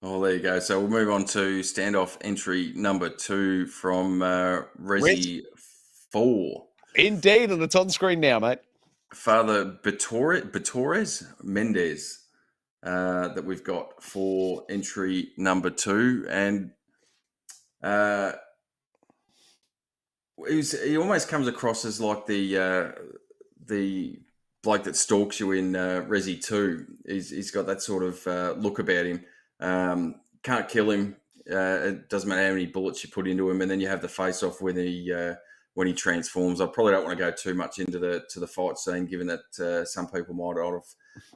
S3: Oh, there you go. So we'll move on to standoff entry number 2 from Resi 4.
S1: Indeed, and it's on screen now, mate.
S3: Father Bitores Mendez that we've got for entry number 2. And he almost comes across as like the bloke that stalks you in Resi 2. He's got that sort of look about him. Can't kill him. It doesn't matter how many bullets you put into him, and then you have the face off when he transforms. I probably don't want to go too much into the fight scene, given that some people might not have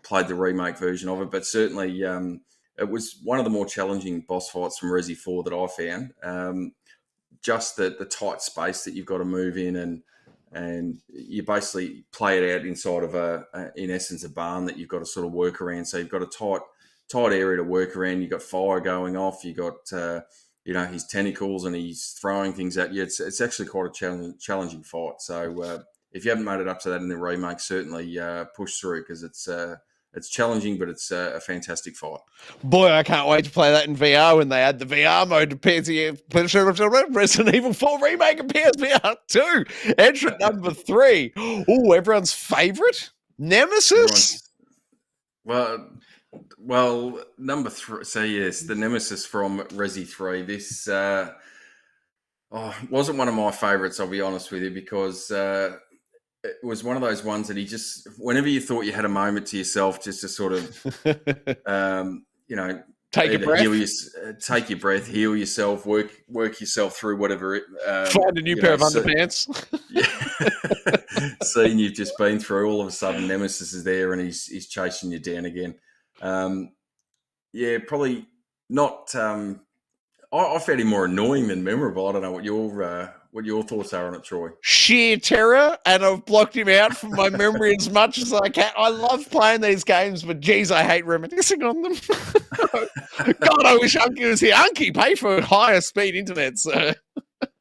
S3: played the remake version of it. But certainly, it was one of the more challenging boss fights from Resi 4 that I found. Just the tight space that you've got to move in, and you basically play it out inside of in essence, a barn that you've got to sort of work around. So you've got a tight area to work around. You've got fire going off. You got his tentacles, and he's throwing things at you. It's actually quite a challenging fight. So if you haven't made it up to that in the remake, certainly push through, because it's challenging, but it's a fantastic fight.
S1: Boy, I can't wait to play that in VR when they add the VR mode to Resident Evil 4 Remake and PSVR 2. Entrant number 3. Oh, everyone's favourite? Nemesis?
S3: Well, number 3. So yes, the Nemesis from Resi 3. This wasn't one of my favourites, I'll be honest with you, because it was one of those ones that he just, whenever you thought you had a moment to yourself, just to sort of,
S1: take a breath,
S3: take your breath, heal yourself, work yourself through whatever.
S1: Find a new pair of underpants.
S3: Seeing you've just been through, all of a sudden Nemesis is there and he's chasing you down again. Probably not. I found him more annoying than memorable. I don't know what your thoughts are on it, Troy.
S1: Sheer terror, and I've blocked him out from my memory as much as I can. I love playing these games, but geez, I hate reminiscing on them. God, I wish Unky was here. Unky, pay for higher speed internet, sir.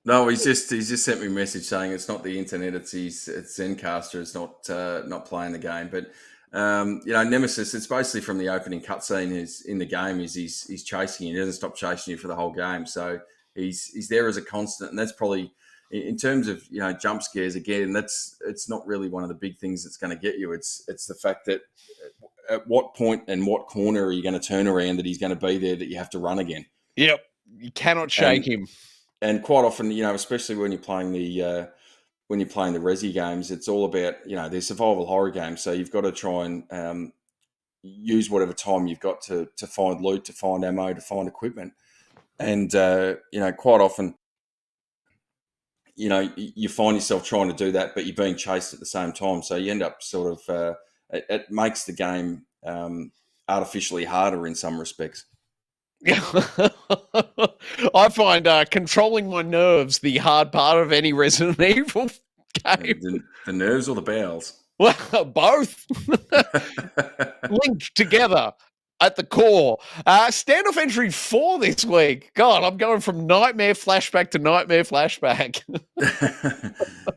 S3: No, he's just sent me a message saying it's not the internet, it's Zencaster. It's not playing the game, but. Nemesis, it's basically from the opening cutscene is in the game is he's chasing you. He doesn't stop chasing you for the whole game. So he's there as a constant, and that's probably in terms of jump scares. Again, it's not really one of the big things that's going to get you. It's the fact that at what point and what corner are you going to turn around that he's going to be there that you have to run again.
S1: Yep, you cannot shake him.
S3: And quite often, especially when you're playing the resi games, it's all about they're survival horror games. So you've got to try and use whatever time you've got to find loot, to find ammo, to find equipment, and quite often, you find yourself trying to do that, but you're being chased at the same time. So you end up sort of it makes the game artificially harder in some respects.
S1: Yeah, I find controlling my nerves the hard part of any Resident Evil game.
S3: The nerves or the bowels?
S1: Well, both linked together at the core. Standoff entry 4 this week. God, I'm going from nightmare flashback to nightmare flashback.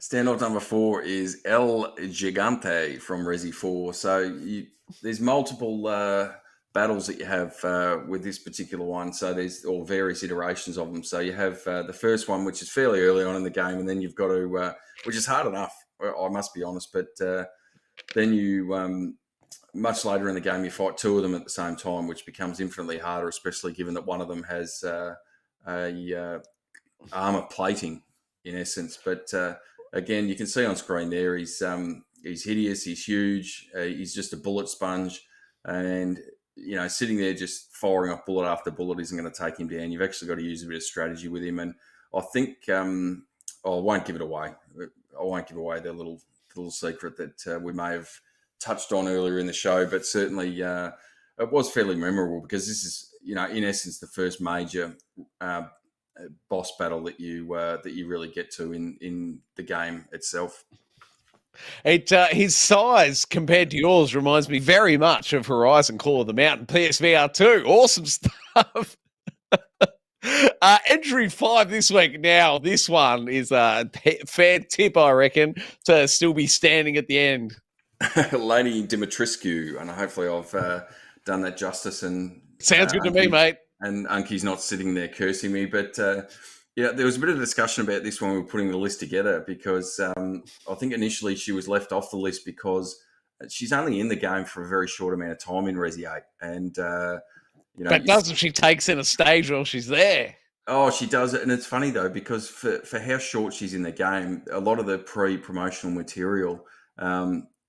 S3: Standoff number 4 is El Gigante from Resi 4. So there's multiple battles that you have with this particular one. So there's all various iterations of them. So you have the first one, which is fairly early on in the game, and then you've got to, which is hard enough, I must be honest, but then you, much later in the game, you fight 2 of them at the same time, which becomes infinitely harder, especially given that one of them has armor plating, in essence. But again, you can see on screen there, he's hideous, he's huge, he's just a bullet sponge, and sitting there just firing off bullet after bullet isn't going to take him down. You've actually got to use a bit of strategy with him, and I think I won't give it away. I won't give away the little secret that we may have touched on earlier in the show, but certainly it was fairly memorable because this is, in essence, the first major boss battle that you really get to in the game itself.
S1: His size compared to yours reminds me very much of Horizon Call of the Mountain PSVR2. Awesome stuff. Entry 5 this week. Now, this one is a fair tip, I reckon, to still be standing at the end.
S3: Lady Dimitrescu, and hopefully I've done that justice. And
S1: sounds good to me, mate.
S3: And Unky's not sitting there cursing me, but there was a bit of discussion about this when we were putting the list together because I think initially she was left off the list because she's only in the game for a very short amount of time in Resi 8, and
S1: but doesn't she takes in a stage while she's there?
S3: Oh, she does it, and it's funny though because for how short she's in the game, a lot of the pre-promotional material.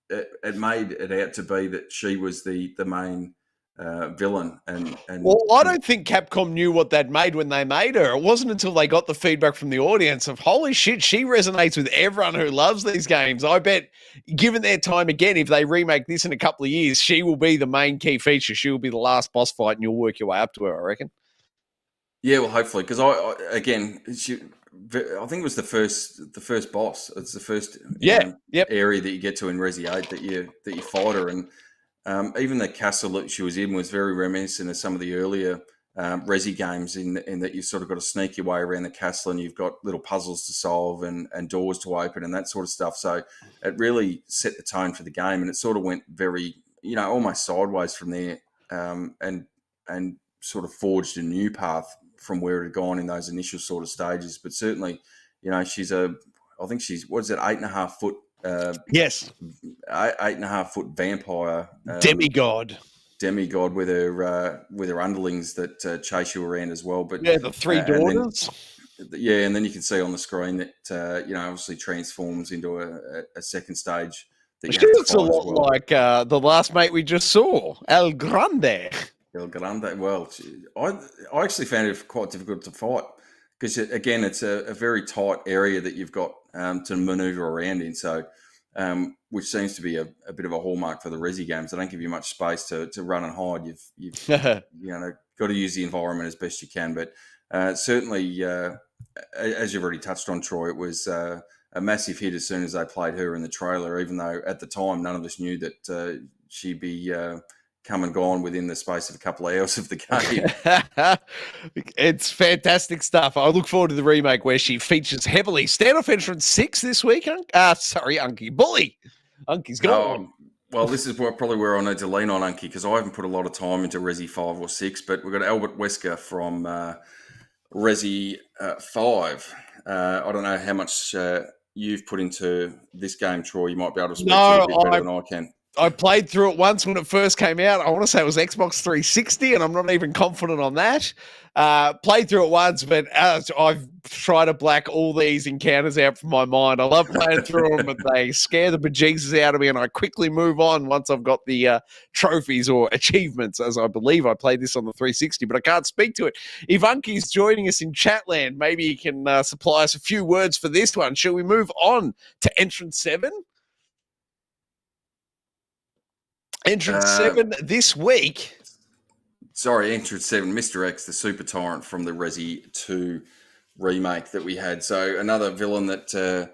S3: It made it out to be that she was the main villain. And
S1: well, I don't think Capcom knew what they'd made when they made her. It wasn't until they got the feedback from the audience of, holy shit, she resonates with everyone who loves these games. I bet, given their time again, if they remake this in a couple of years, she will be the main key feature. She will be the last boss fight, and you'll work your way up to her, I reckon.
S3: Yeah, well, hopefully, because I think it was the first boss. It's the first area that you get to in Resi 8 that you fight her, and even the castle that she was in was very reminiscent of some of the earlier Resi games in that you've sort of got to sneak your way around the castle and you've got little puzzles to solve and doors to open and that sort of stuff. So it really set the tone for the game, and it sort of went very almost sideways from there, and sort of forged a new path from where it had gone in those initial sort of stages. But certainly, she's I think she's, what is it, 8.5 foot?
S1: Yes.
S3: 8.5 foot vampire.
S1: Demigod
S3: with her underlings that chase you around as well. But
S1: yeah, the 3 daughters.
S3: And then you can see on the screen that, obviously transforms into a second stage. That
S1: she looks a lot like the last mate we just saw, El Grande.
S3: El Grande. Well, I actually found it quite difficult to fight because, again, it's a very tight area that you've got to maneuver around in. So, which seems to be a bit of a hallmark for the Resi games. They don't give you much space to run and hide. You've got to use the environment as best you can. But certainly, as you've already touched on, Troy, it was a massive hit as soon as they played her in the trailer, even though at the time none of us knew that she'd be come and gone within the space of a couple of hours of the game.
S1: It's fantastic stuff. I look forward to the remake where she features heavily. Standoff entrance 6 this week. Sorry, Unky. Bully. Unky's gone.
S3: Well, this is probably where I need to lean on Unky because I haven't put a lot of time into Resi 5 or 6, but we've got Albert Wesker from Resi 5. I don't know how much you've put into this game, Troy. You might be able to speak to it a bit better than I can.
S1: I played through it once when it first came out. I want to say it was Xbox 360, and I'm not even confident on that. Played through it once, but I've tried to black all these encounters out from my mind. I love playing through them, but they scare the bejesus out of me, and I quickly move on once I've got the trophies or achievements, as I believe I played this on the 360, but I can't speak to it. If Unky's joining us in Chatland, maybe he can supply us a few words for this one. Shall we move on to Entrance 7? Entrance 7 this week.
S3: Sorry, Entrance 7, Mr. X, the Super Tyrant from the Resi 2 remake that we had. So another villain that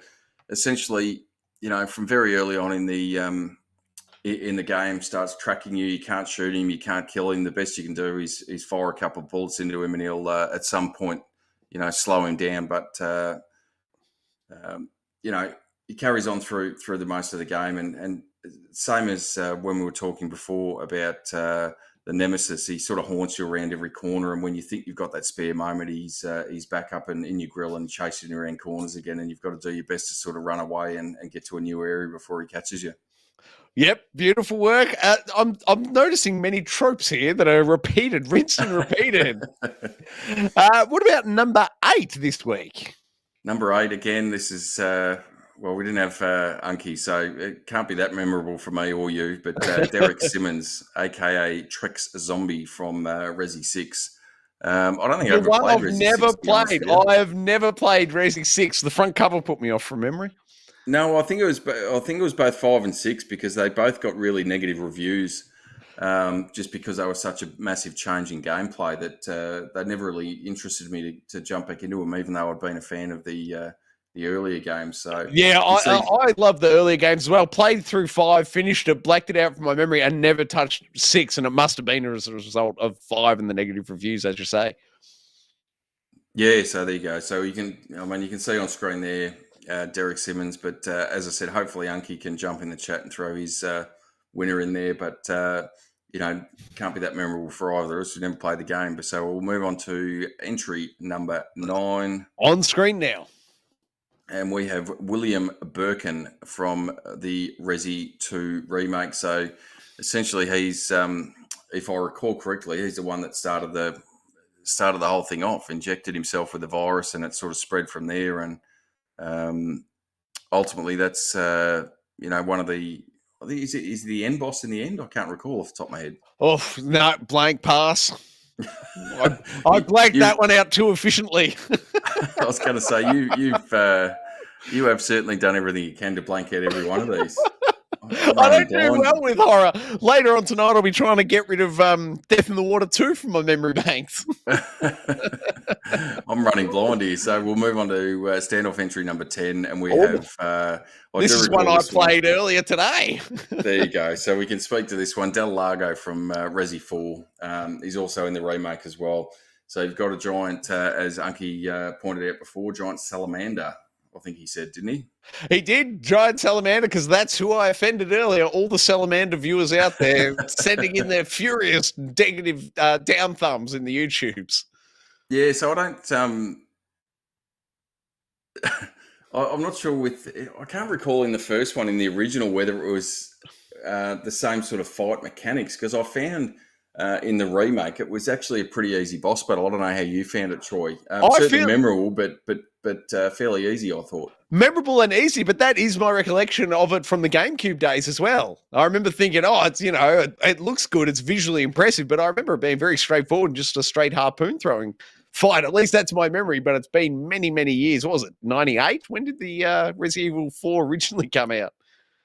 S3: essentially, from very early on in the game starts tracking you. You can't shoot him, you can't kill him. The best you can do is fire a couple of bullets into him, and he'll at some point, slow him down. But he carries on through the most of the game, and same as when we were talking before about the Nemesis, he sort of haunts you around every corner, and when you think you've got that spare moment, he's back up and in your grill and chasing you around corners again, and you've got to do your best to sort of run away and get to a new area before he catches you.
S1: Yep, beautiful work. I'm noticing many tropes here that are repeated, rinsed and repeated. What about number 8 this week?
S3: Number 8, again, this is... we didn't have Unky, so it can't be that memorable for me or you, but Derek Simmons, a.k.a. Trex Zombie from Resi 6. I don't think I've ever played Resi 6.
S1: I have never played Resi 6. The front cover put me off from memory.
S3: No, I think it was both 5 and 6 because they both got really negative reviews just because they were such a massive change in gameplay that they never really interested me to jump back into them, even though I'd been a fan of the earlier games. So
S1: yeah, I love the earlier games as well. Played through 5, finished it, blacked it out from my memory, and never touched 6. And it must have been as a result of 5 and the negative reviews, as you say.
S3: Yeah, so there you go. So you can see on screen there Derek Simmons, but as I said, hopefully Unky can jump in the chat and throw his winner in there. But can't be that memorable for either of us who never played the game. But so we'll move on to entry number 9
S1: on screen now.
S3: And we have William Birkin from the Resi 2 remake. So essentially he's, if I recall correctly, he's the one that started the whole thing off, injected himself with the virus, and it sort of spread from there. And ultimately that's, one of the, I think is the end boss in the end? I can't recall off the top of my head.
S1: Oh, no, blank pass. I blanked that one out too efficiently.
S3: I was going to say you have certainly done everything you can to blank out every one of these.
S1: I don't do well with horror. Later on tonight, I'll be trying to get rid of Death in the Water 2 from my memory banks.
S3: I'm running blind here, so we'll move on to standoff entry number 10, and we have.
S1: This is one I played earlier today.
S3: There you go. So we can speak to this one. Del Largo from Resi 4. He's also in the remake as well. So you've got a giant, as Unky pointed out before, giant salamander. I think he said, didn't he?
S1: He did, giant salamander, because that's who I offended earlier. All the salamander viewers out there sending in their furious negative down thumbs in the YouTubes.
S3: Yeah, so I don't. I'm not sure I can't recall in the first one, in the original, whether it was the same sort of fight mechanics, because I found in the remake it was actually a pretty easy boss battle. I don't know how you found it, Troy. Certainly memorable, but fairly easy, I thought.
S1: Memorable and easy, but that is my recollection of it from the GameCube days as well. I remember thinking, it's, it looks good, it's visually impressive, but I remember it being very straightforward, just a straight harpoon throwing fight. At least that's my memory, but it's been many, many years. What was it, 98? When did the Resident Evil 4 originally come out?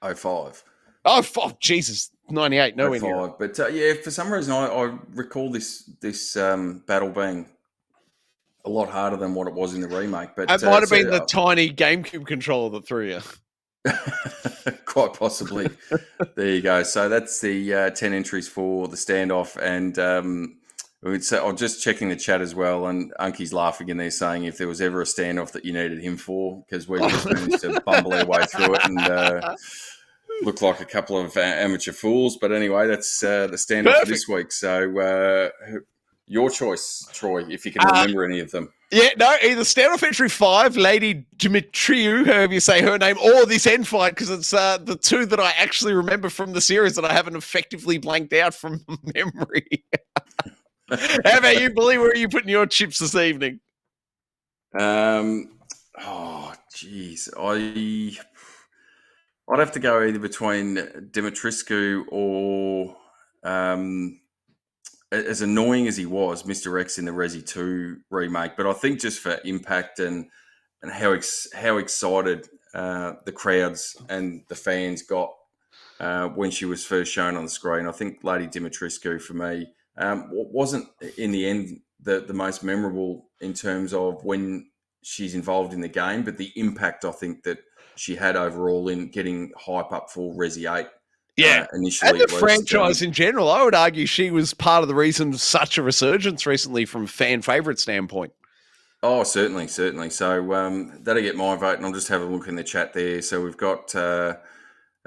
S3: 05.
S1: Oh, fuck, Jesus, 98, nowhere near.
S3: But for some reason I recall this battle being a lot harder than what it was in the remake. But
S1: it might have been the tiny GameCube controller that threw you.
S3: Quite possibly. There you go. So that's the 10 entries for the standoff. And I'm just checking the chat as well. And Unky's laughing in there saying if there was ever a standoff that you needed him for, because we've just managed to bumble our way through it and look like a couple of amateur fools. But anyway, that's the standoff for this week. So your choice, Troy, if you can remember any of them.
S1: Yeah, no, either Standoff Entry 5, Lady Dimitriou, however you say her name, or this end fight, because it's the two that I actually remember from the series that I haven't effectively blanked out from memory. How about you, Billy? Where are you putting your chips this evening?
S3: Oh, geez. I'd have to go either between Dimitrescu or, as annoying as he was, Mr. X in the Resi 2 remake. But I think just for impact and how excited the crowds and the fans got when she was first shown on the screen, I think Lady Dimitrescu for me wasn't in the end the most memorable in terms of when she's involved in the game, but the impact I think that she had overall in getting hype up for Resi 8.
S1: Yeah,
S3: initially.
S1: And the franchise in general, I would argue she was part of the reason such a resurgence recently from fan favourite standpoint.
S3: Oh, certainly. So that'll get my vote, and I'll just have a look in the chat there. So we've got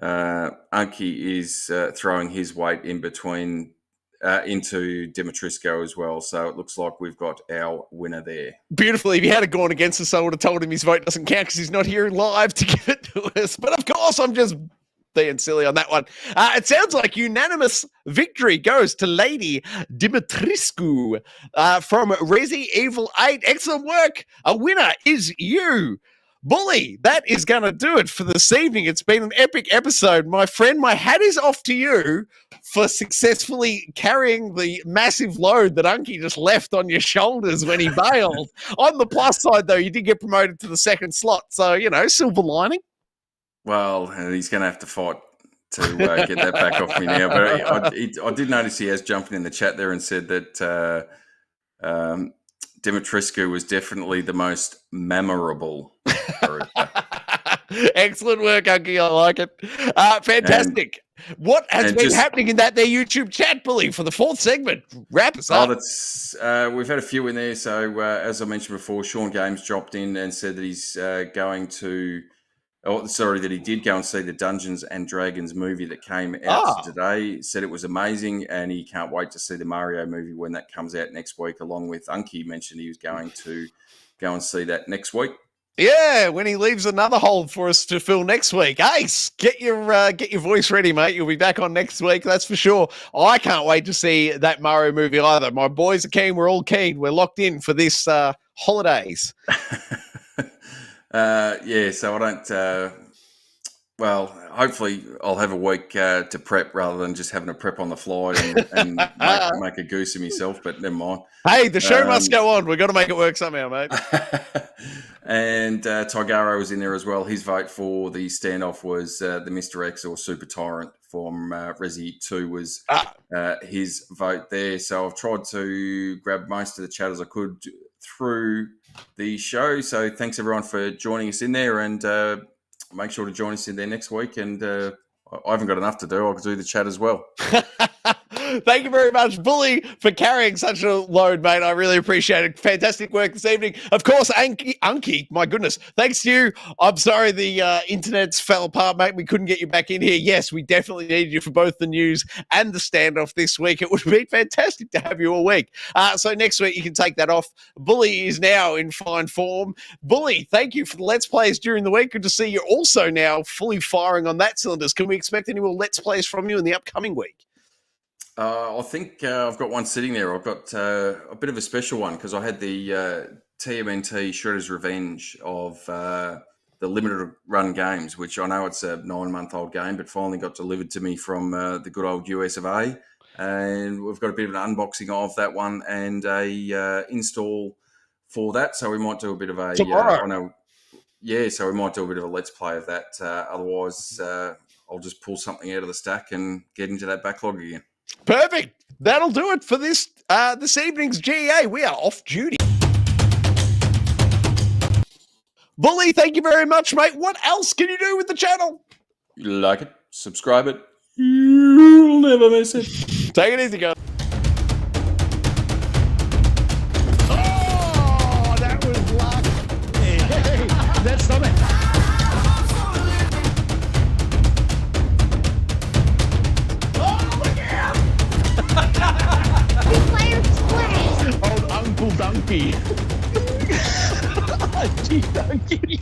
S3: Anki is throwing his weight in between into Dimitrescu as well. So it looks like we've got our winner there.
S1: Beautifully. If he had gone against us, I would have told him his vote doesn't count because he's not here live to give it to us. But of course, I'm just being silly on that one. It sounds like unanimous victory goes to Lady Dimitrescu from Resi Evil 8. Excellent work. A winner is you. Bully, that is going to do it for this evening. It's been an epic episode. My friend, my hat is off to you for successfully carrying the massive load that Unky just left on your shoulders when he bailed. On the plus side, though, you did get promoted to the second slot. So, silver lining.
S3: Well, he's going to have to fight to get that back off me now. But I did notice he has jumped in the chat there and said that Dimitrescu was definitely the most memorable.
S1: Excellent work, Unky. I like it. Fantastic. What has been happening in there YouTube chat, Bully, for the fourth segment? Wrap us up.
S3: We've had a few in there. So, as I mentioned before, Sean Games dropped in and said that he's that he did go and see the Dungeons and Dragons movie that came out today. Said it was amazing, and he can't wait to see the Mario movie when that comes out next week. Along with Unky, mentioned he was going to go and see that next week.
S1: Yeah, when he leaves another hole for us to fill next week. Ace, get your voice ready, mate. You'll be back on next week, that's for sure. I can't wait to see that Mario movie either. My boys are keen. We're all keen. We're locked in for this holidays.
S3: So I don't. Hopefully I'll have a week to prep rather than just having a prep on the fly and make a goose of myself. But never mind. Hey,
S1: the show must go on. We've got to make it work somehow, mate.
S3: And Tigaro was in there as well. His vote for the standoff was the Mr. X or Super Tyrant from Resi 2 was his vote there. So I've tried to grab most of the chat as I could through the show. So thanks everyone for joining us in there, and make sure to join us in there next week. And I haven't got enough to do. I'll do the chat as well.
S1: Thank you very much, Bully, for carrying such a load, mate. I really appreciate it. Fantastic work this evening. Of course, Unky, my goodness. Thanks to you. I'm sorry the internets fell apart, mate. We couldn't get you back in here. Yes, we definitely needed you for both the news and the standoff this week. It would be fantastic to have you all week. So next week you can take that off. Bully is now in fine form. Bully, thank you for the Let's Plays during the week. Good to see you also now fully firing on that cylinders. Can we expect any more Let's Plays from you in the upcoming week?
S3: I think I've got one sitting there. I've got a bit of a special one because I had the TMNT Shredder's Revenge of the limited run games, which I know it's a 9-month-old game, but finally got delivered to me from the good old US of A. And we've got a bit of an unboxing of that one and a install for that. So we might do a bit of a
S1: tomorrow.
S3: So we might do a bit of a Let's Play of that. Otherwise, I'll just pull something out of the stack and get into that backlog again.
S1: Perfect. That'll do it for this evening's G.E.A. We are off duty. Bully, thank you very much, mate. What else can you do with the channel?
S3: Like it, subscribe it. You'll never miss it.
S1: Take it easy, guys. Oh, that was luck. Hey, that's something. Old Uncle Dumpy.
S2: Jeez, Unky.